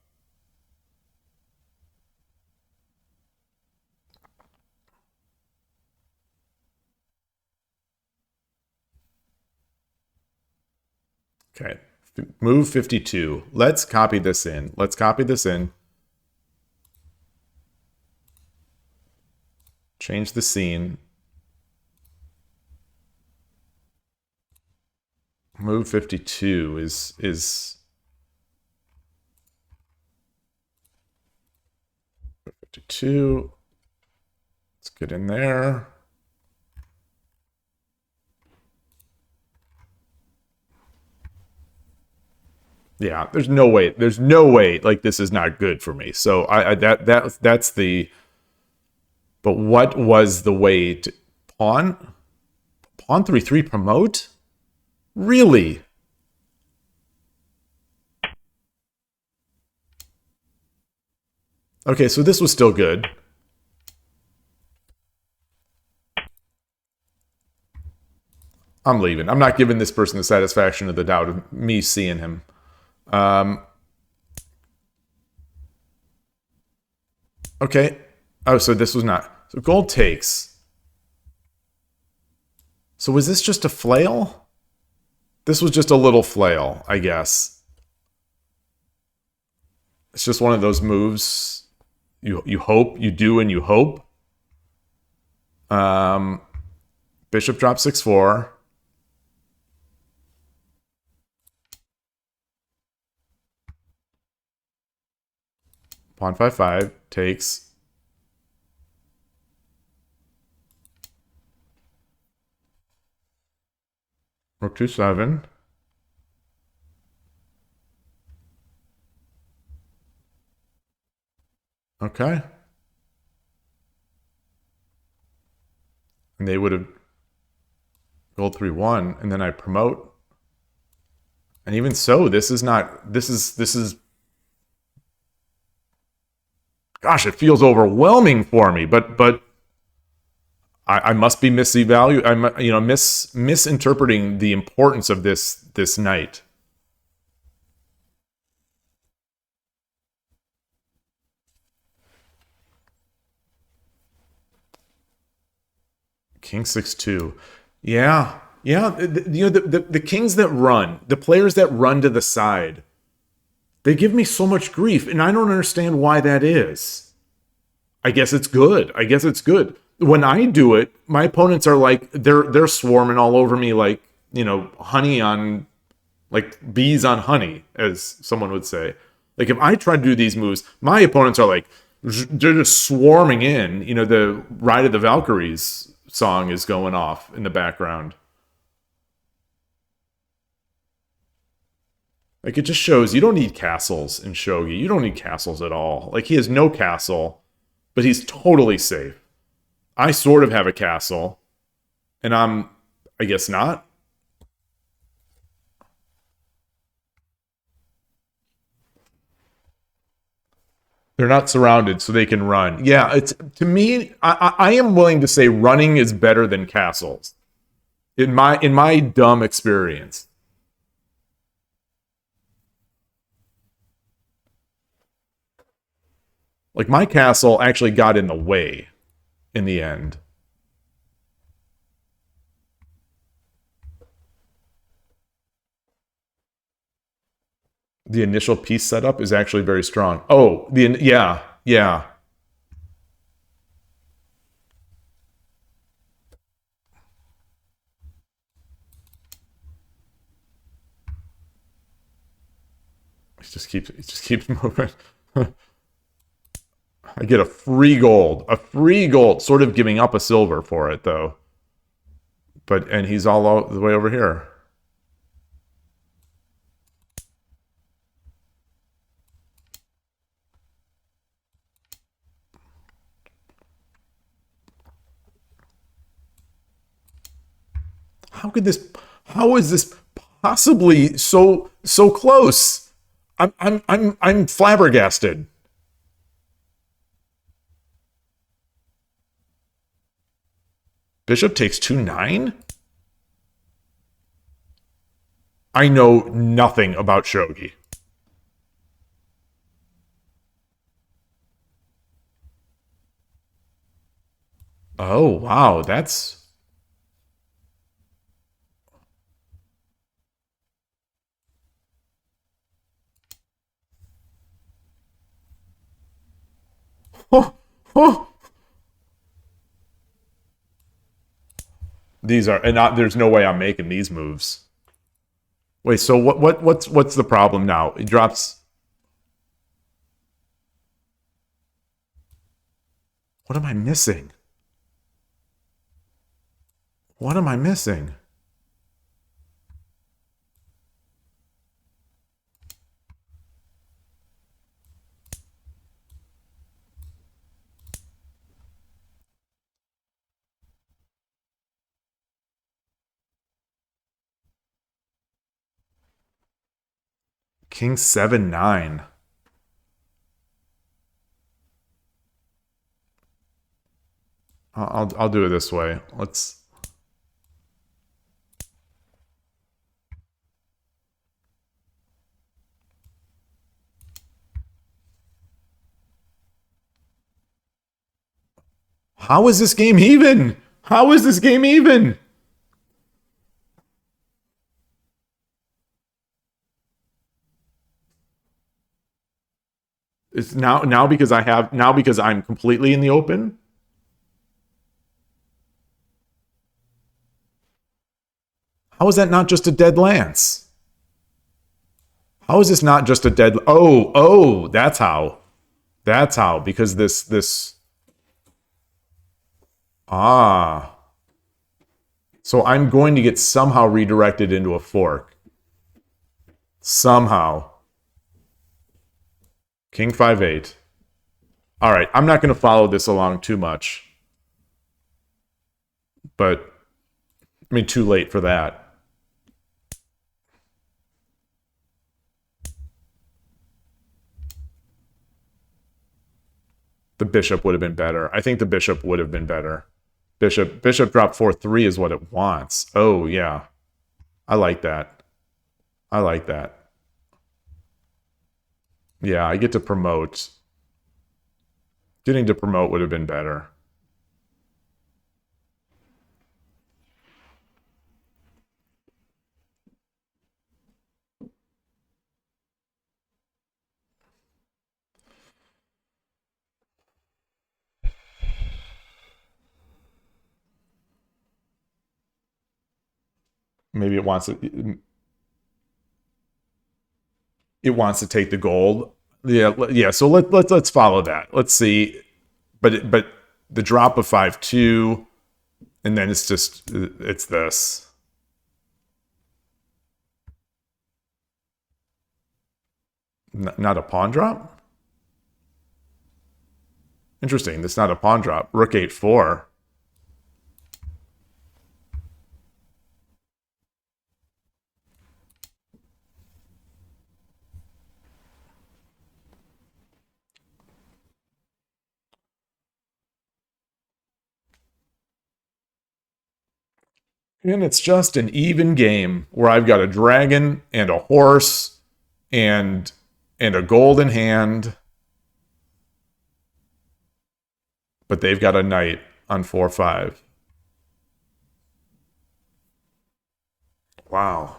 Okay. Move 52. Let's copy this in. Let's copy this in. Change the scene. Move 52 is 52. Let's get in there. Yeah, there's no way. There's no way like this is not good for me. So that's the. But what was the way to pawn? Pawn 3/3 promote? Really? Okay, so this was still good. I'm leaving. I'm not giving this person the satisfaction of the doubt of me seeing him. Okay. Oh, so this was not. So gold takes. So was this just a flail? This was just a little flail, I guess. It's just one of those moves. You hope, you do, and you hope. Bishop drops 6/4. Pawn 5/5 takes. Rook 2/7. Okay. And they would have gold 3/1, and then I promote. And even so, this is not. This is. Gosh, it feels overwhelming for me. But I must be misinterpreting the importance of this knight. King 6/2. Yeah. Yeah, the kings that run, the players that run to the side, they give me so much grief, and I don't understand why that is. I guess it's good. I guess it's good. When I do it, my opponents are like they're swarming all over me like, honey on like bees on honey, as someone would say. Like if I try to do these moves, my opponents are like they're just swarming in. The Ride of the Valkyries song is going off in the background. Like it just shows you don't need castles in Shogi. You don't need castles at all. Like he has no castle, but he's totally safe. I sort of have a castle, and I guess not. They're not surrounded, so they can run. Yeah, it's to me. I am willing to say running is better than castles, in my dumb experience. Like my castle actually got in the way in the end. The initial piece setup is actually very strong. Oh, yeah. It just keeps moving. I get a free gold. A free gold. Sort of giving up a silver for it, though. And he's all the way over here. How is this possibly so close? I'm flabbergasted. Bishop takes 2-9? I know nothing about shogi. Oh, wow, that's... Oh, oh. These are... And there's no way I'm making these moves. Wait, so what's the problem now? He drops... What am I missing? What am I missing? King 7-9. I'll do it this way. Let's... How is this game even? How is this game even? It's now because I'm completely in the open. How is that not just a dead lance? How is this not just a dead... Oh, that's how. That's how, because this... Ah. So I'm going to get somehow redirected into a fork. Somehow. King 5-8. All right, I'm not going to follow this along too much. But, I mean, too late for that. The bishop would have been better. I think the bishop would have been better. Bishop drop 4-3 is what it wants. Oh, yeah. I like that. I like that. Yeah, I get to promote. Getting to promote would have been better. Maybe it wants to take the gold. Yeah. So let's follow that. Let's see. But the drop of 5-2, and then it's this. Not a pawn drop. Interesting. That's not a pawn drop. Rook 8-4. And it's just an even game where I've got a dragon and a horse and a golden hand. But they've got a knight on 4-5. Wow.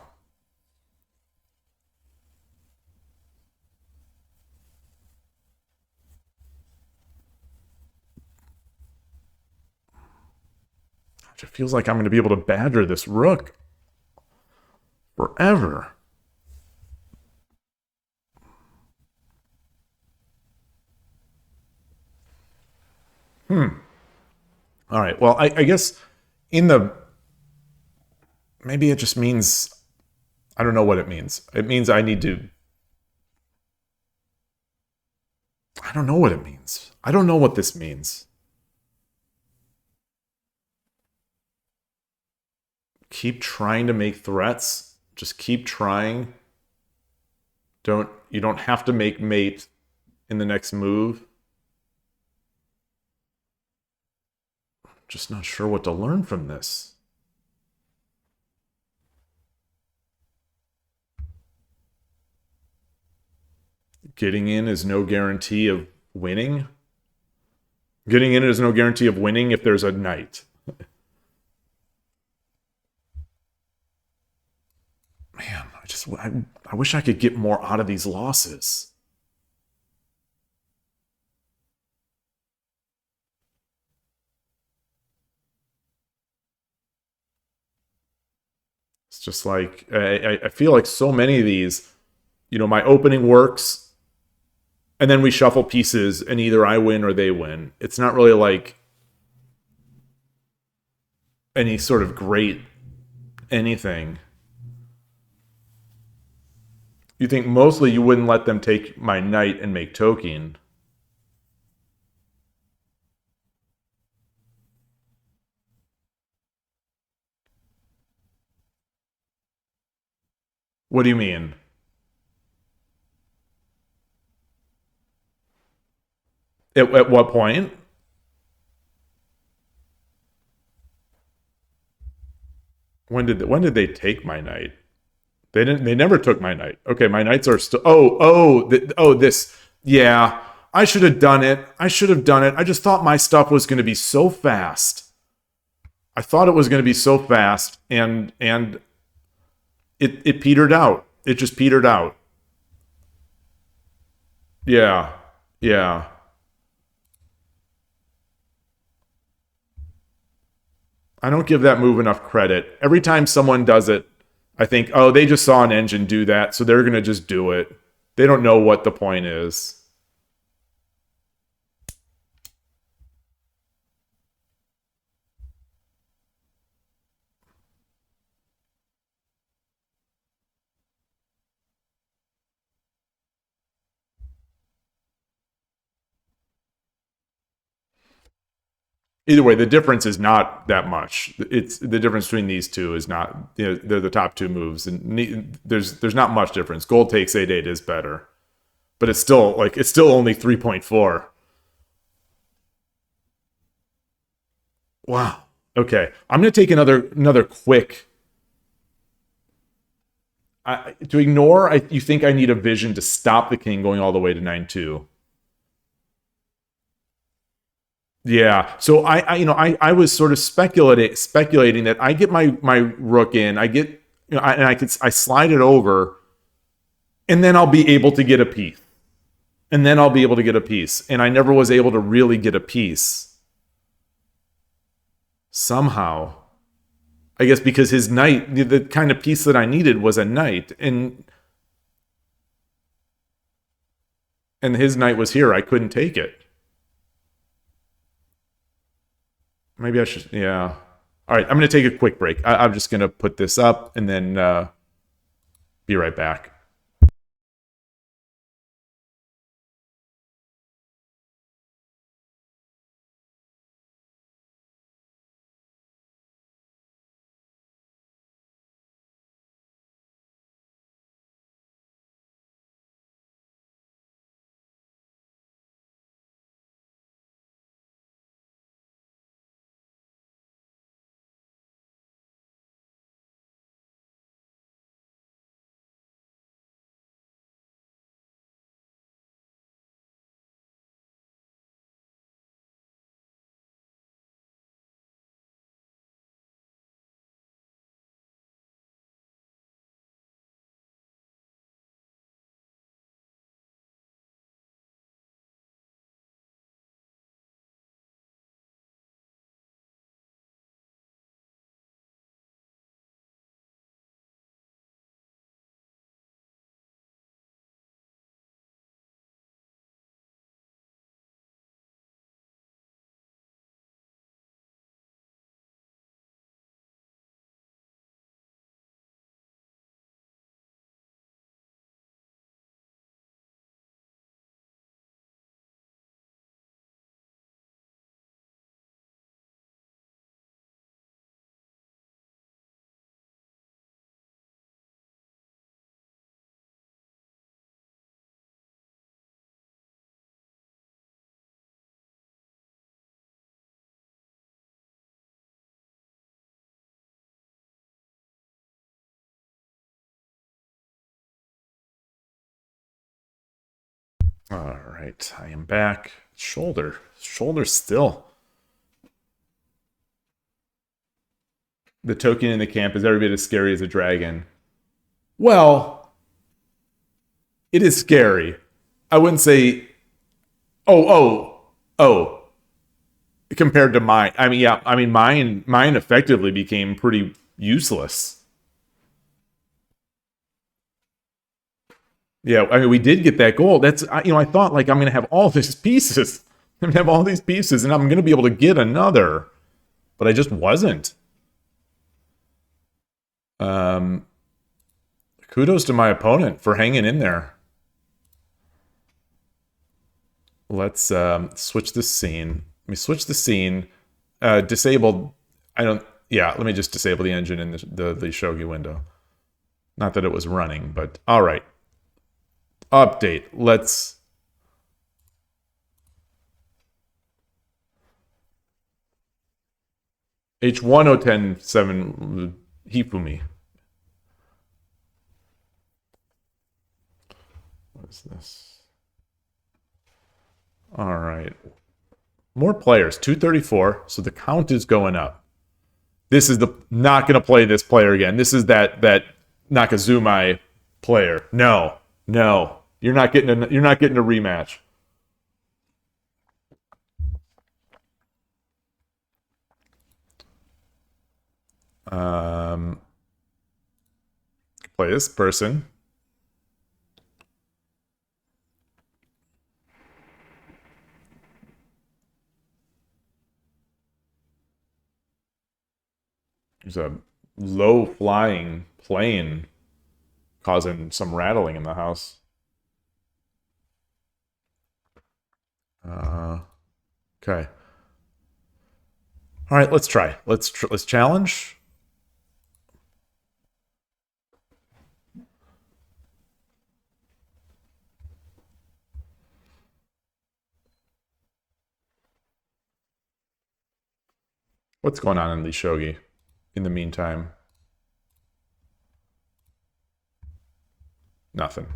It feels like I'm going to be able to badger this rook forever. All right. Well, I guess in the maybe it just means I don't know what it means. It means I need to. I don't know what it means. I don't know what this means. Keep trying to make threats. Just keep trying. You don't have to make mate in the next move. Just not sure what to learn from this. Getting in is no guarantee of winning. Getting in is no guarantee of winning if there's a knight. Man, I wish I could get more out of these losses. It's just like I feel like so many of these, my opening works, and then we shuffle pieces, and either I win or they win. It's not really like any sort of great anything. You think mostly you wouldn't let them take my knight and make token. What do you mean? At what point? When did they take my knight? They didn't. They never took my knight. Okay, my knights are still. This. Yeah, I should have done it. I should have done it. I just thought my stuff was going to be so fast. I thought it was going to be so fast, and it petered out. It just petered out. Yeah, yeah. I don't give that move enough credit. Every time someone does it, I think, oh, they just saw an engine do that, so they're going to just do it. They don't know what the point is. Either way, the difference is not that much. It's the difference between these two is not, they're the top two moves, and there's not much difference. Gold takes 8/8 is better, but it's still only 3.4. Wow. Okay, I'm gonna take another quick. To ignore, you think I need a vision to stop the king going all the way to 9-2. Yeah. So I was sort of speculating that I get my rook in, I get and I slide it over, and then I'll be able to get a piece. And then I'll be able to get a piece. And I never was able to really get a piece. Somehow. I guess because his knight, the kind of piece that I needed was a knight, and his knight was here. I couldn't take it. Maybe I should, yeah. All right, I'm going to take a quick break. I'm just going to put this up and then be right back. All right, I am back. Shoulder still. The token in the camp is every bit as scary as a dragon. Well, it is scary. I wouldn't say, oh, compared to mine. I mean, yeah, I mean, mine effectively became pretty useless. Yeah, I mean, we did get that goal. That's, I thought like I'm gonna have all these pieces. I'm gonna have all these pieces, and I'm gonna be able to get another, but I just wasn't. Um, Kudos to my opponent for hanging in there. Let's switch the scene. Let me switch the scene. Disabled. I don't. Yeah, let me just disable the engine in the Shogi window. Not that it was running, but all right. Update. Let's. H10107 Hifumi. What is this? All right. More players. 234. So the count is going up. This is the not going to play this player again. This is that Nakazumi player. No. You're not getting a rematch. Play this person. There's a low flying plane causing some rattling in the house. Okay. All right, let's try. Let's challenge. What's going on in the Shogi in the meantime? Nothing.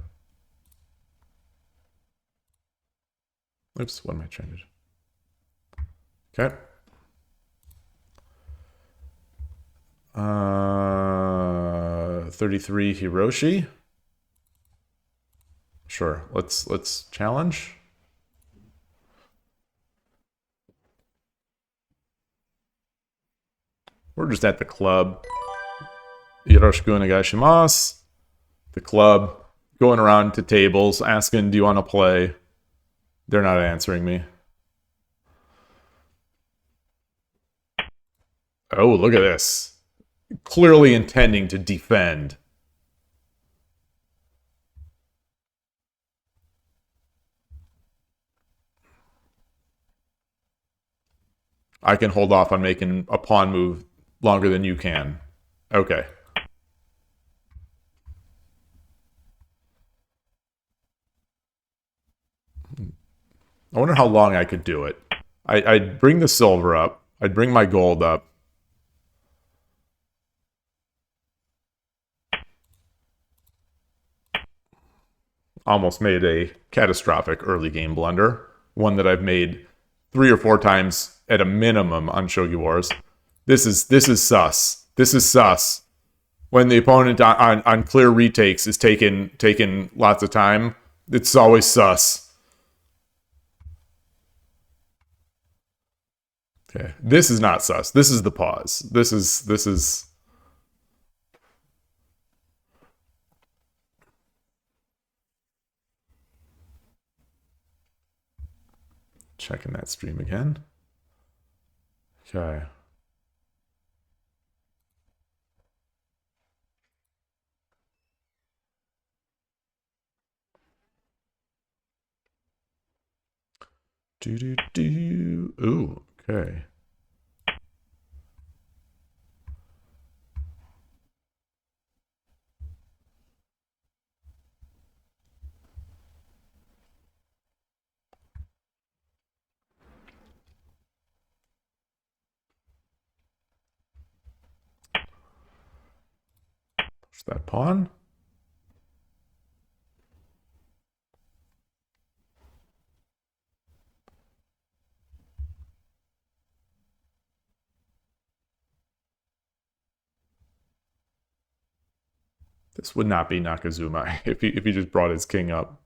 Oops, what am I trying to do? Okay. 33 Hiroshi. Sure. Let's challenge. We're just at the club. Yoroshiku onegaishimasu. The club, going around to tables, asking, do you want to play? They're not answering me. Oh, look at this. Clearly intending to defend. I can hold off on making a pawn move longer than you can. Okay. I wonder how long I could do it. I'd bring the silver up. I'd bring my gold up. Almost made a catastrophic early game blunder. One that I've made 3 or 4 times at a minimum on Shogi Wars. This is sus. This is sus. When the opponent on clear retakes is taking lots of time, it's always sus. Okay, this is not sus. This is the pause. This is. Checking that stream again. Okay. Ooh, okay. Push that pawn. This would not be Nakazuma if he just brought his king up.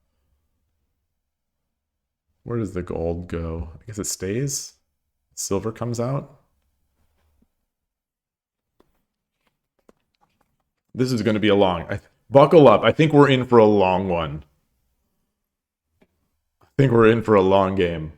Where does the gold go? I guess it stays. Silver comes out. This is going to be a long... buckle up. I think we're in for a long one. I think we're in for a long game.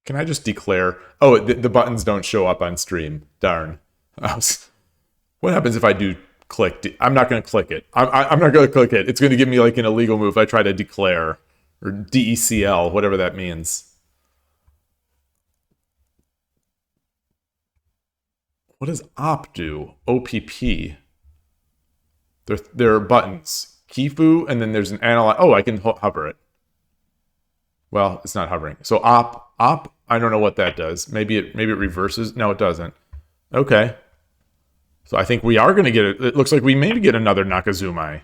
Can I just declare... Oh, the buttons don't show up on stream. Darn. What happens if I do click? I'm not going to click it. I'm not going to click it. It's going to give me like an illegal move if I try to declare. Or DECL, whatever that means. What does OP do? OPP. There are buttons. Kifu, and then there's an analyze. Oh, I can hover it. Well, it's not hovering. So op, I don't know what that does. Maybe it reverses. No, it doesn't. Okay. So I think we are going to get it. It looks like we maybe get another Nakazuma.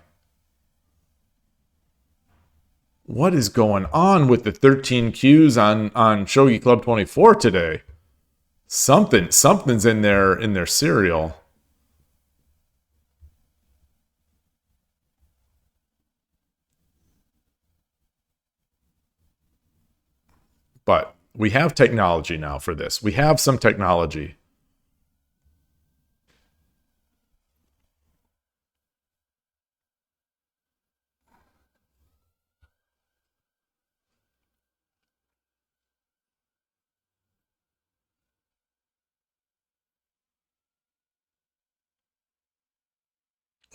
What is going on with the 13 Qs on Shogi Club 24 today? Something's in their cereal. But we have technology now for this. We have some technology.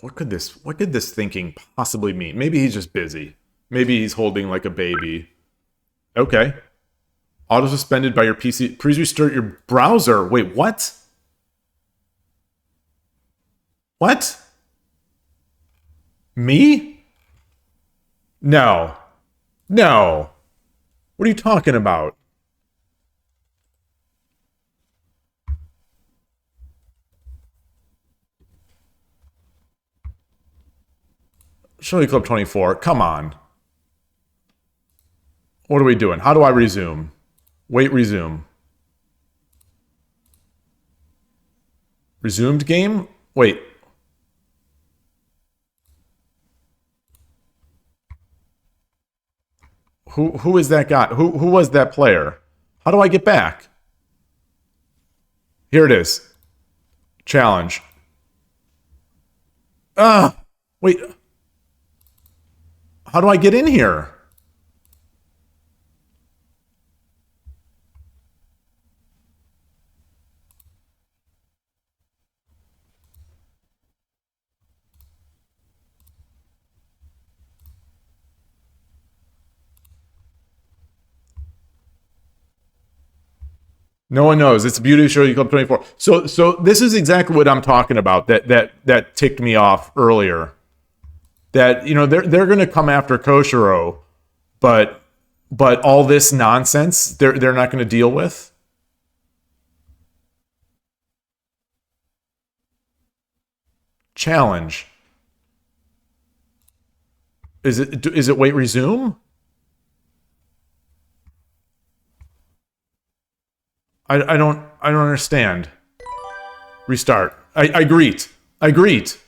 What could this thinking possibly mean? Maybe he's just busy. Maybe he's holding like a baby. Okay. Auto suspended by your PC. Please restart your browser. Wait, what? What? Me? No. No. What are you talking about? Shogi Club 24. Come on. What are we doing? How do I resume? Wait, resume. Resumed game? Wait. Who is that guy? Who was that player? How do I get back? Here it is. Challenge. Wait. How do I get in here? No one knows. It's the beauty of Shogi Club 24. So this is exactly what I'm talking about. That ticked me off earlier. That, you know, they're going to come after Koshiro, but all this nonsense they're not going to deal with. Challenge. Is it wait resume? I don't understand. Restart. I greet. I greet.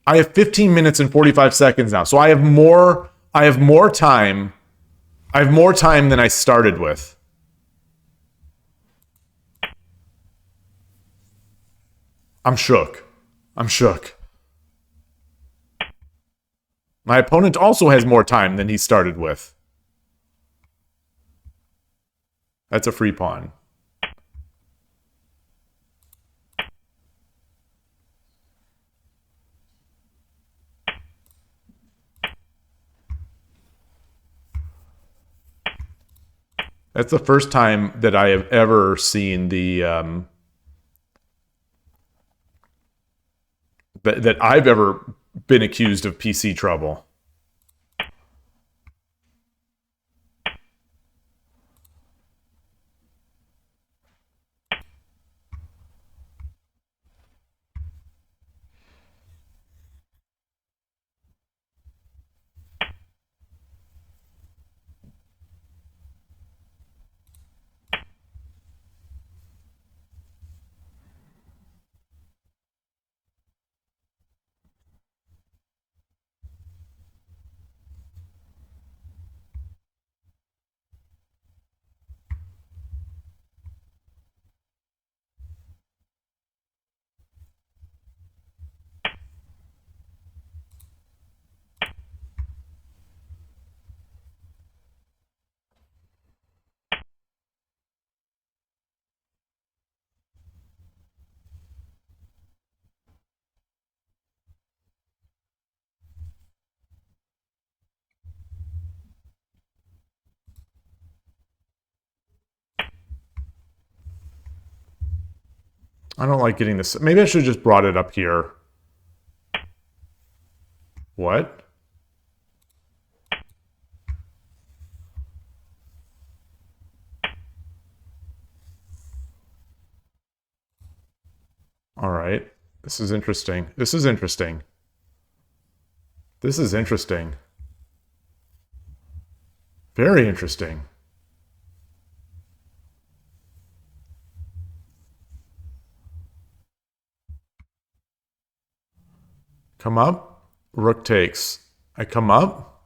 I have 15 minutes and 45 seconds now. So I have more time. I have more time than I started with. I'm shook. I'm shook. My opponent also has more time than he started with. That's a free pawn. That's the first time that I have ever seen the that I've ever been accused of PC trouble. I don't like getting this. Maybe I should have just brought it up here. What? All right. This is interesting. This is interesting. This is interesting. Very interesting. Come up. Rook takes. I come up.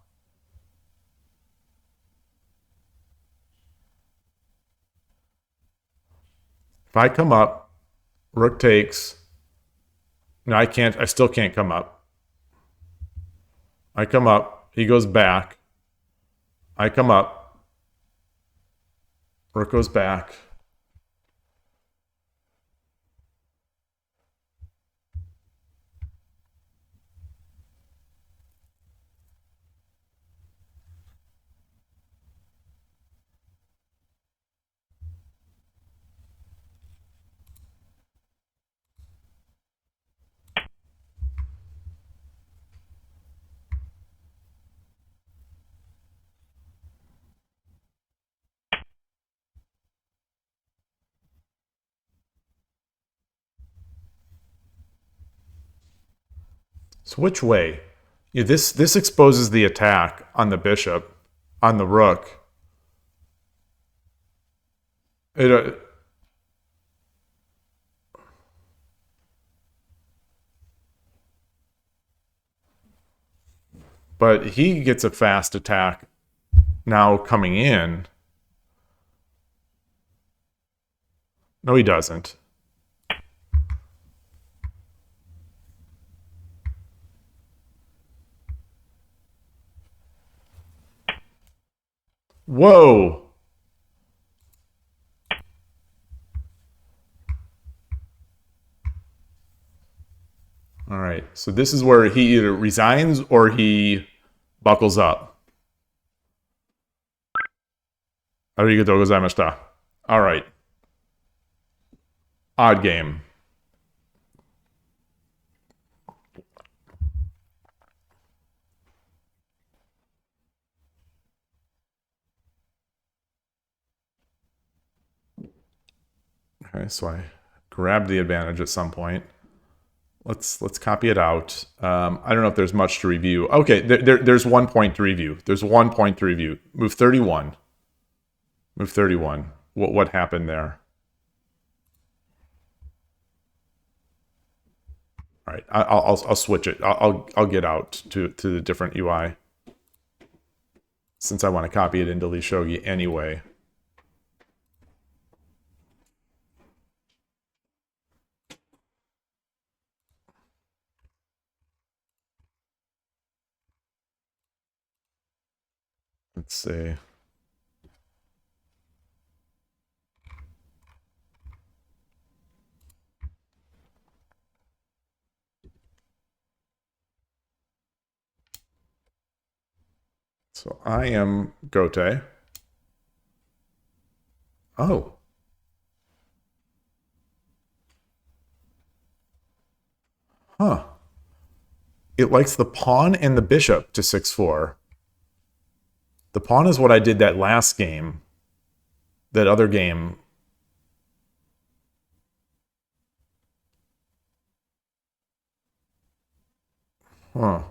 If I come up, rook takes. No, I can't. I still can't come up. I come up. He goes back. I come up. Rook goes back. So which way? Yeah, this exposes the attack on the bishop, on the rook. It, but he gets a fast attack now coming in. No, he doesn't. Whoa. All right. So this is where he either resigns or he buckles up. Arigatou gozaimashita. All right. Odd game. Okay, so I grabbed the advantage at some point. Let's copy it out. I don't know if there's much to review. Okay, there's 1 point to review. There's 1 point to review. Move 31. Move 31. What happened there? All right, I'll switch it. I'll get out to the different UI since I want to copy it into Lee Shogi anyway. Let's see. So I am Gote. Oh. Huh. It likes the pawn and the bishop to 6-4. The pawn is what I did that last game. That other game. Huh.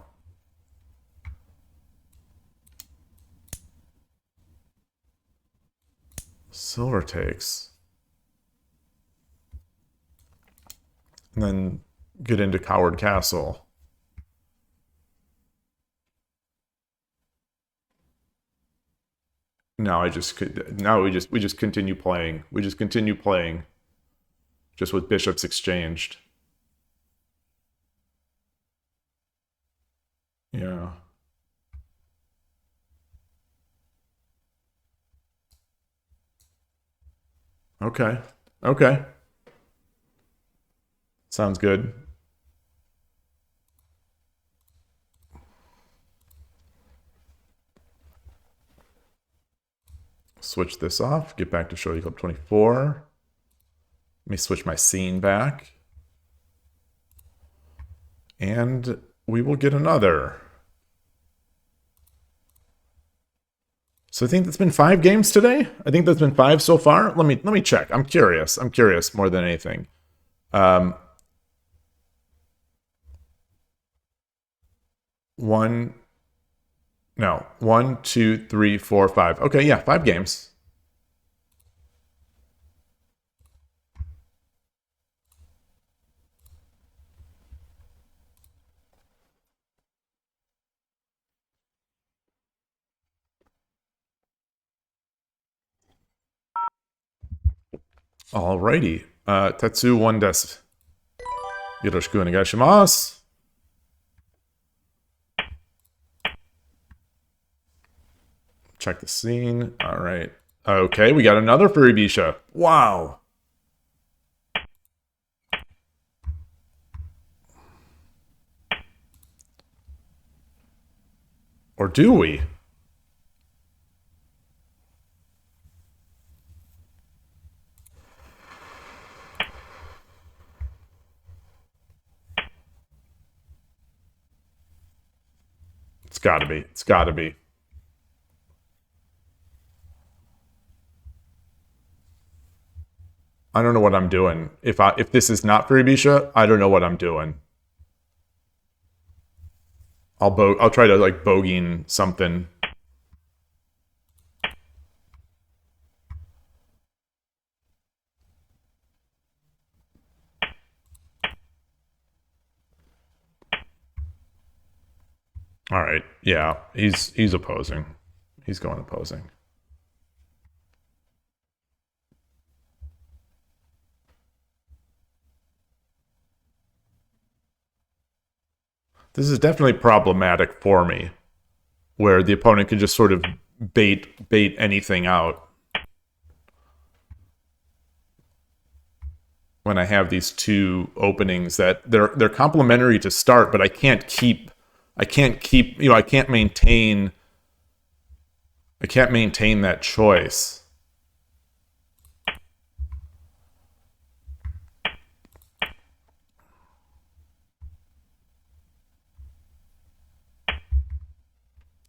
Silver takes. And then get into Coward Castle. Now we just continue playing. We just continue playing. Just with bishops exchanged. Yeah. Okay. Okay. Sounds good. Switch this off. Get back to Shogi Club 24. Let me switch my scene back. And we will get another. So I think that's been 5 games today. I think that's been 5 so far. Let me check. I'm curious. I'm curious more than anything. One, 2, 3, 4, 5. Okay, yeah, 5 games. Alrighty. Tetsu 1 desu. Yoroshiku onegaishimasu. Check the scene. All right. Okay, we got another Furibisha. Wow. Or do we? It's gotta be. It's gotta be. I don't know what I'm doing. If this is not Furibisha, I don't know what I'm doing. I'll try to like bogeying something. All right. Yeah, he's opposing. He's going opposing. This is definitely problematic for me, where the opponent can just sort of bait anything out. When I have these 2 openings that they're complementary to start, but I can't maintain that choice.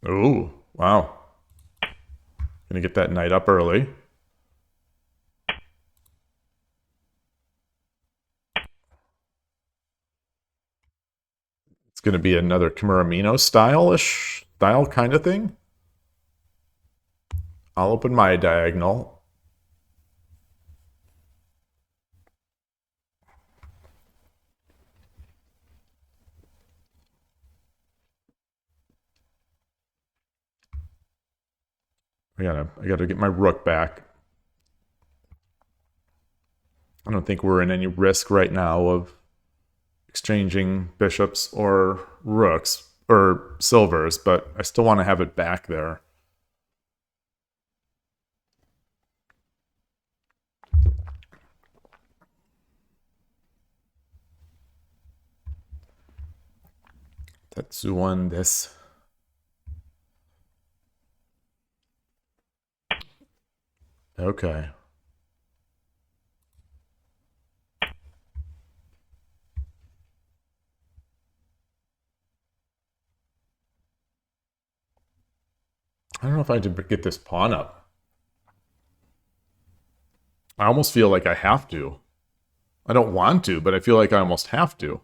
Ooh, wow. Gonna get that knight up early. It's gonna be another Kimuramino style kind of thing. I'll open my diagonal. I gotta get my rook back. I don't think we're in any risk right now of exchanging bishops or rooks or silvers, but I still want to have it back there. Tetsu 1 desu. Okay. I don't know if I have to get this pawn up. I almost feel like I have to. I don't want to, but I feel like I almost have to.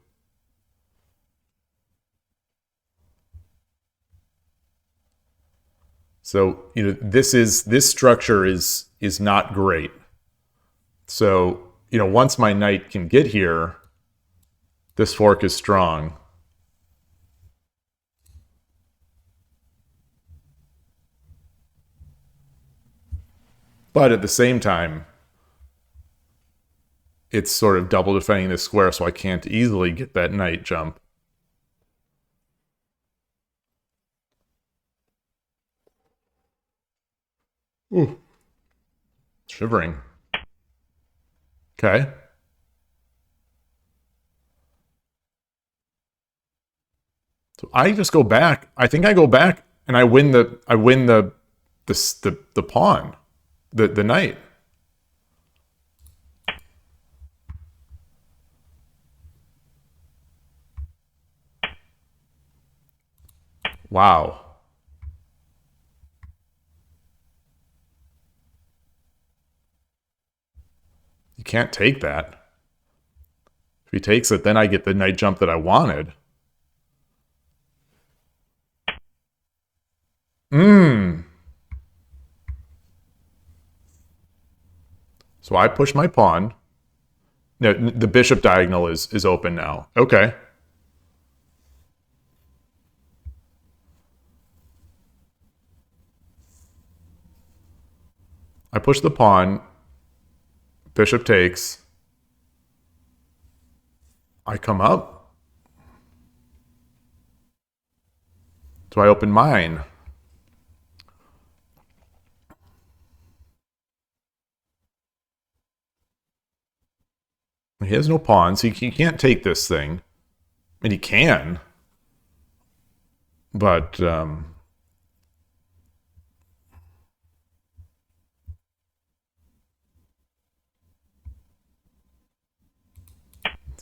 So, this structure is not great. So, once my knight can get here, this fork is strong. But at the same time, it's sort of double defending this square, so I can't easily get that knight jump. Ooh. Shivering. Okay. So I just go back. I think I go back and I win the pawn, the knight. Wow. You can't take that. If he takes it, then I get the knight jump that I wanted. So I push my pawn. No, the bishop diagonal is open now. Okay. I push the pawn. Bishop takes. I come up. Do I open mine? He has no pawns. He can't take this thing. I mean, he can. But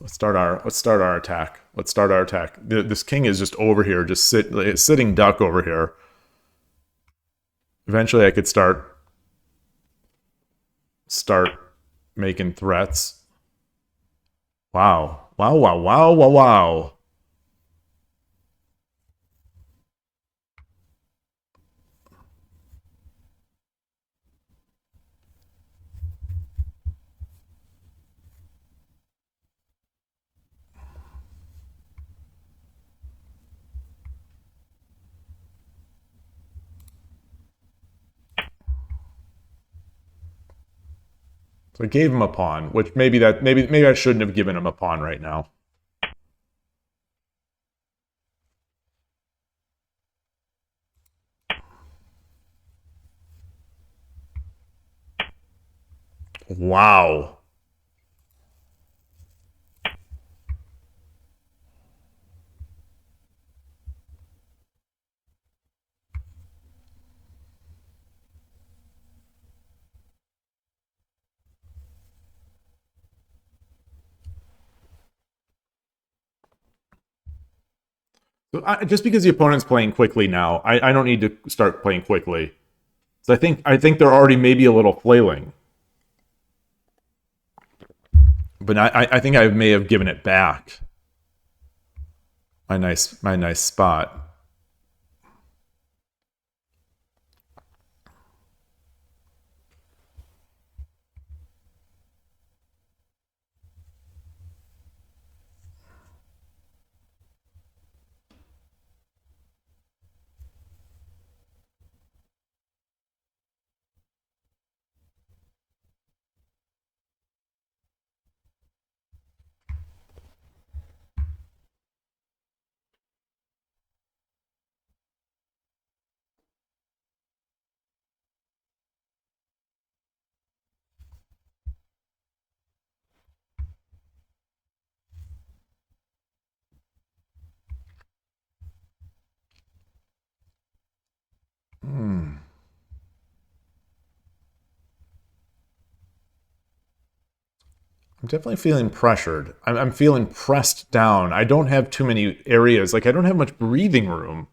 let's start our attack. Let's start our attack. This king is just over here, just sitting duck over here. Eventually, I could start making threats. Wow! Wow! Wow! Wow! Wow! Wow! So I gave him a pawn, which maybe I shouldn't have given him a pawn right now. Wow. So just because the opponent's playing quickly now, I don't need to start playing quickly. So I think they're already maybe a little flailing. But I think I may have given it back. My nice spot. Hmm. I'm definitely feeling pressured. I'm feeling pressed down. I don't have too many areas. Like, I don't have much breathing room.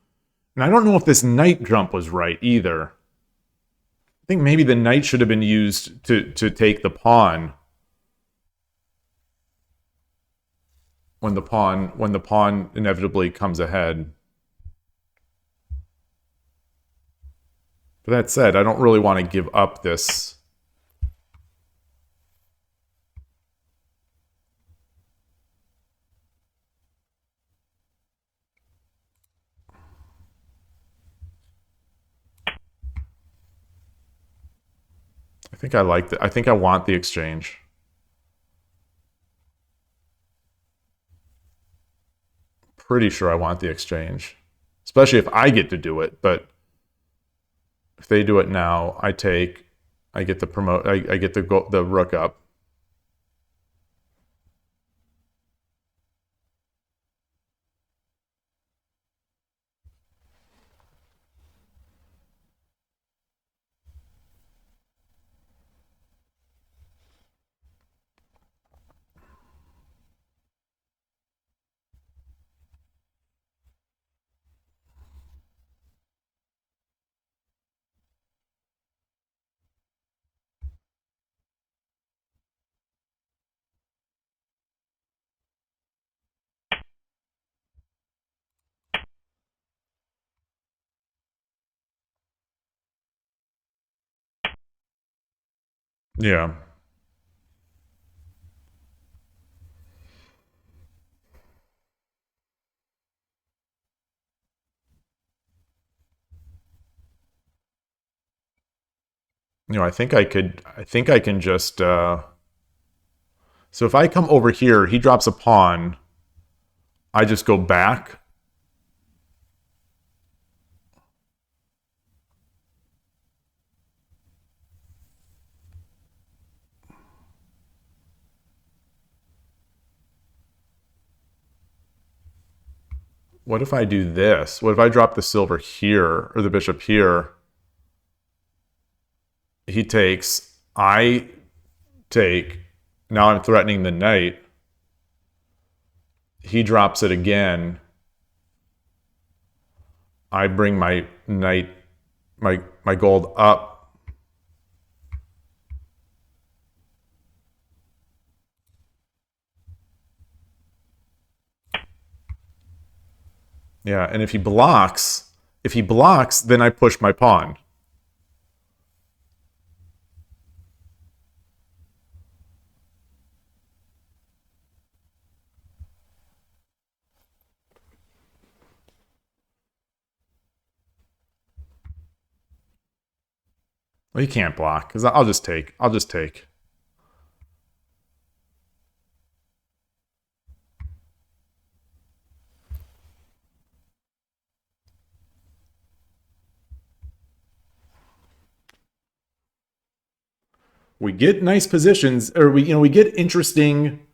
And I don't know if this knight jump was right either. I think maybe the knight should have been used to take the pawn when the pawn inevitably comes ahead. But that said, I don't really want to give up this. I think I like that. I think I want the exchange. Pretty sure I want the exchange, especially if I get to do it. But if they do it now, I take. I get the promote. I get the rook up. Yeah. I think I can just, so if I come over here, he drops a pawn, I just go back. What if I do this? What if I drop the silver here, or the bishop here? He takes, I take, now I'm threatening the knight. He drops it again. I bring my knight, my gold up. Yeah, and if he blocks, then I push my pawn. Well, he can't block because I'll just take. I'll just take. We get nice positions, or we get interesting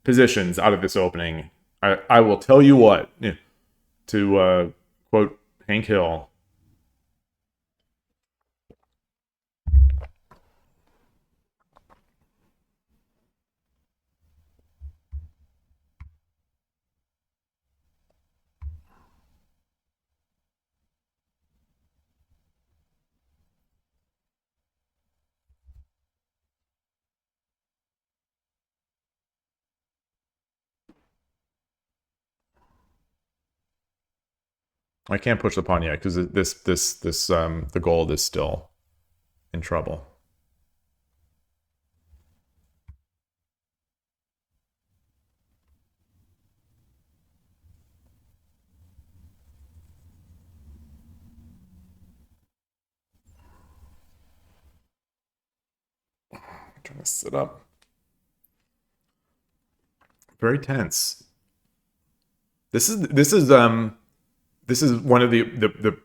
positions out of this opening. I will tell you what, to quote Hank Hill. I can't push the pawn yet because this the gold is still in trouble. I'm trying to sit up. Very tense. This is one of the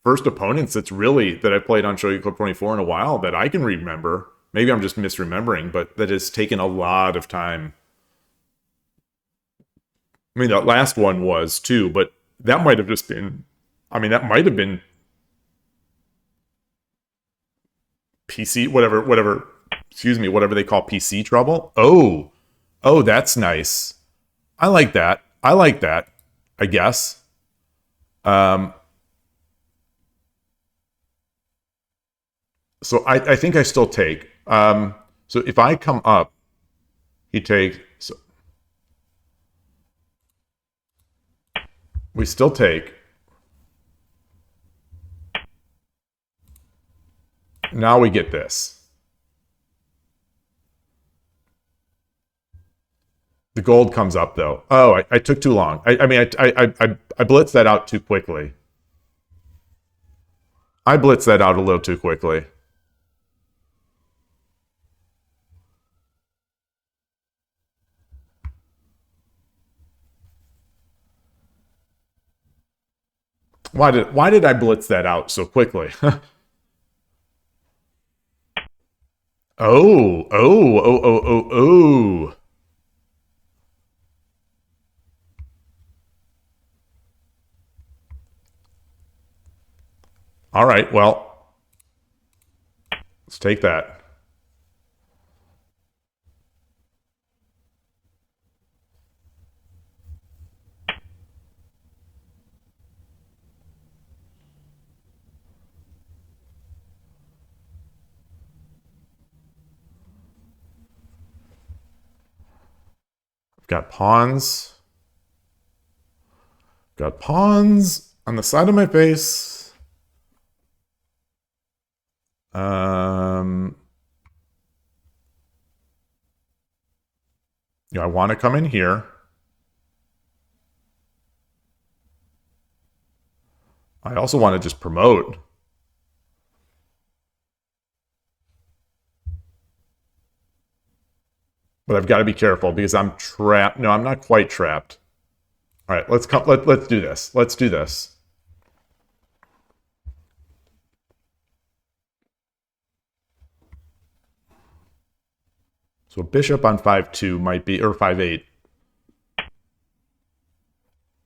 first opponents that I've played on Shogi Club 24 in a while that I can remember. Maybe I'm just misremembering, but that has taken a lot of time. I mean, that last one was too, but that might have just been. I mean, that might have been PC, whatever. Excuse me, whatever they call PC trouble. Oh, that's nice. I like that. I like that. I guess. Um, so I think I still take. So if I come up, he takes. So we still take. Now we get this. The gold comes up though. Oh, I took too long. I mean, I blitzed that out too quickly. I blitzed that out a little too quickly. Why did I blitz that out so quickly? Oh. All right, well, let's take that. I've got pawns. Got pawns on the side of my face. Um, I want to come in here. I also want to just promote. But I've got to be careful because I'm trapped. No, I'm not quite trapped. All right, let's come. Let's do this. Let's do this. So bishop on 5-2 might be, or 5-8.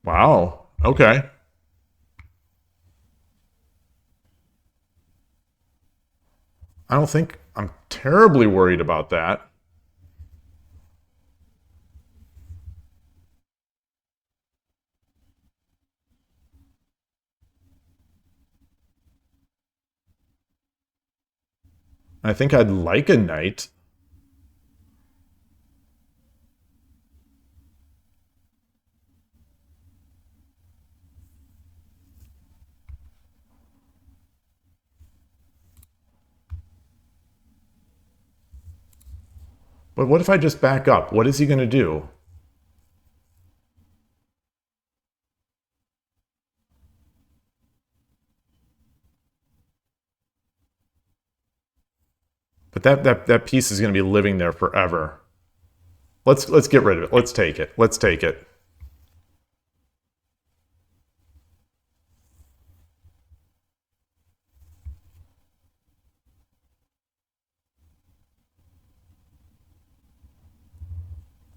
Wow. Okay. I don't think I'm terribly worried about that. I think I'd like a knight. But what if I just back up? What is he going to do? But that piece is going to be living there forever. Let's get rid of it. Let's take it. Let's take it.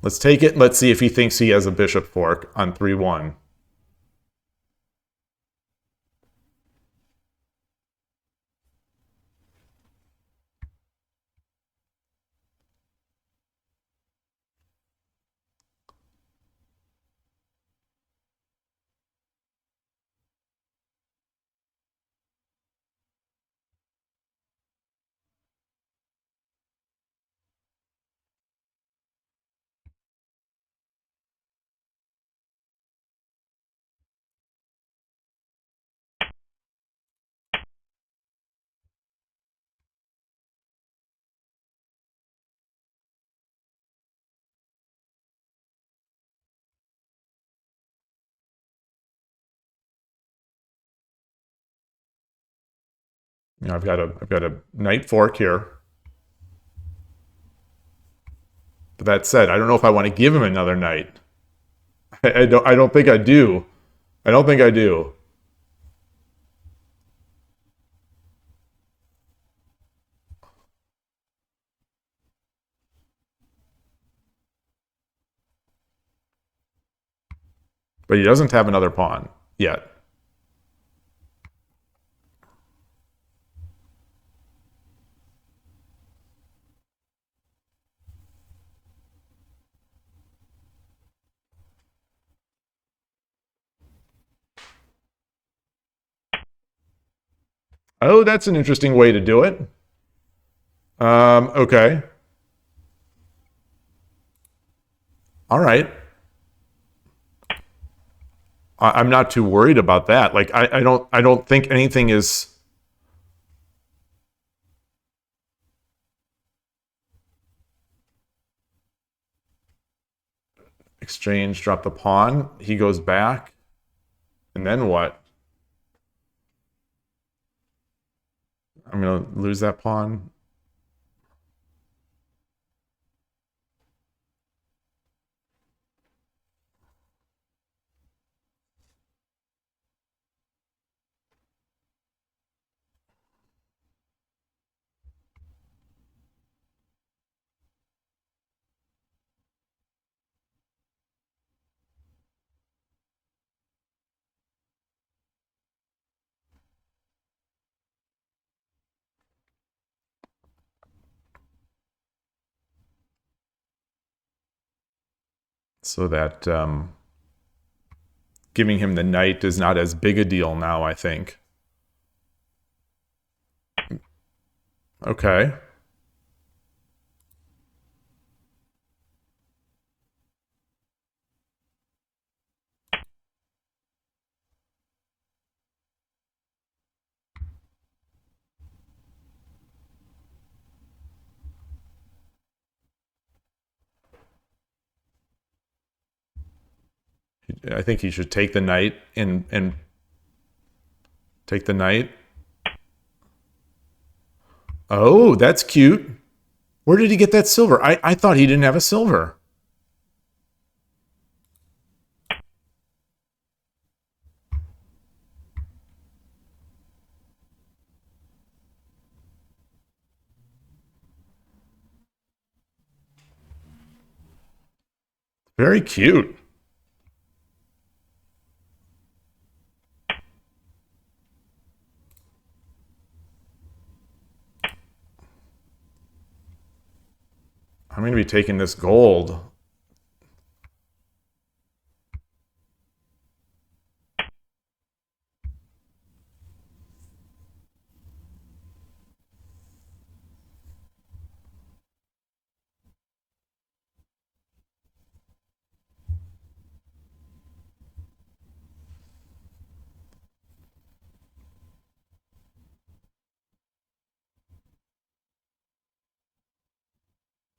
Let's take it. Let's see if he thinks he has a bishop fork on 3-1. I've got a knight fork here. But that said, I don't know if I want to give him another knight. I don't think I do. I don't think I do. But he doesn't have another pawn yet. Oh, that's an interesting way to do it. Okay. All right. I'm not too worried about that. Like I don't think anything is exchange, drop the pawn. He goes back. And then what? I'm gonna lose that pawn. So that giving him the knight is not as big a deal now, I think. Okay. I think he should take the knight and take the knight. Oh, that's cute. Where did he get that silver? I thought he didn't have a silver. Very cute. I'm going to be taking this gold.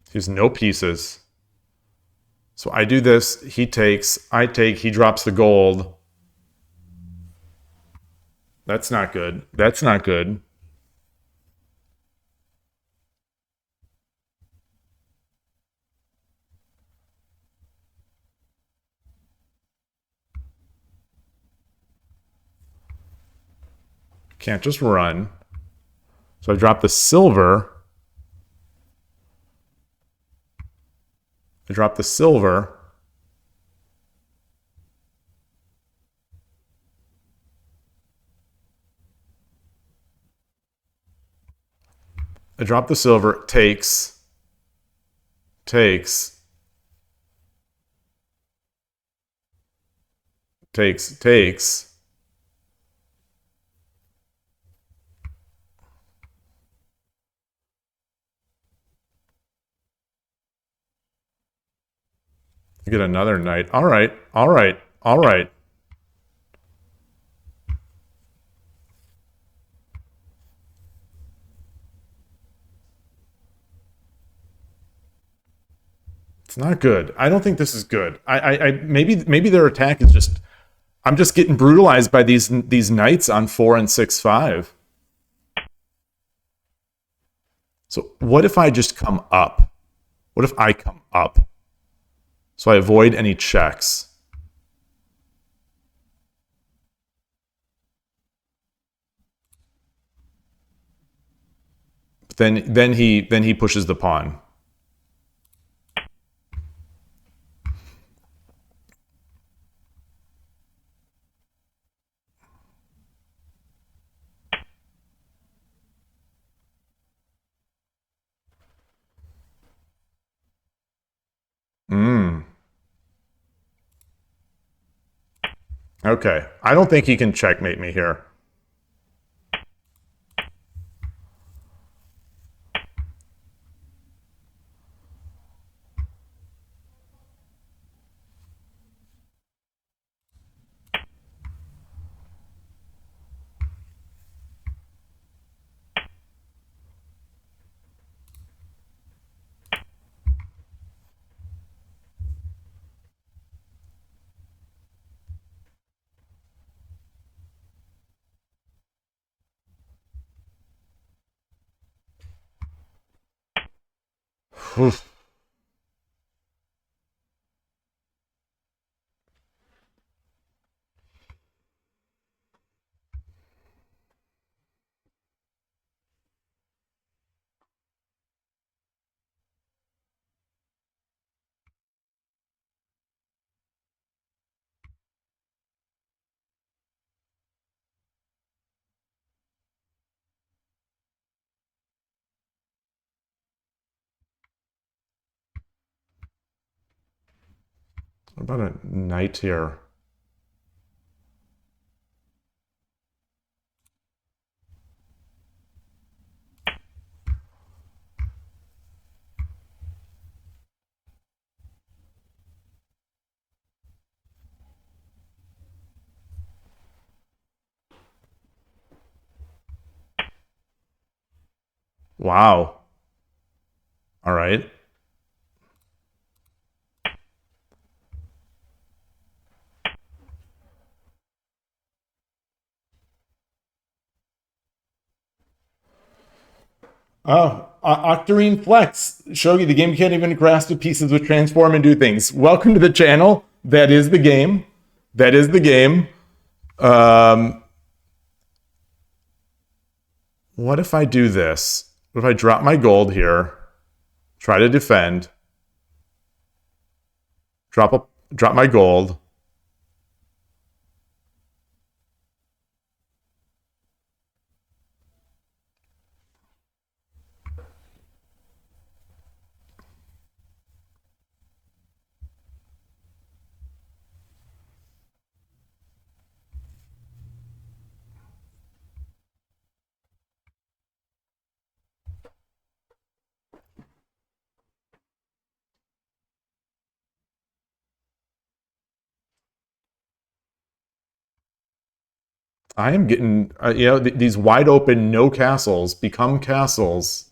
He has no pieces. So I do this, he takes, I take, he drops the gold. That's not good. That's not good. Can't just run. So I drop the silver. I drop the silver. I drop the silver. Takes. Takes. Takes. Takes. I get another knight. All right. All right. All right. It's not good. I don't think this is good. Maybe their attack is just. I'm just getting brutalized by these knights on 4 and 6-5. So what if I just come up? What if I come up? So I avoid any checks. Then he pushes the pawn. Okay. I don't think he can checkmate me here. Oof. What about a knight here? Wow. All right. Octarine Flex. Shogi, the game can't even grasp the pieces with transform and do things. Welcome to the channel. That is the game. That is the game. What if I do this? What if I drop my gold here? Try to defend. Drop my gold. I am getting, these wide open no castles become castles.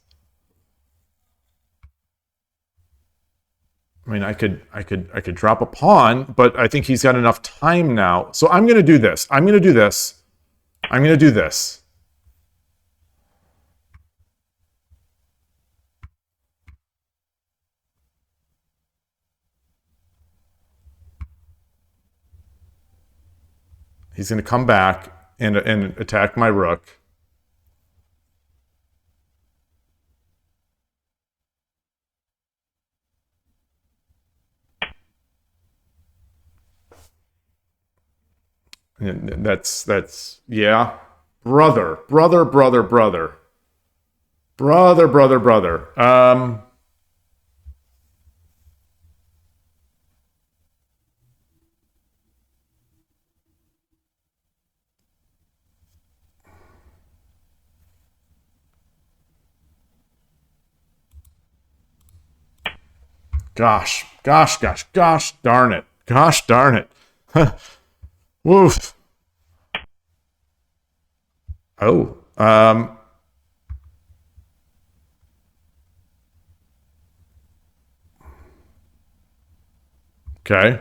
I mean, I could drop a pawn, but I think he's got enough time now. So I'm going to do this. I'm going to do this. I'm going to do this. He's going to come back and attack my rook. And that's yeah, brother. Gosh darn it. Gosh darn it. Woof. Oh, okay.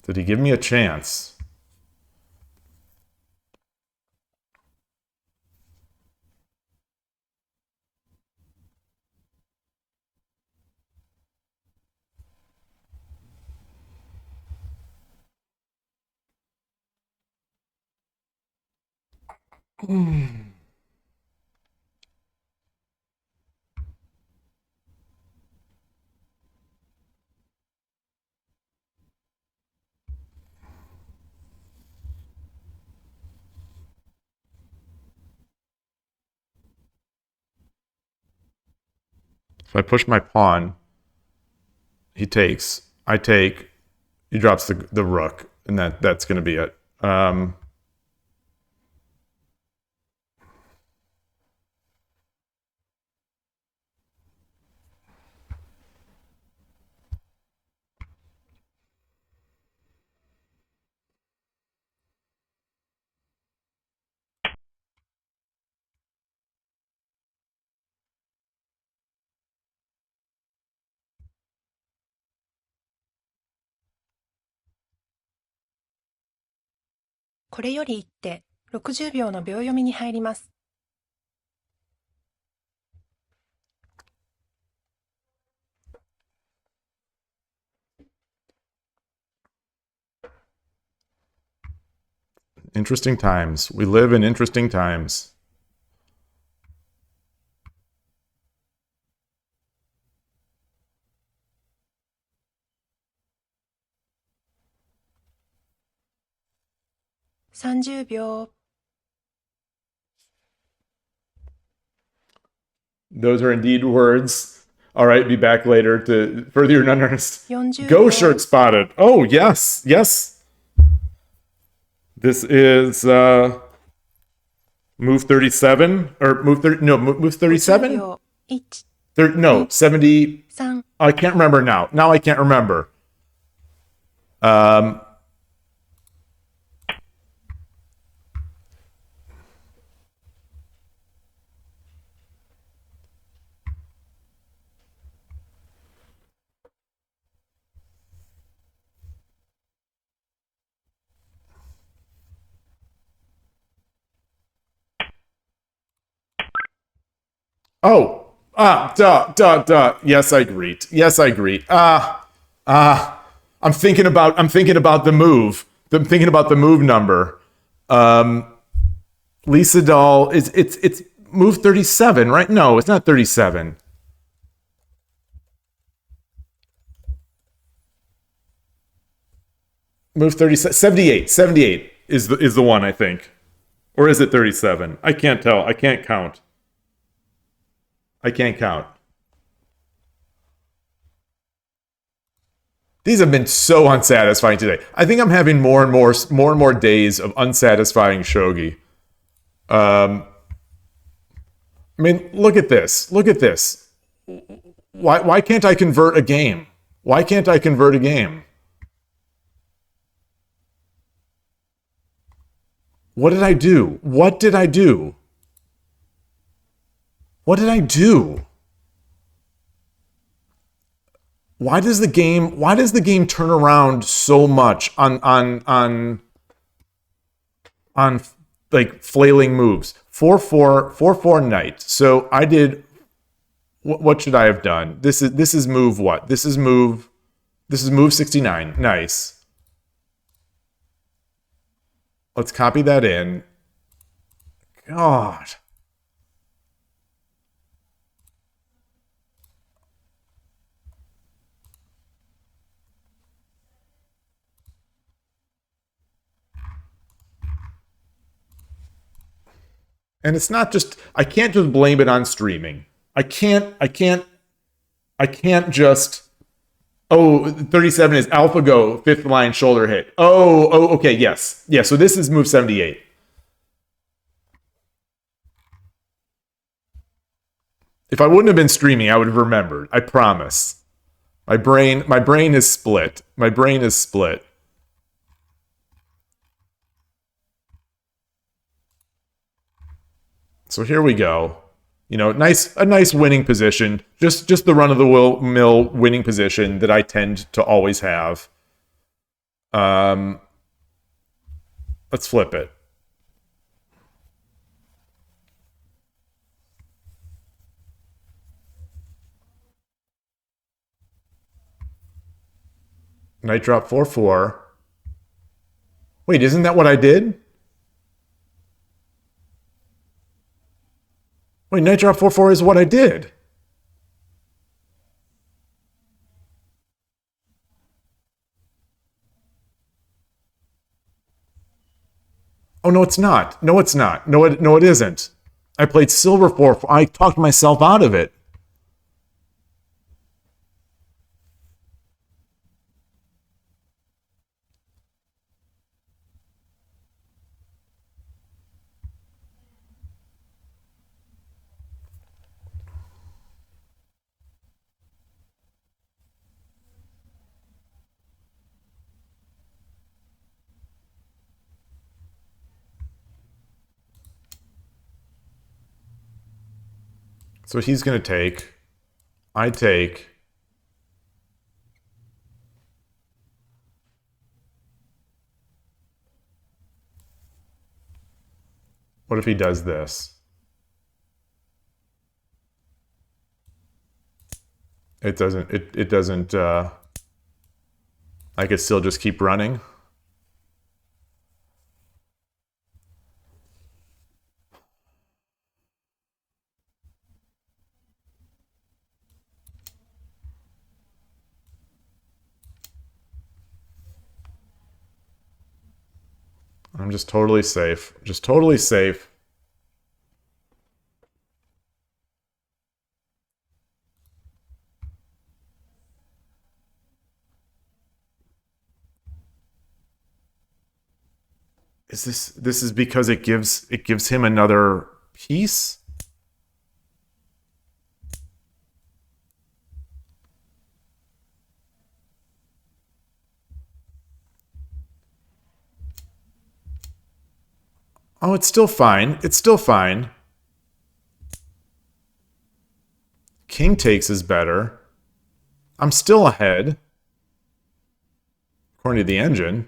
Did he give me a chance? If I push my pawn, he takes. I take. He drops the rook, and that's going to be it.これより一手、60秒の秒読みに入ります。Interesting times. We live in interesting times. ,30 秒。Those are indeed words. All right, be back later to further your understanding. 40 Go秒。 shirt spotted. Oh, yes. This is move 37 or move 30. No, move 37. 50 秒。No, 70. 3。I can't remember now. Now I can't remember. Oh, duh. Yes, I greet. Yes, I greet. I'm thinking about the move. I'm thinking about the move number. Lisa Doll is it's move 37, right? No, it's not 37. Move 37, 78. 78 is the one, I think. Or is it 37? I can't tell. I can't count. I can't count. These have been so unsatisfying today. I think I'm having more days of unsatisfying shogi. I mean, look at this. Look at this. Why can't I convert a game? Why can't I convert a game? What did I do? What did I do? What did I do? Why does the game turn around so much on like flailing moves? 4-4 knight. So I did what should I have done? This is move what? This is move 69. Nice. Let's copy that in. God. And it's not just I can't just blame it on streaming. I can't just oh 37 is AlphaGo fifth line shoulder hit. Oh, okay, yes. Yeah, so this is move 78. If I wouldn't have been streaming, I would have remembered. I promise. My brain is split. My brain is split. So here we go. A nice winning position. Just the run of the mill winning position that I tend to always have. Um, let's flip it. Knight drop 4-4. Wait, isn't that what I did? Wait, knight drop 4-4 is what I did. Oh no, it's not. No, it's not. No, it isn't. I played silver 4. I talked myself out of it. So he's going to take. I take. What if he does this? It doesn't. It doesn't. I could still just keep running. I'm just totally safe. Just totally safe. This is because it gives him another piece? Oh, it's still fine. It's still fine. King takes is better. I'm still ahead. According to the engine.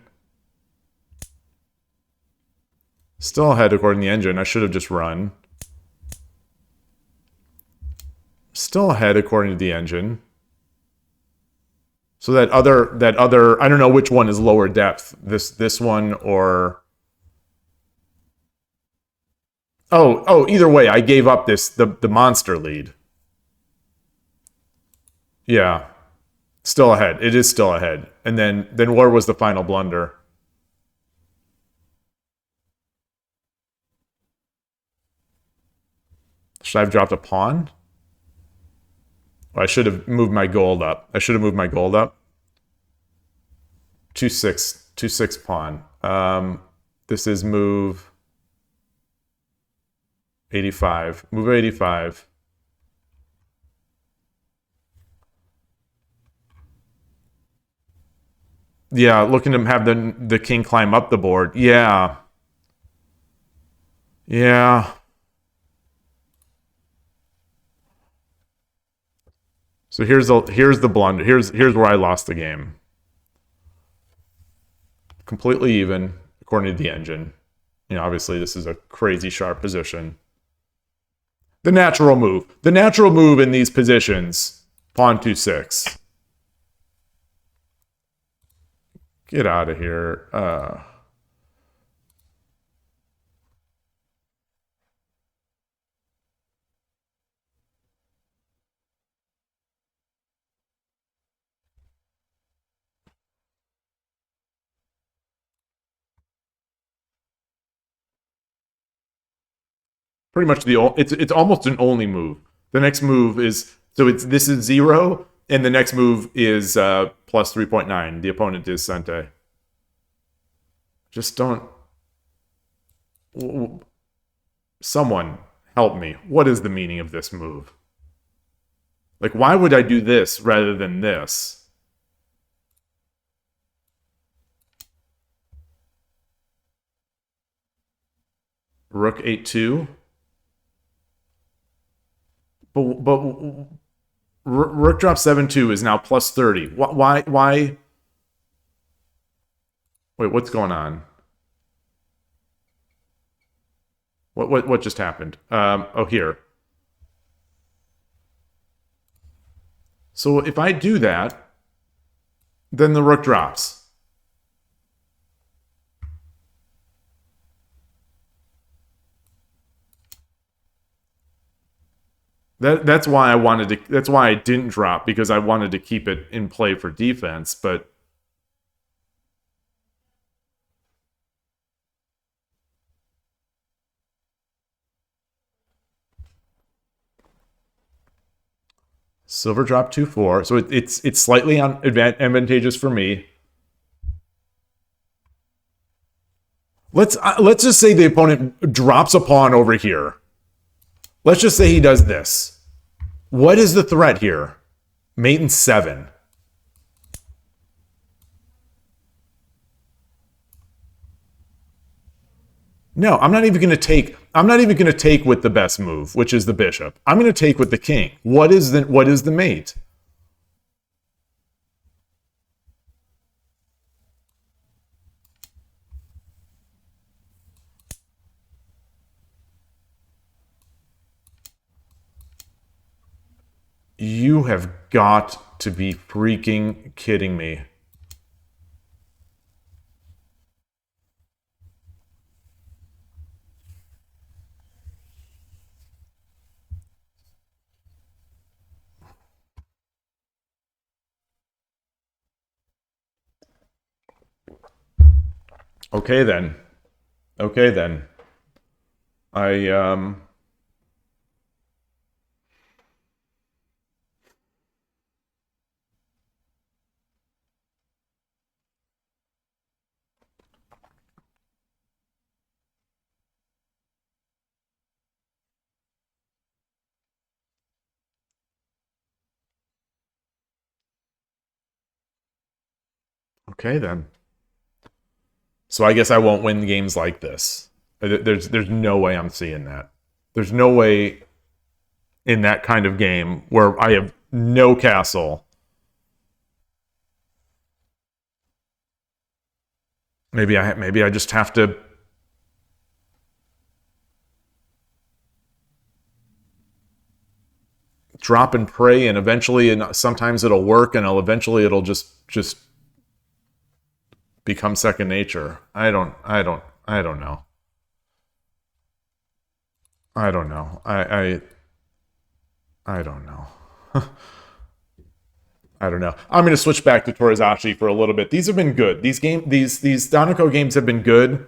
Still ahead according to the engine. I should have just run. Still ahead according to the engine. So that other I don't know which one is lower depth. This one or either way, I gave up the monster lead. Yeah. Still ahead. It is still ahead. And then where was the final blunder? Should I have dropped a pawn? I should have moved my gold up. 2-6 pawn. This is move 85. Move 85. Yeah, looking to have the king climb up the board. Yeah. Yeah. So here's the blunder. Here's where I lost the game. Completely even according to the engine. You know, obviously this is a crazy sharp position. The natural move. The natural move in these positions. Pawn 2-6. Get out of here. Pretty much it's almost an only move. The next move is this is 0, and the next move is plus 3.9. The opponent is Sente. Just don't. Someone help me. What is the meaning of this move? Like, why would I do this rather than this? Rook 8-2. But Rook drop 7-2 is now plus 30. Why? Wait, what's going on? What just happened? Here. So if I do that, then the rook drops. That's why I wanted to. That's why I didn't drop, because I wanted to keep it in play for defense. But silver drop 2-4, so it's slightly advantageous for me. Let's just say the opponent drops a pawn over here. Let's just say he does this. What is the threat here? Mate in 7. No, I'm not even going to take. I'm not even going to take with the best move, which is the bishop. I'm going to take with the king. What is the mate? You have got to be freaking kidding me. Okay then. Okay then. Okay then. So I guess I won't win games like this. There's no way I'm seeing that. There's no way in that kind of game where I have no castle. Maybe I just have to drop and pray, and eventually, and sometimes it'll work, and it'll just become second nature. I don't know. I don't know. I don't know. I don't know. I'm going to switch back to Torizashi for a little bit. These have been good. These Danako games have been good.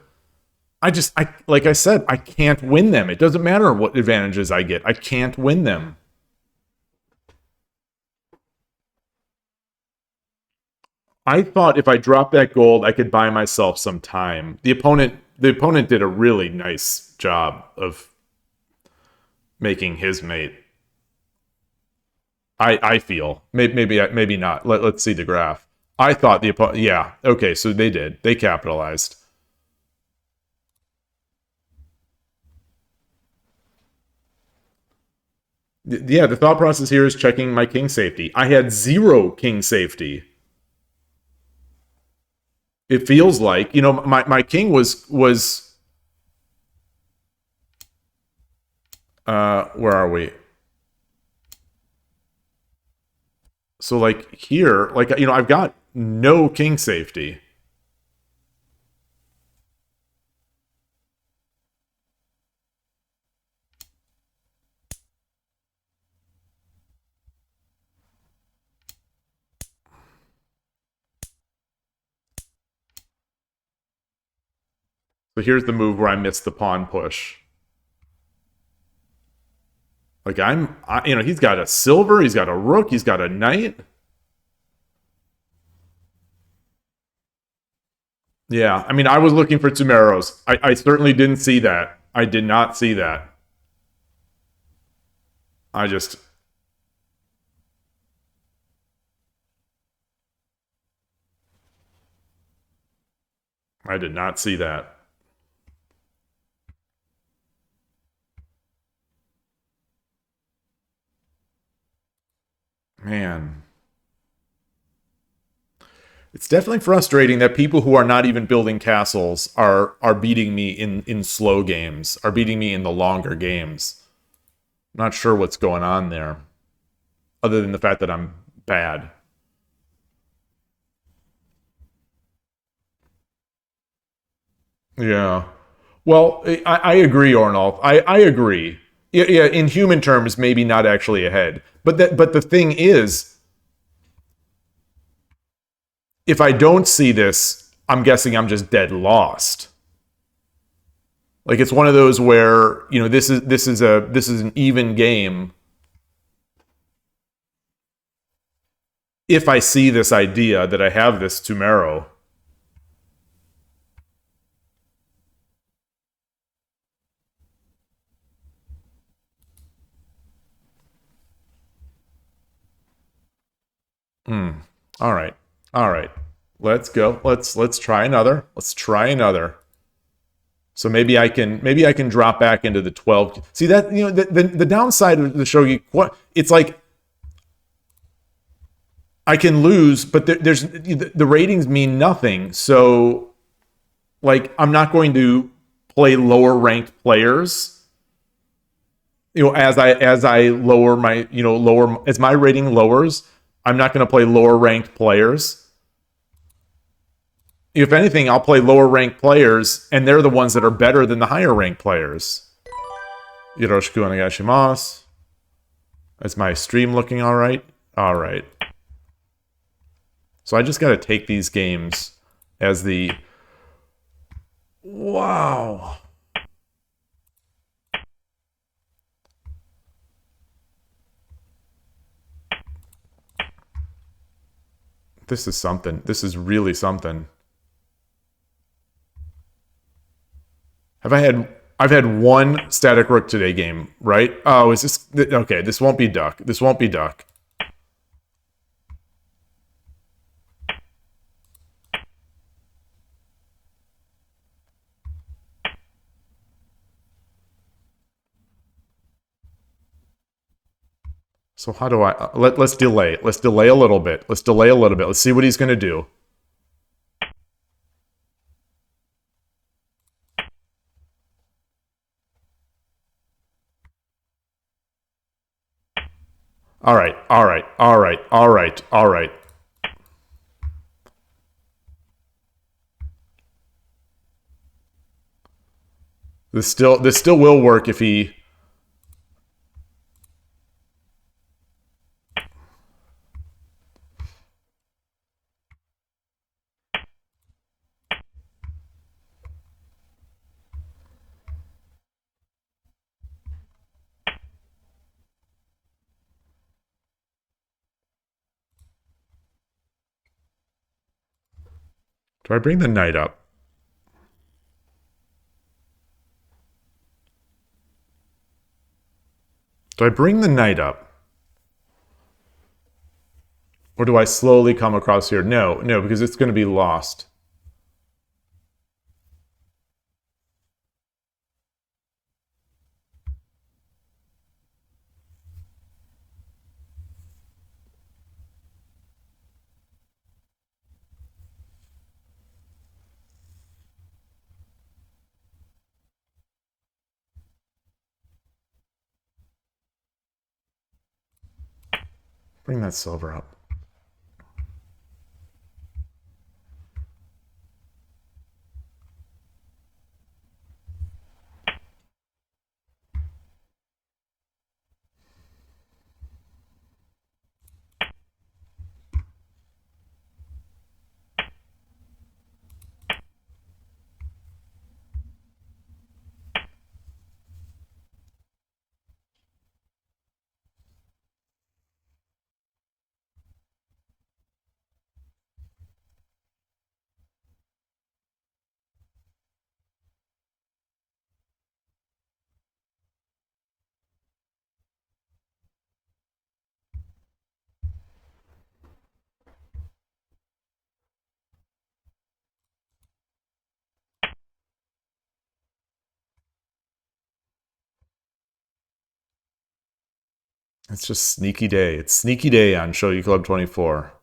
Like I said, I can't win them. It doesn't matter what advantages I get. I can't win them. I thought if I dropped that gold, I could buy myself some time. The opponent did a really nice job of making his mate. I feel maybe not. Let's see the graph. I thought the opponent. Yeah. Okay. So they did. They capitalized. Yeah. The thought process here is checking my king safety. I had 0 king safety. It feels like, my king was where are we? So like here, like, I've got no king safety. So here's the move where I missed the pawn push. Like he's got a silver, he's got a rook, he's got a knight. Yeah, I mean, I was looking for Tumeros. I certainly didn't see that. I did not see that. I just. I did not see that. Man. It's definitely frustrating that people who are not even building castles are beating me in slow games, are beating me in the longer games. I'm not sure what's going on there, other than the fact that I'm bad. Yeah. Well, I agree, Ornolf. I agree. Yeah, in human terms, maybe not actually ahead. But the thing is, if I don't see this, I'm guessing I'm just dead lost. Like it's one of those where this is an even game. If I see this idea that I have this Tumero. All right. All right. Let's go. Let's try another. Let's try another. So maybe I can drop back into the 12. See that the downside of the shogi, it's like I can lose, but there's the ratings mean nothing. So like I'm not going to play lower ranked players. As I lower my lower as my rating lowers, I'm not going to play lower ranked players. If anything, I'll play lower ranked players, and they're the ones that are better than the higher ranked players. Yoroshiku onegaishimasu. Is my stream looking all right? All right. So I just got to take these games as the... Wow. This is something. This is really something. I've had one static rook today game, right? Oh, is this okay? This won't be duck. This won't be duck. So how do I let's delay. Let's delay a little bit. Let's delay a little bit. Let's see what he's going to do. All right, all right, all right, all right, all right. This still will work if he. Do I bring the knight up? Do I bring the knight up? Or do I slowly come across here? No, no, because it's going to be lost. Bring that silver up. It's just sneaky day. It's sneaky day on Shogi Club 24.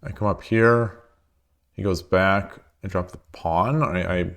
I come up here. He goes back. I drop the pawn. I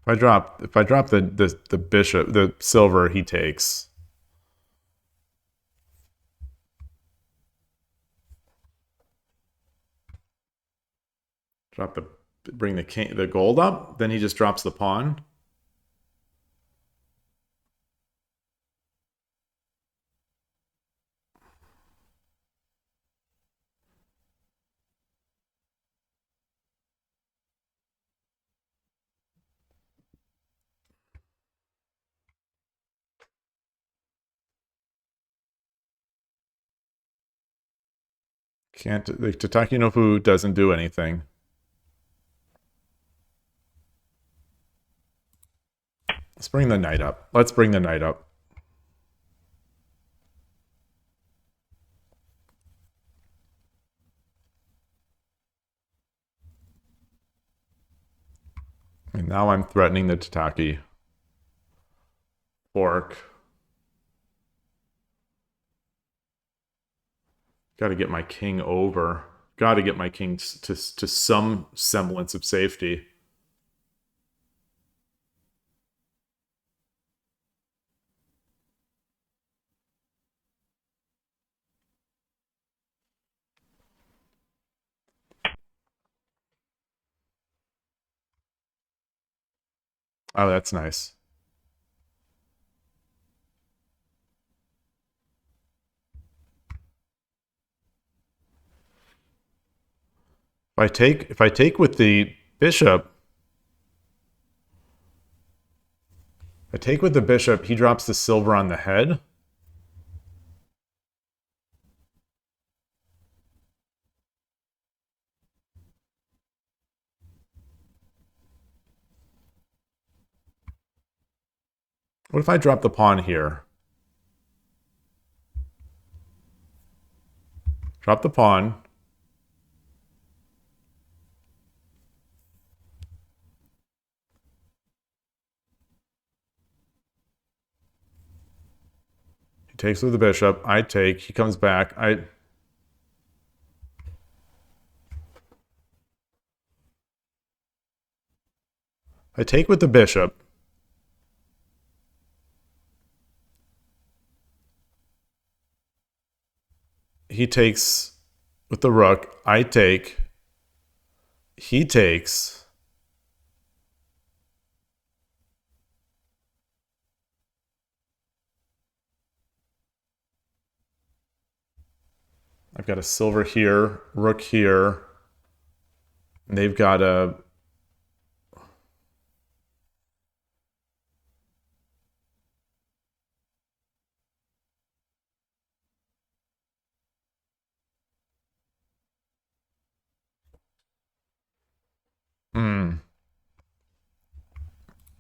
if I drop the bishop, the silver, he takes. Drop the bring the gold up, then he just drops the pawn. Can't like Tataki Nofu doesn't do anything. Let's bring the knight up. Let's bring the knight up. And now I'm threatening the Tataki. Fork. Got to get my king over. Got to get my king to some semblance of safety. Oh, that's nice. If I take with the bishop, he drops the silver on the head. What if I drop the pawn here? Drop the pawn. He takes with the bishop. I take. He comes back. I take with the bishop. He takes with the rook. I take. He takes. I've got a silver here, rook here. And they've got a...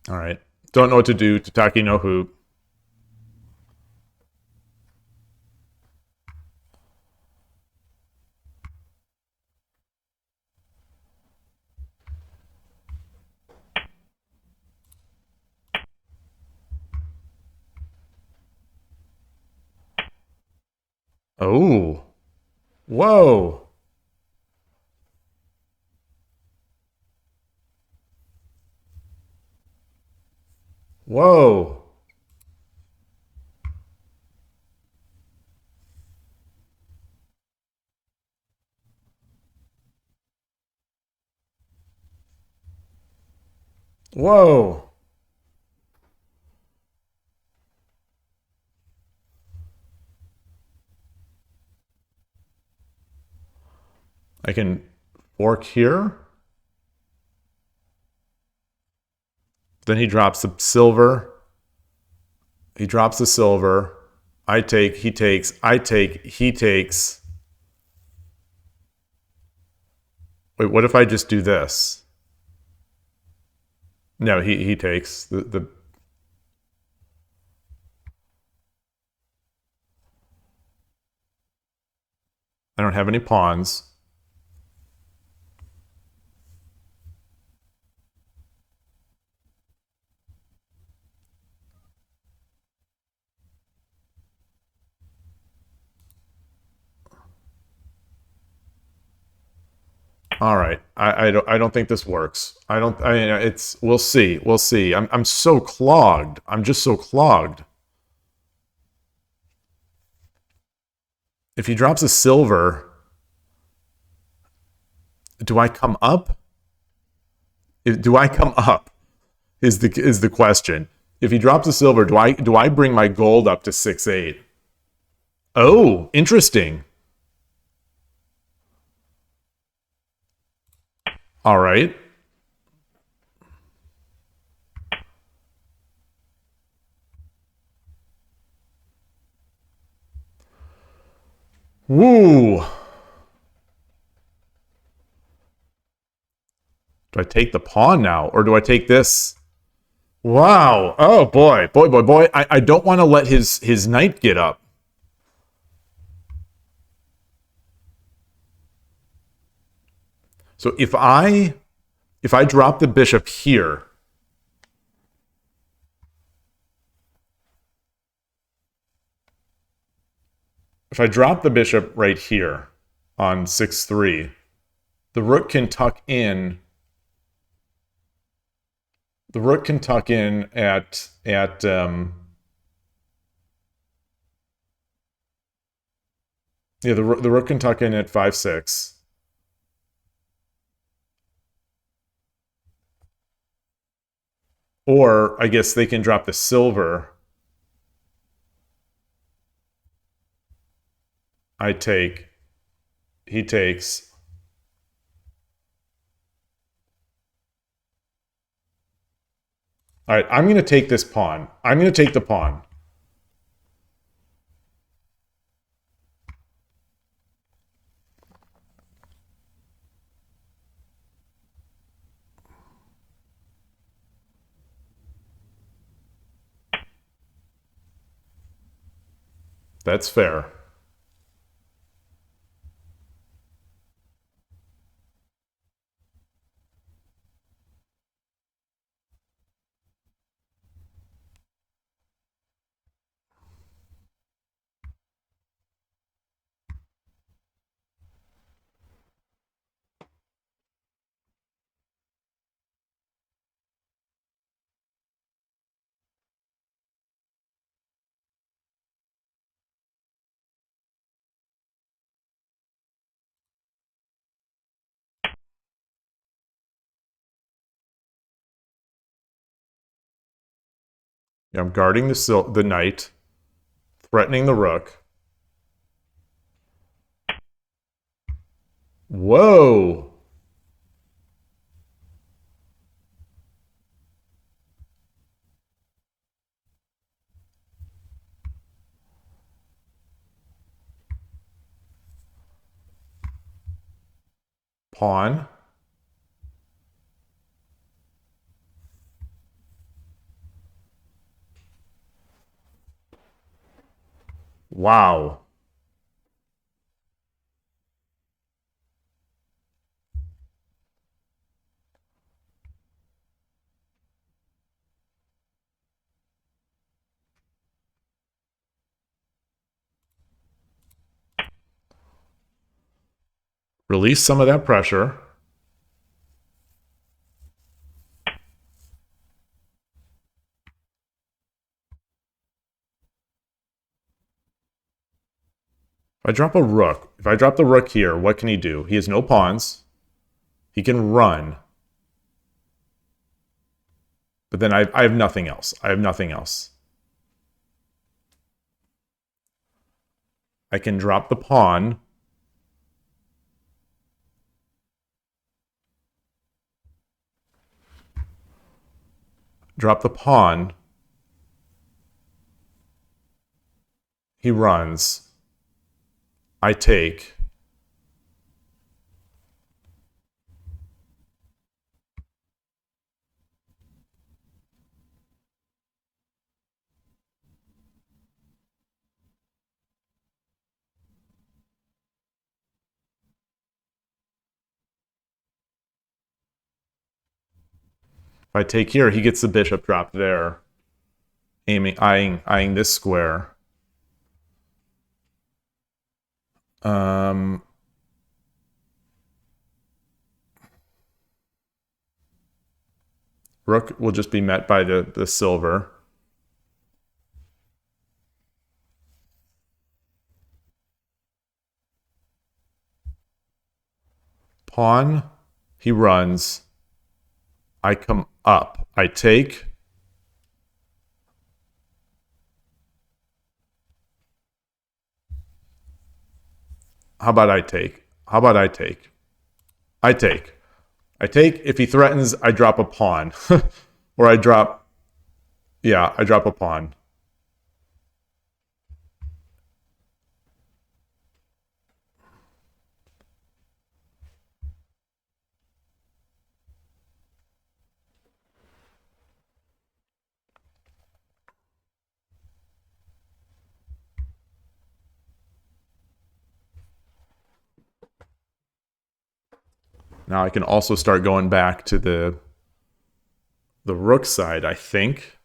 All right. Don't know what to do. Tataki no hoop. Oh. Whoa. Whoa. Whoa. I can fork here. Then he drops the silver. He drops the silver. I take, he takes, I take, he takes. Wait, what if I just do this? No, he takes the I don't have any pawns. All right. I don't think this works. It's we'll see. We'll see. I'm so clogged. I'm just so clogged. If he drops a silver, do I come up? Do I come up? Is the question. If he drops a silver, do I bring my gold up to 6-8? Oh, interesting. All right. Woo. Do I take the pawn now, or do I take this? Wow. Oh boy. Boy. I don't want to let his knight get up. So if I drop the bishop here, if I drop the bishop right here on 6-3, the rook can tuck in. The rook can tuck in at yeah, the rook can tuck in at 5-6. Or I guess they can drop the silver. I take. He takes. All right, I'm going to take this pawn. I'm going to take the pawn. That's fair. I'm guarding the knight, threatening the rook. Whoa! Pawn. Wow. Release some of that pressure. If I drop a rook, if I drop the rook here, what can he do? He has no pawns. He can run. But then I have nothing else. I have nothing else. I can drop the pawn. Drop the pawn. He runs. I take. If I take here, he gets the bishop dropped there. Eyeing this square. Rook will just be met by the silver. Pawn, he runs. I come up. I take. How about I take? How about I take? I take. I take. If he threatens, I drop a pawn. Or I drop... Yeah, I drop a pawn. Now I can also start going back to the rook side, I think.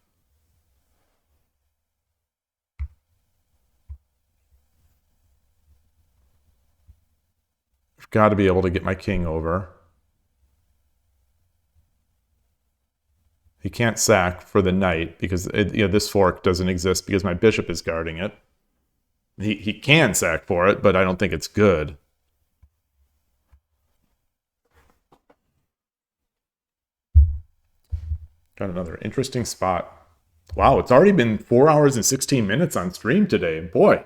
I've got to be able to get my king over. He can't sack for the knight because this fork doesn't exist because my bishop is guarding it. He can sack for it, but I don't think it's good. Got another interesting spot. Wow, it's already been 4 hours and 16 minutes on stream today. Boy.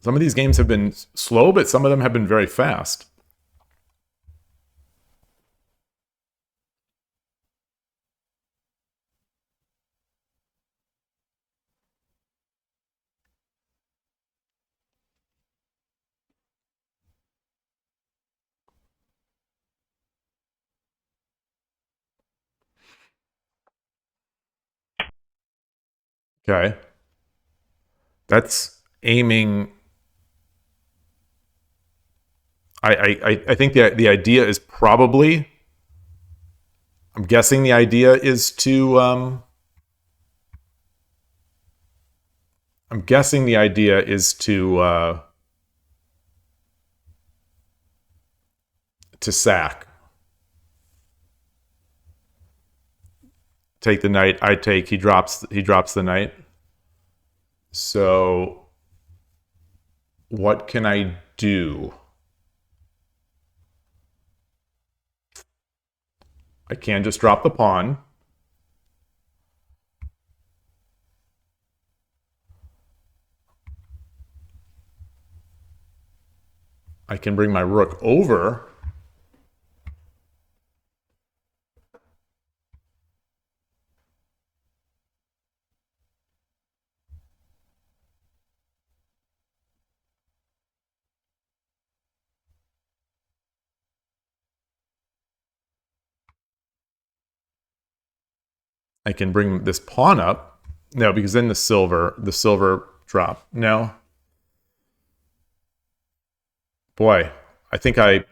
Some of these games have been slow, but some of them have been very fast. Okay. That's aiming. I think the idea is probably. I'm guessing the idea is to. I'm guessing the idea is to sack. Take the knight. I take. He drops. He drops the knight. So what can I do? I can just drop the pawn. I can bring my rook over. I can bring this pawn up. No, because then the silver drop. No. Boy, I think I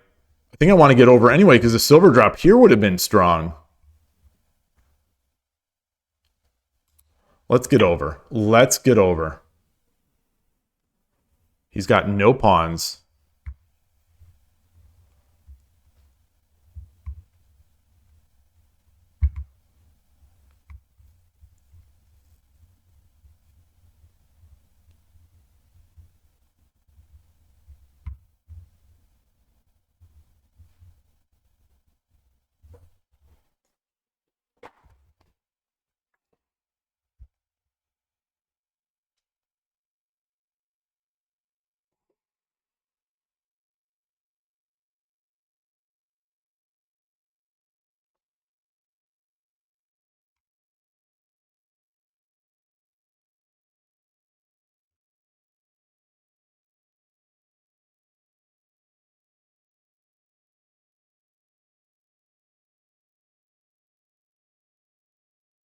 want to get over anyway because the silver drop here would have been strong. Let's get over. Let's get over. He's got no pawns.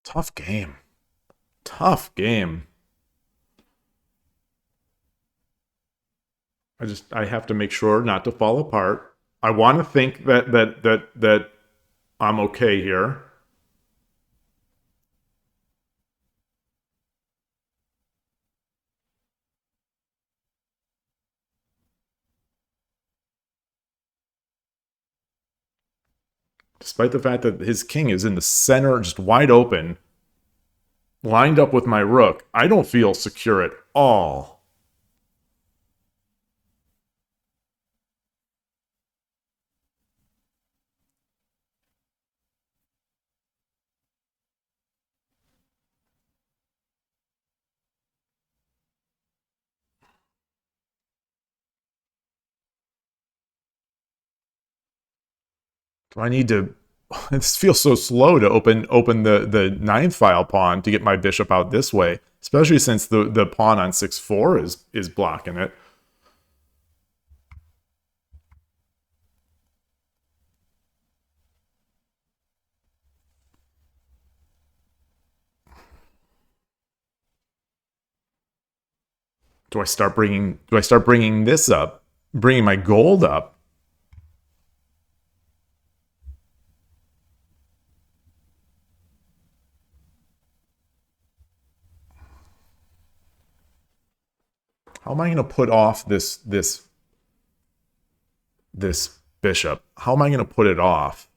Tough game. Tough game. I have to make sure not to fall apart. I want to think that I'm okay here. Despite the fact that his king is in the center, just wide open, lined up with my rook, I don't feel secure at all. Do I need to? This feels so slow to open the ninth file pawn to get my bishop out this way, especially since the pawn on 6-4 is blocking it. Do I start bringing this up, bringing my gold up? How am I going to put off this bishop? How am I going to put it off?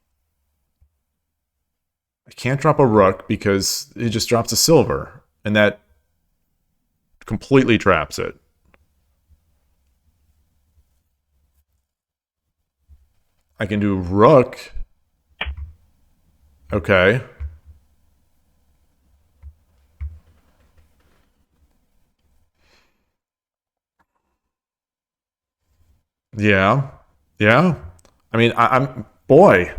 I can't drop a rook because it just drops a silver, and that completely traps it. I can do rook. Okay. Yeah. Yeah. I mean, I'm boy.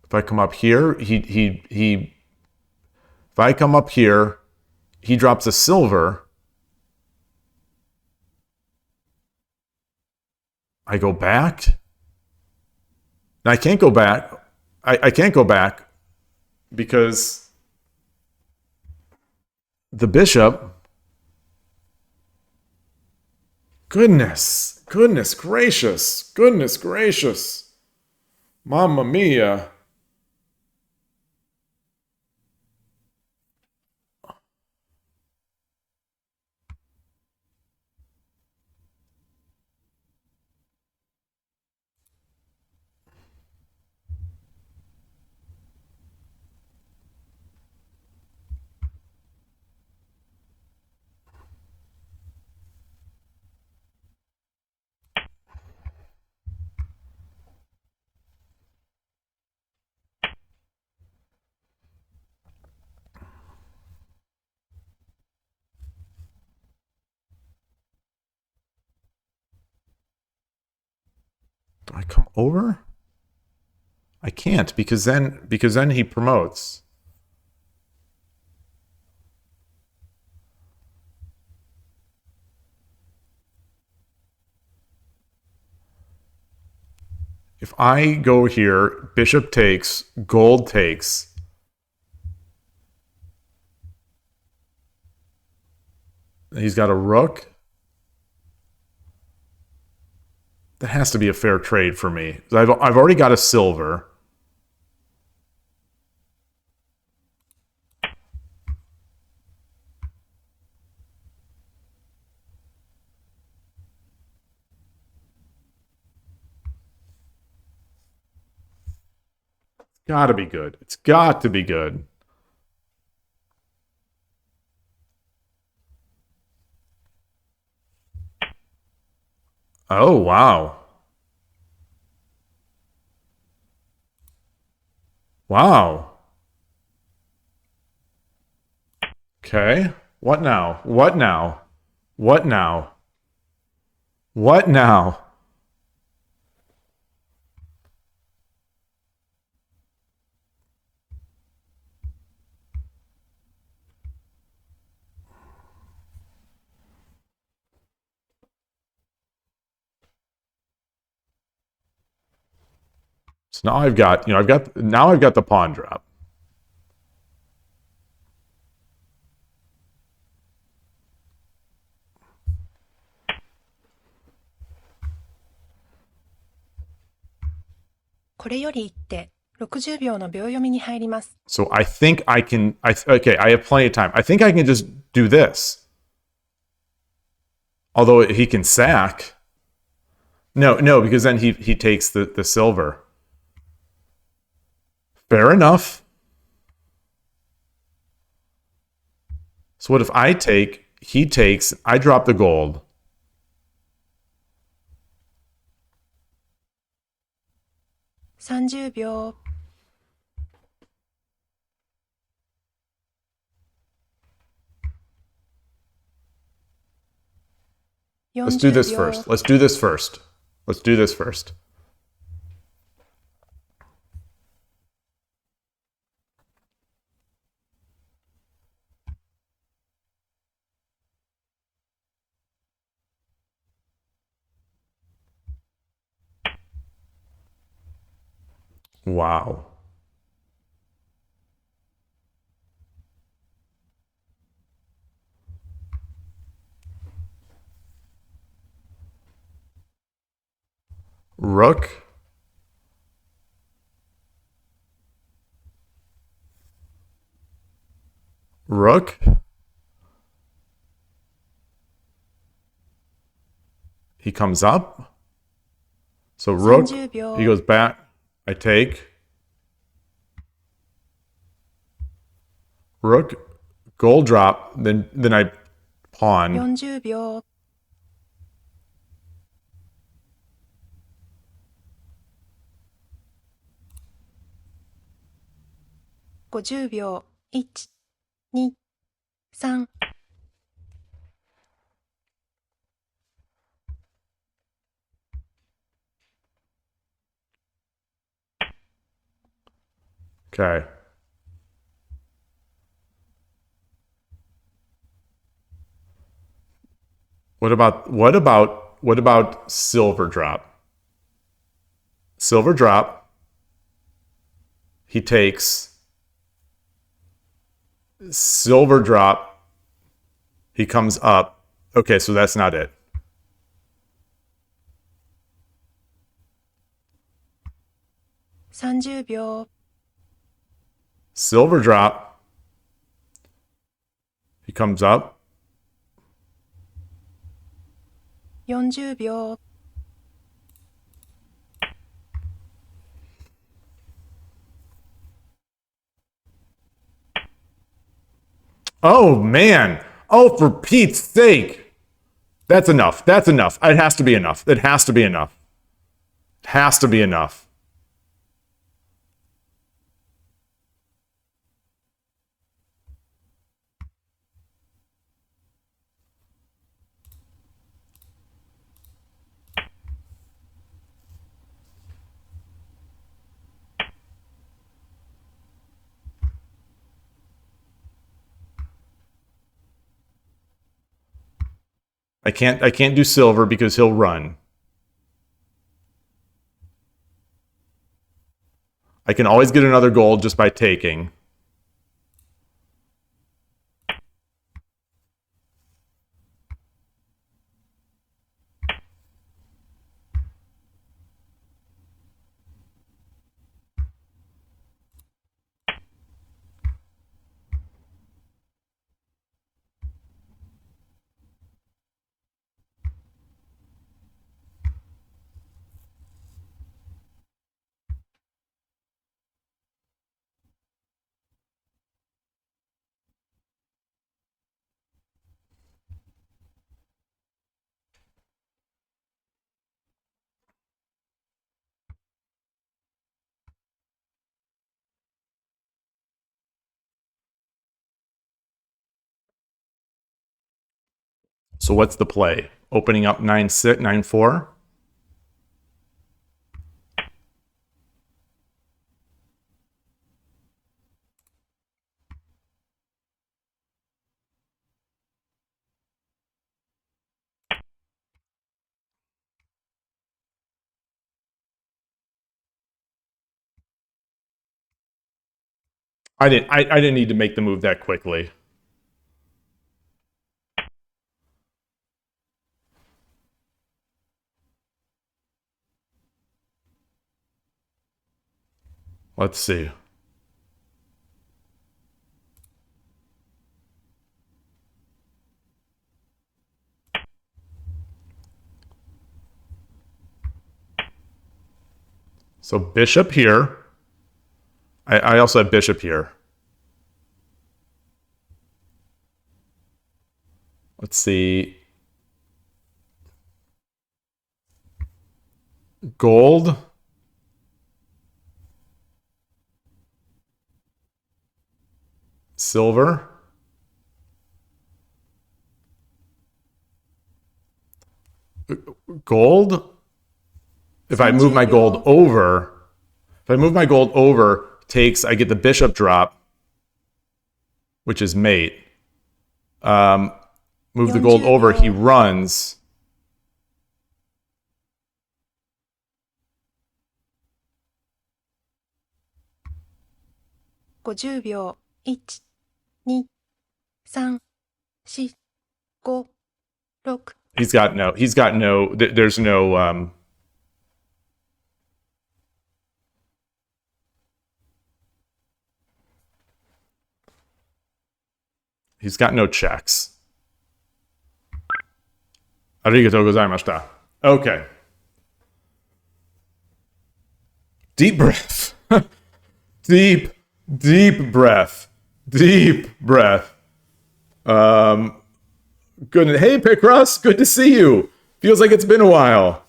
If I come up here, he if I come up here, he drops a silver. I go back. And I can't go back. I can't go back because the bishop. Goodness gracious. Mamma mia. Do I come over? I can't because then he promotes. If I go here, bishop takes, gold takes. He's got a rook. That has to be a fair trade for me. I've already got a silver. Gotta be good. It's got to be good. Oh, wow. Wow. Okay. What now? What now? What now? What now? So now I've got the pawn drop. So I think I can. Okay, I have plenty of time. I think I can just do this. Although he can sack. No, because then he takes the silver. Fair enough. So what if I take? He takes. I drop the gold. Let's do this first. Let's do this first. Let's do this first. Wow. Rook. Rook. He comes up. So rook. He goes back. I take. Rook. Gold drop. Then I pawn. 40秒。50秒。1、2、3。Okay. What about silver drop? Silver drop. he takes silver drop. He comes up. Okay, so that's not it. ?30 秒 Silver drop. He comes up. 40秒 Oh, man. Oh, for Pete's sake. That's enough. That's enough. It has to be enough. It has to be enough. It has to be enough. I can't do silver because he'll run. I can always get another gold just by taking. So what's the play? Opening up 9-6, 9-4? I didn't need to make the move that quickly. Let's see. So bishop here. I also have bishop here. Let's see. Gold. Silver. Gold. If I move my gold over, I get the bishop drop, which is mate. Move the gold over, he runs. ?50 秒 1、2、3、4、5、6。He's got no, there's no, he's got no checks. Arigatou gozaimashita. Okay. Deep breath. Deep breath. Deep breath. Good. Hey, Picross. Good to see you. Feels like it's been a while.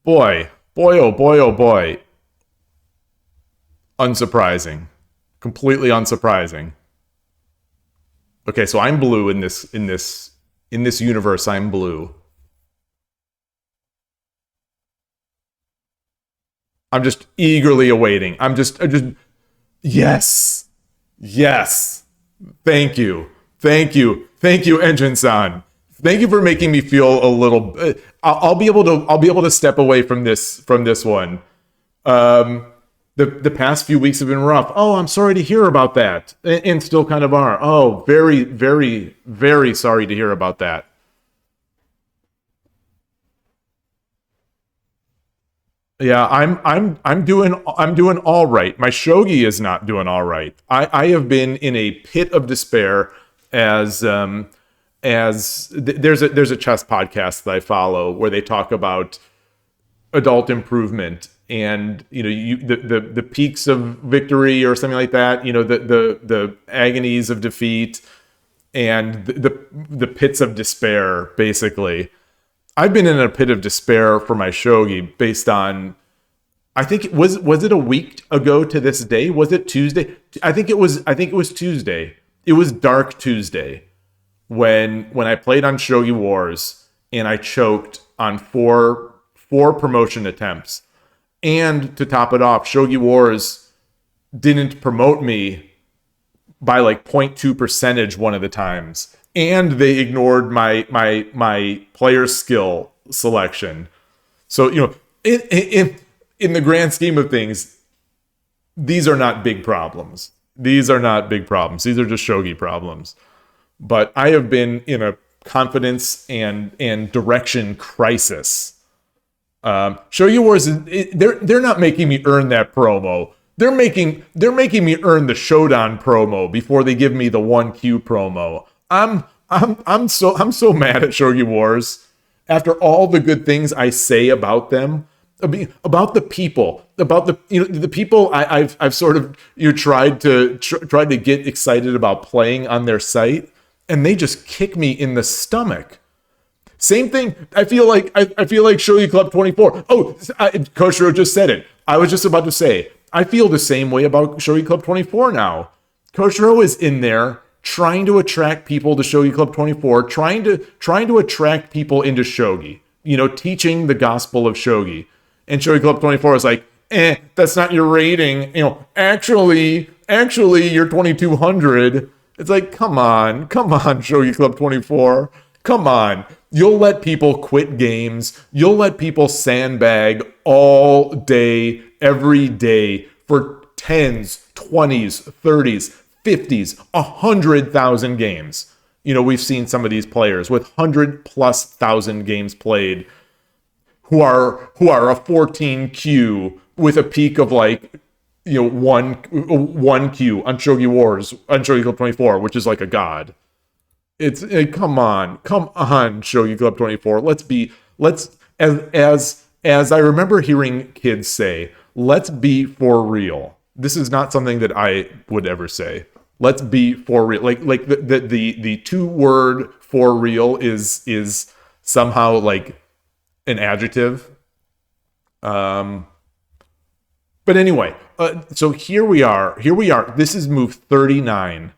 Boy, oh boy. Unsurprising. Completely unsurprising. Okay, so I'm blue in this universe. I'm blue. I'm just eagerly awaiting. I'm just yes. Thank you, Engine-san. Thank you for making me feel a little. I'll be able to step away from this one. The past few weeks have been rough. Oh, I'm sorry to hear about that, and still kind of are. Oh, very, very, very sorry to hear about that. Yeah, I'm doing all right. My shogi is not doing all right. I have been in a pit of despair as there's a chess podcast that I follow where they talk about adult improvement and the peaks of victory or something like that, the agonies of defeat and the pits of despair, basically. I've been in a pit of despair for my shogi based on, I think was it a week ago to this day? Was it Tuesday? I think it was Tuesday. It was Dark Tuesday when I played on Shogi Wars and I choked on four promotion attempts. And to top it off, Shogi Wars didn't promote me by like 0.2 percentage one of the times. And they ignored my player skill selection. So, in the grand scheme of things, these are not big problems. These are not big problems. These are just shogi problems. But I have been in a confidence and direction crisis. Shogi Wars, they're not making me earn that promo. They're making me earn the Shodan promo before they give me the 1Q promo. I'm so mad at Shogi Wars after all the good things I say about them, about the people, about the people I've sort of tried to get excited about playing on their site, and they just kick me in the stomach. Same thing. I feel like Shogi Club 24. Oh, Koshiro just said it. I was just about to say I feel the same way about Shogi Club 24 now. Koshiro is in there trying to attract people to Shogi Club 24, trying to attract people into shogi, teaching the gospel of shogi. And Shogi Club 24 is like, that's not your rating. Actually, you're 2200. It's like, come on, Shogi Club 24. Come on. You'll let people quit games. You'll let people sandbag all day, every day for 10s, 20s, 30s, 50s, 100,000 games. We've seen some of these players with 100,000+ games played who are a 14Q with a peak of like, 1Q on Shogi Wars, on Shogi Club 24, which is like a god. It's come on, Shogi Club 24. Let's as I remember hearing kids say, let's be for real. This is not something that I would ever say. Let's be for real. Like the 2-word for real is somehow like an adjective. But anyway, so here we are. This is move 39.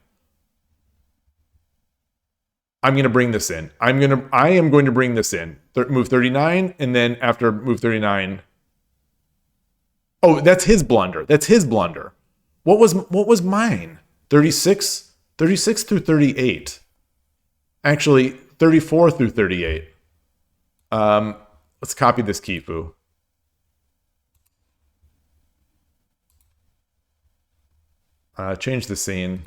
I'm going to bring this in. I am going to bring this in. Move 39, and then after move 39. Oh, that's his blunder. What was mine? 36 through 38. Actually, 34 through 38. Let's copy this kifu. Change the scene.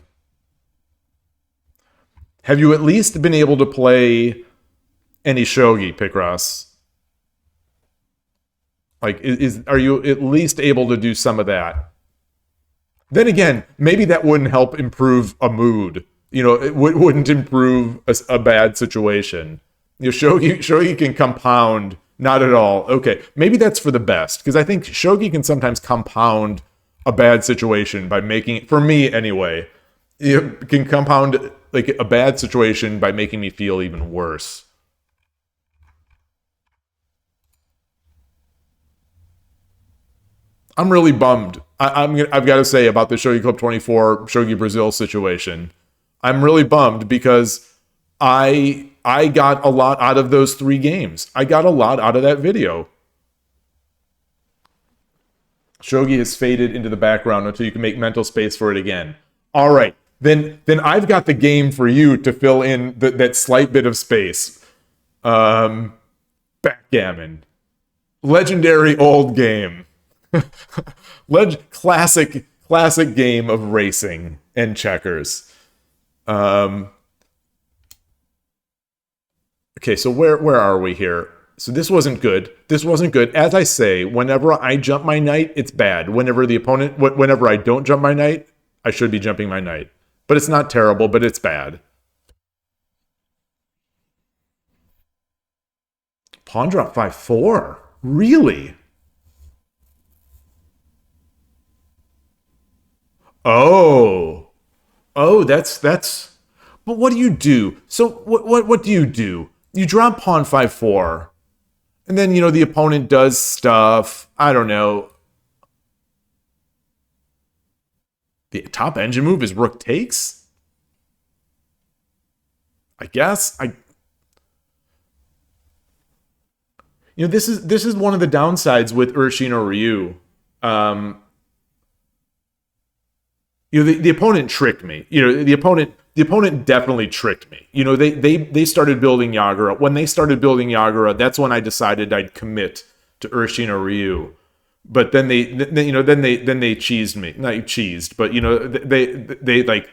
Have you at least been able to play any shogi, Picross? Like, are you at least able to do some of that? Then again, maybe that wouldn't help improve a mood. It wouldn't improve a bad situation. Shogi can compound. Not at all. Okay, maybe that's for the best, because I think shogi can sometimes compound a bad situation by making it, for me anyway, it can compound like a bad situation by making me feel even worse. I'm really bummed. I've got to say about the Shogi Club 24 Shogi Brazil situation. I'm really bummed because I got a lot out of those 3 games. I got a lot out of that video. Shogi has faded into the background until you can make mental space for it again. All right, then I've got the game for you to fill in that slight bit of space. Backgammon. Legendary old game. Classic game of racing and checkers. Okay, so where are we here? So this wasn't good. This wasn't good. As I say, whenever I jump my knight, it's bad. Whenever I don't jump my knight, I should be jumping my knight. But it's not terrible, but it's bad. Pawn drop 5-4. Really? Oh. Oh, that's but what do you do? So what do you do? You drop pawn 5-4. And then, the opponent does stuff. I don't know. The top engine move is rook takes? I guess. This is one of the downsides with Urshin or Ryu. The opponent tricked me. The opponent definitely tricked me. They started building Yagura. When they started building Yagura, that's when I decided I'd commit to Urshin or Ryu. But then they cheesed me. Not cheesed, but they like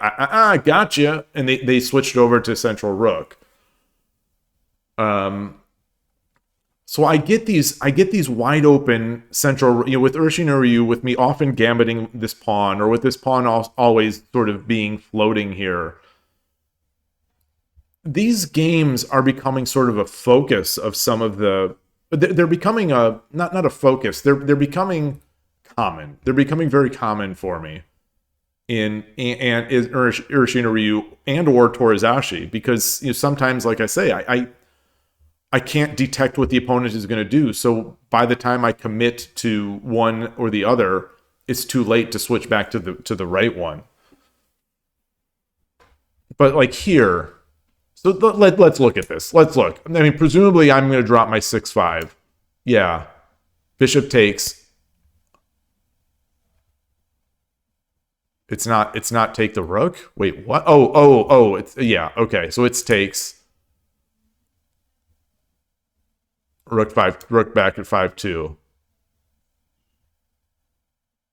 gotcha, and they switched over to Central Rook. So I get these wide open central, with Urshin or Ryu, with me often gambiting this pawn, or with this pawn always sort of being floating here. These games are becoming sort of a focus of some of the. They're becoming not a focus. They're becoming common. They're becoming very common for me in Urshin or Ryu and or Torizashi, because sometimes, like I say, I can't detect what the opponent is going to do. So by the time I commit to one or the other, it's too late to switch back to the right one. But like here, so let's look at this. Let's look. I mean, presumably I'm going to drop my 6-5. Yeah. Bishop takes. It's not take the rook. Wait, what? Oh, it's, yeah, okay. So it's takes. Rook back at 5-2.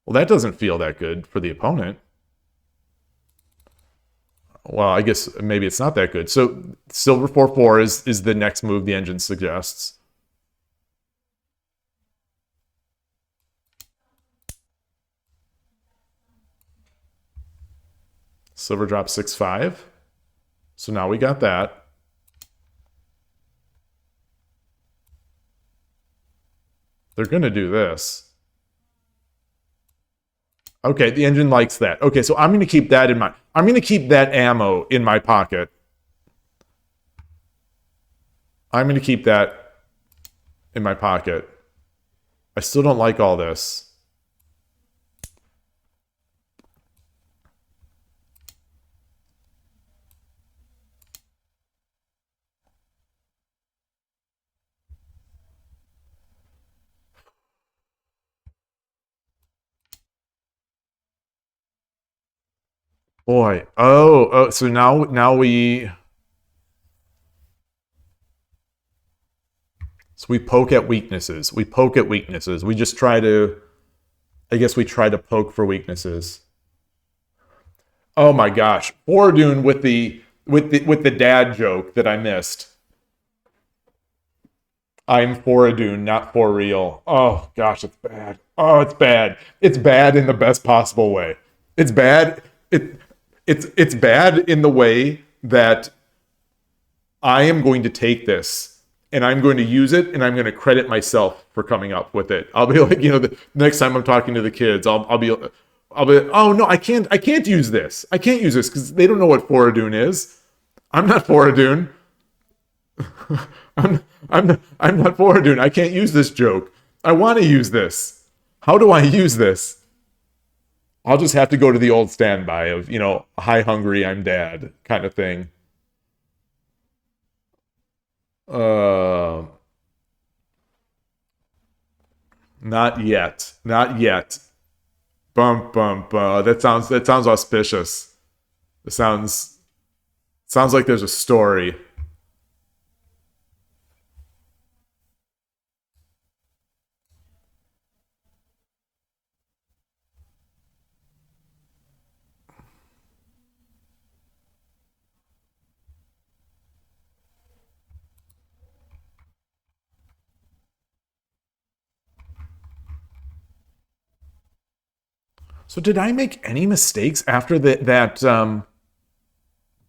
Well, that doesn't feel that good for the opponent. Well, I guess maybe it's not that good. So silver 4-4 is the next move the engine suggests. Silver drops 6-5. So now we got that. They're going to do this. Okay, the engine likes that. Okay, so I'm going to keep that in mind. I'm going to keep that ammo in my pocket. I'm going to keep that in my pocket. I still don't like all this. Boy, oh, so now we poke at weaknesses. We poke at weaknesses. We just try to, I guess we try to poke for weaknesses. Oh my gosh, Foradun with the dad joke that I missed. I'm Foradun, not for real. Oh gosh, it's bad. Oh, it's bad. It's bad in the best possible way. It's bad. It's bad in the way that I am going to take this and I'm going to use it and I'm going to credit myself for coming up with it. I'll be like, the next time I'm talking to the kids, I'll be, oh no, I can't use this. I can't use this because they don't know what Foradun is. I'm not Foradun. I'm not Foradun. I can't use this joke. I want to use this. How do I use this? I'll just have to go to the old standby of, hi hungry, I'm dad kind of thing. Not yet. Not yet. Bum bum bum. That sounds auspicious. It sounds like there's a story. So did I make any mistakes after that?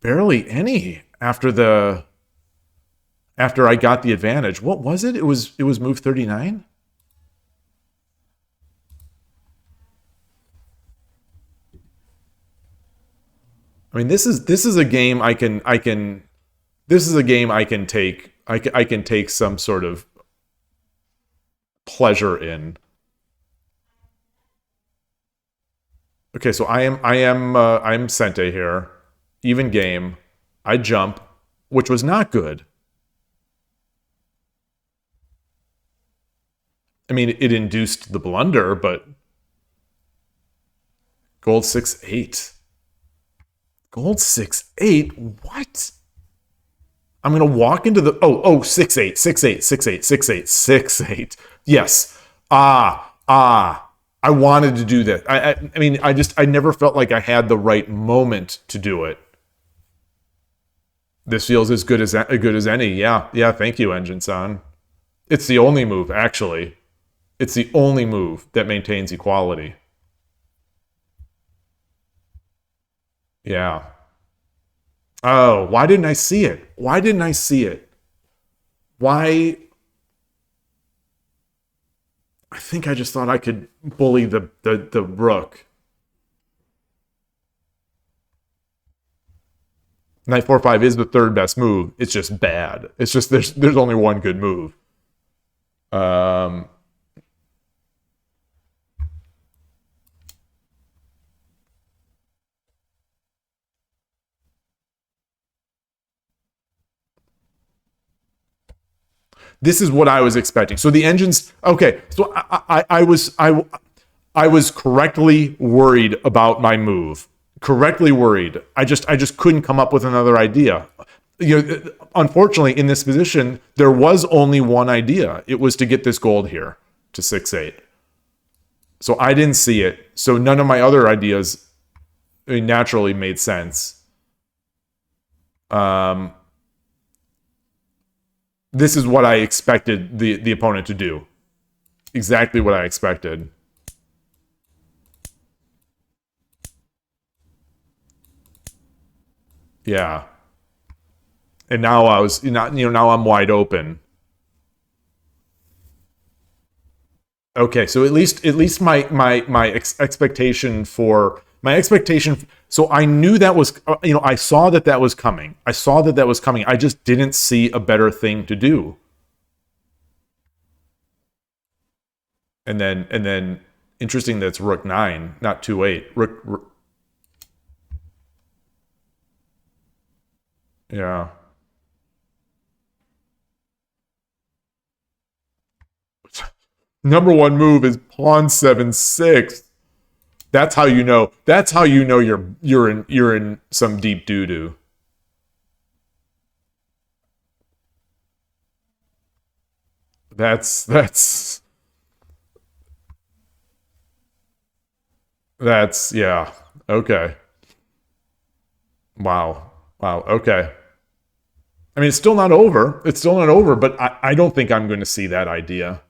Barely any after I got the advantage. What was it? It was move 39? I mean, this is a game I can this is a game I can take I can take some sort of pleasure in. Okay, so I'm Sente here. Even game. I jump, which was not good. I mean, it induced the blunder, but gold 6-8. Gold 6-8? What? I'm gonna walk into the 6-8, 6-8, 6-8, 6-8, 6-8. Yes. I wanted to do that. I mean, I never felt like I had the right moment to do it. This feels as good as any. Yeah. Thank you, Engine-san. It's the only move, actually. It's the only move that maintains equality. Yeah. Oh, why didn't I see it? Why didn't I see it? Why? I think I just thought I could bully the rook. Knight 4-5 is the third best move. It's just bad. It's just there's only one good move. Um, this is what I was expecting. So the engines. Okay. So I was correctly worried about my move. Correctly worried. I just couldn't come up with another idea. Unfortunately, in this position, there was only one idea. It was to get this gold here to 6-8. So I didn't see it. So none of my other ideas naturally made sense. This is what I expected the opponent to do. Exactly what I expected. Yeah. And now now I'm wide open. Okay, so at least my expectation for my expectation. So I knew that was I saw that was coming. I saw that was coming. I just didn't see a better thing to do. And then interesting that's rook 9, not 2-8. Rook. Yeah. Number one move is pawn 7-6. That's how you know. That's how you know you're in some deep doo doo. That's yeah. Okay. Wow. Wow. Okay. I mean, it's still not over. It's still not over, but I don't think I'm going to see that idea.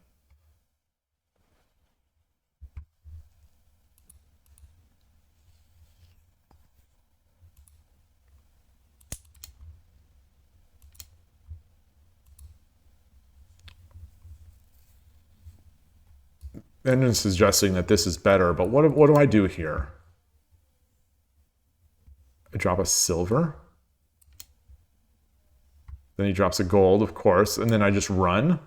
And suggesting that this is better, but what do I do here? I drop a silver. Then he drops a gold, of course, and then I just run.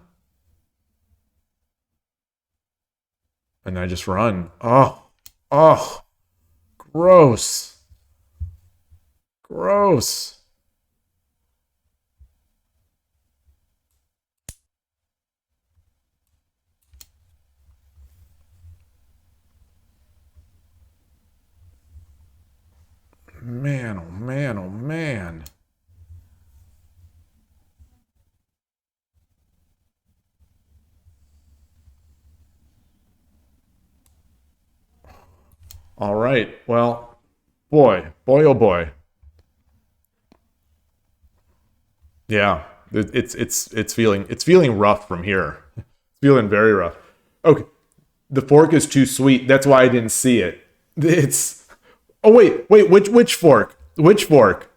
And I just run. Oh, gross. Gross. Man, oh man, oh man. All right. Well, boy, oh boy. Yeah, it's feeling rough from here. It's feeling very rough. Okay, the fork is too sweet. That's why I didn't see it. It's oh wait, which fork? Which fork?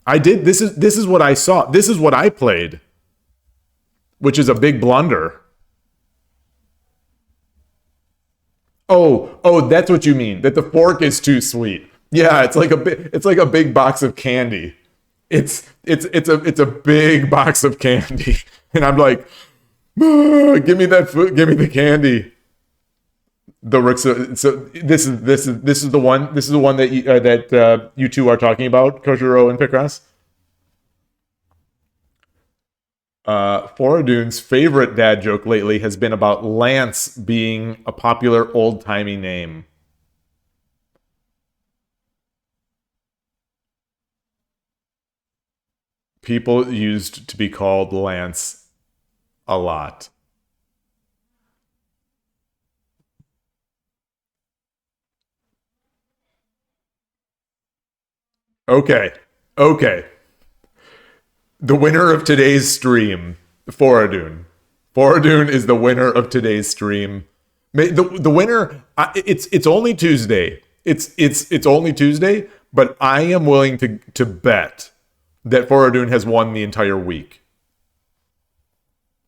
I did this is what I saw. This is what I played, which is a big blunder. Oh, that's what you mean. That the fork is too sweet. Yeah, it's like a big box of candy. It's a big box of candy. And I'm like, "Ah, give me that food, give me the candy." So this is the one that you two are talking about, Kojiro and Picross. Foradune's favorite dad joke lately has been about Lance being a popular old timey name. People used to be called Lance a lot. Okay, okay. The winner of today's stream, Foradune. Foradune is the winner of today's stream. The winner. It's only Tuesday. It's only Tuesday, but I am willing to bet that Foradune has won the entire week.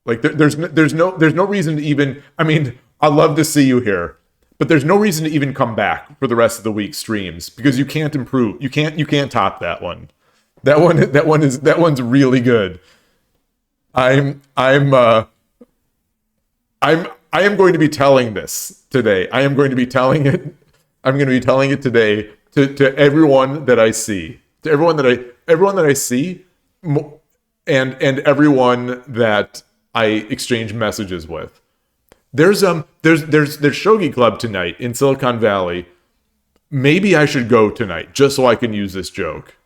Like there's no reason to even. I mean, I'd love to see you here, but there's no reason to even come back for the rest of the week's streams because you can't improve. You can't top that one. That one's really good. I'm I am going to be telling this today. I am going to be telling it. I'm going to be telling it today to everyone that I see, to everyone that I see, and everyone that I exchange messages with. There's Shogi Club tonight in Silicon Valley. Maybe I should go tonight just so I can use this joke.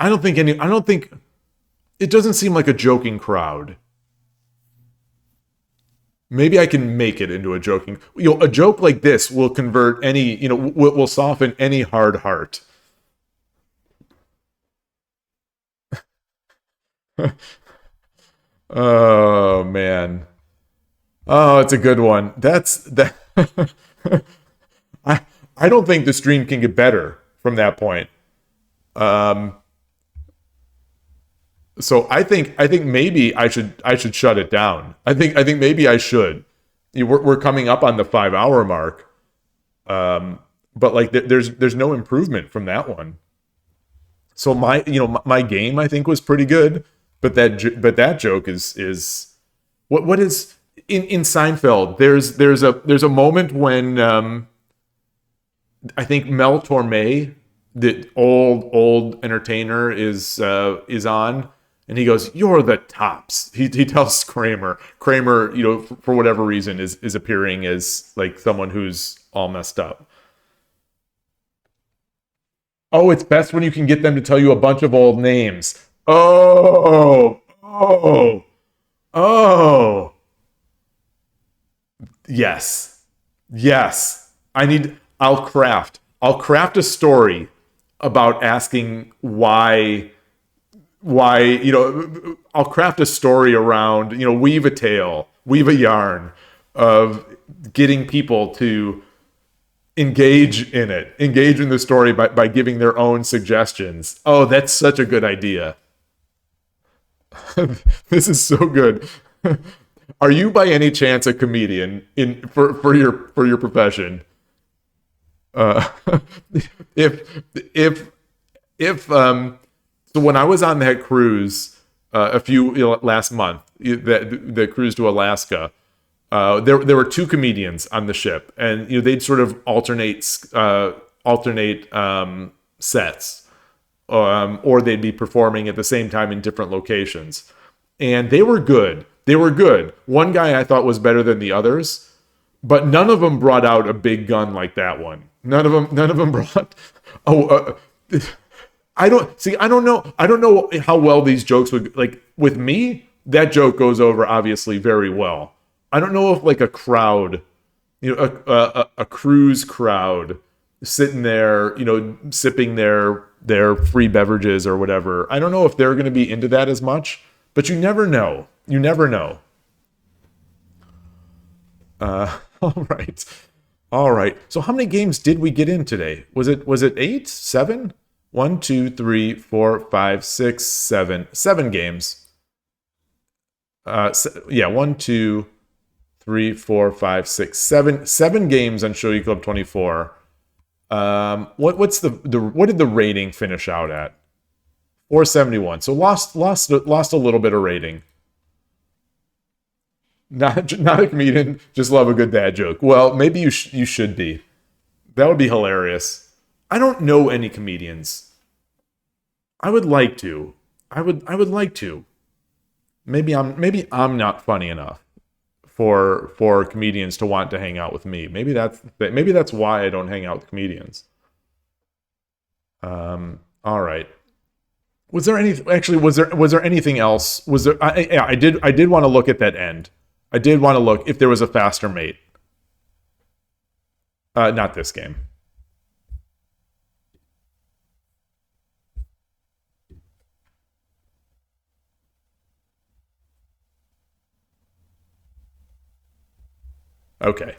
I don't think it doesn't seem like a joking crowd. Maybe I can make it into a joking. A joke like this will convert any. Will soften any hard heart. Oh man. Oh, it's a good one. That's that. I I don't think the stream can get better from that point. Um, so I think maybe I should shut it down. I think maybe I should. We're coming up on the 5 hour mark. But like there's no improvement from that one. So my game I think was pretty good, but that joke is what is in Seinfeld. There's a moment when I think Mel Torme, the old entertainer, is on, and he goes, "You're the tops." He tells Kramer. Kramer, for whatever reason, is appearing as like someone who's all messed up. Oh, it's best when you can get them to tell you a bunch of old names. Oh, oh. Yes. Yes. I'll craft a story about asking why I'll craft a story around, weave a tale, weave a yarn of getting people to engage in the story by giving their own suggestions. Oh, that's such a good idea. This is so good. Are you by any chance a comedian for your profession? Uh, if so when I was on that cruise a few last month, the cruise to Alaska, there were two comedians on the ship, and they'd sort of alternate sets, or they'd be performing at the same time in different locations, and they were good. They were good. One guy I thought was better than the others, but none of them brought out a big gun like that one. None of them brought. Oh, I don't see. I don't know. I don't know how well these jokes would like with me. That joke goes over obviously very well. I don't know if like a crowd a cruise crowd sitting there, sipping their free beverages or whatever. I don't know if they're going to be into that as much, but you never know. You never know. All right. All right. So how many games did we get in today? Was it 8? 7? 1, 2, 3, 4, 5, 6, 7. 7 games. Yeah, 1, 2, 3, 4, 5, 6, 7. 7 games on Shogi Club 24. What's what did the rating finish out at? 471. So lost a little bit of rating. Not a comedian, just love a good dad joke. Well, maybe you should be. That would be hilarious. I don't know any comedians. I would like to. I would like to. Maybe I'm not funny enough for comedians to want to hang out with me. Maybe that's why I don't hang out with comedians. All right. Was there anything else? Was there? I did want to look at that end. I did want to look if there was a faster mate. Not this game. Okay.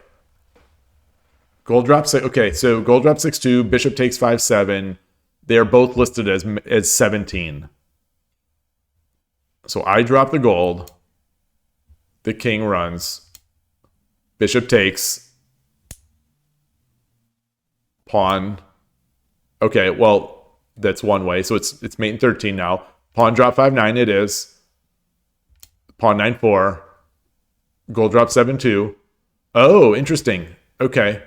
Gold drop 6. Okay, so gold drop 6-2. Bishop takes 5-7. They are both listed as 17. So I drop the gold. The king runs. Bishop takes. Pawn. Okay, well, that's one way. So it's mate in 13 now. Pawn drop 5-9, it is. Pawn 9-4. Gold drop 7-2. Oh, interesting. Okay.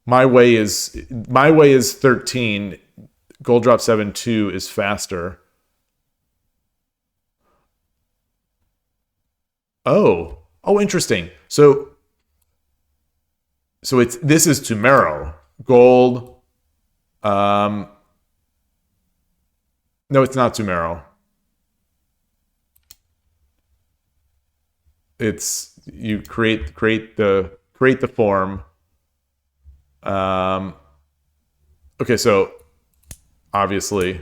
My way is 13. Gold drop 7-2 is faster. Oh, interesting. So this is Tumero. Gold. No, it's not Tumero. It's you create the form. Okay, so obviously.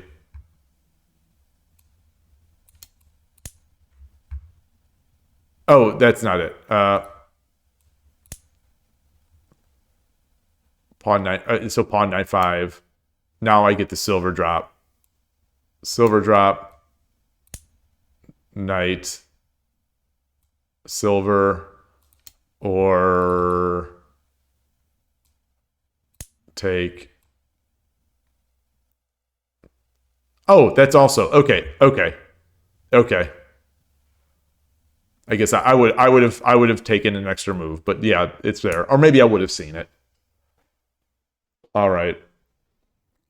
Oh, that's not it. Pawn 9. So pawn 9-5. Now I get the silver drop. Silver drop. Knight. Silver. Or take. Oh, that's also okay. I guess I would have taken an extra move, but yeah, it's there. Or maybe I would have seen it. All right.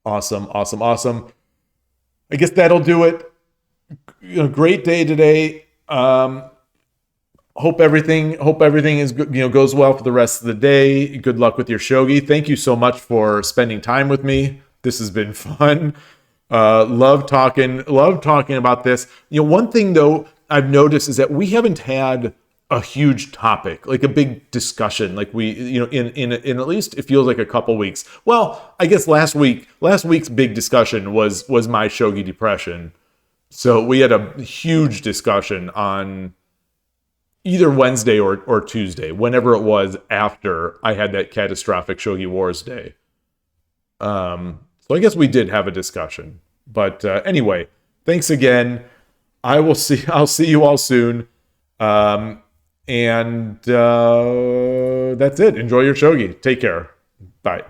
Awesome. I guess that'll do it. Great day today. Hope everything is good, goes well for the rest of the day. Good luck with your shogi. Thank you so much for spending time with me. This has been fun. Love talking about this. One thing though I've noticed is that we haven't had a huge topic, like a big discussion, like we, in at least it feels like a couple weeks. Well, I guess last week's big discussion was my shogi depression. So we had a huge discussion on either Wednesday or Tuesday, whenever it was after I had that catastrophic Shogi Wars day. So I guess we did have a discussion. But anyway, thanks again. I'll see you all soon. And that's it. Enjoy your shogi. Take care. Bye.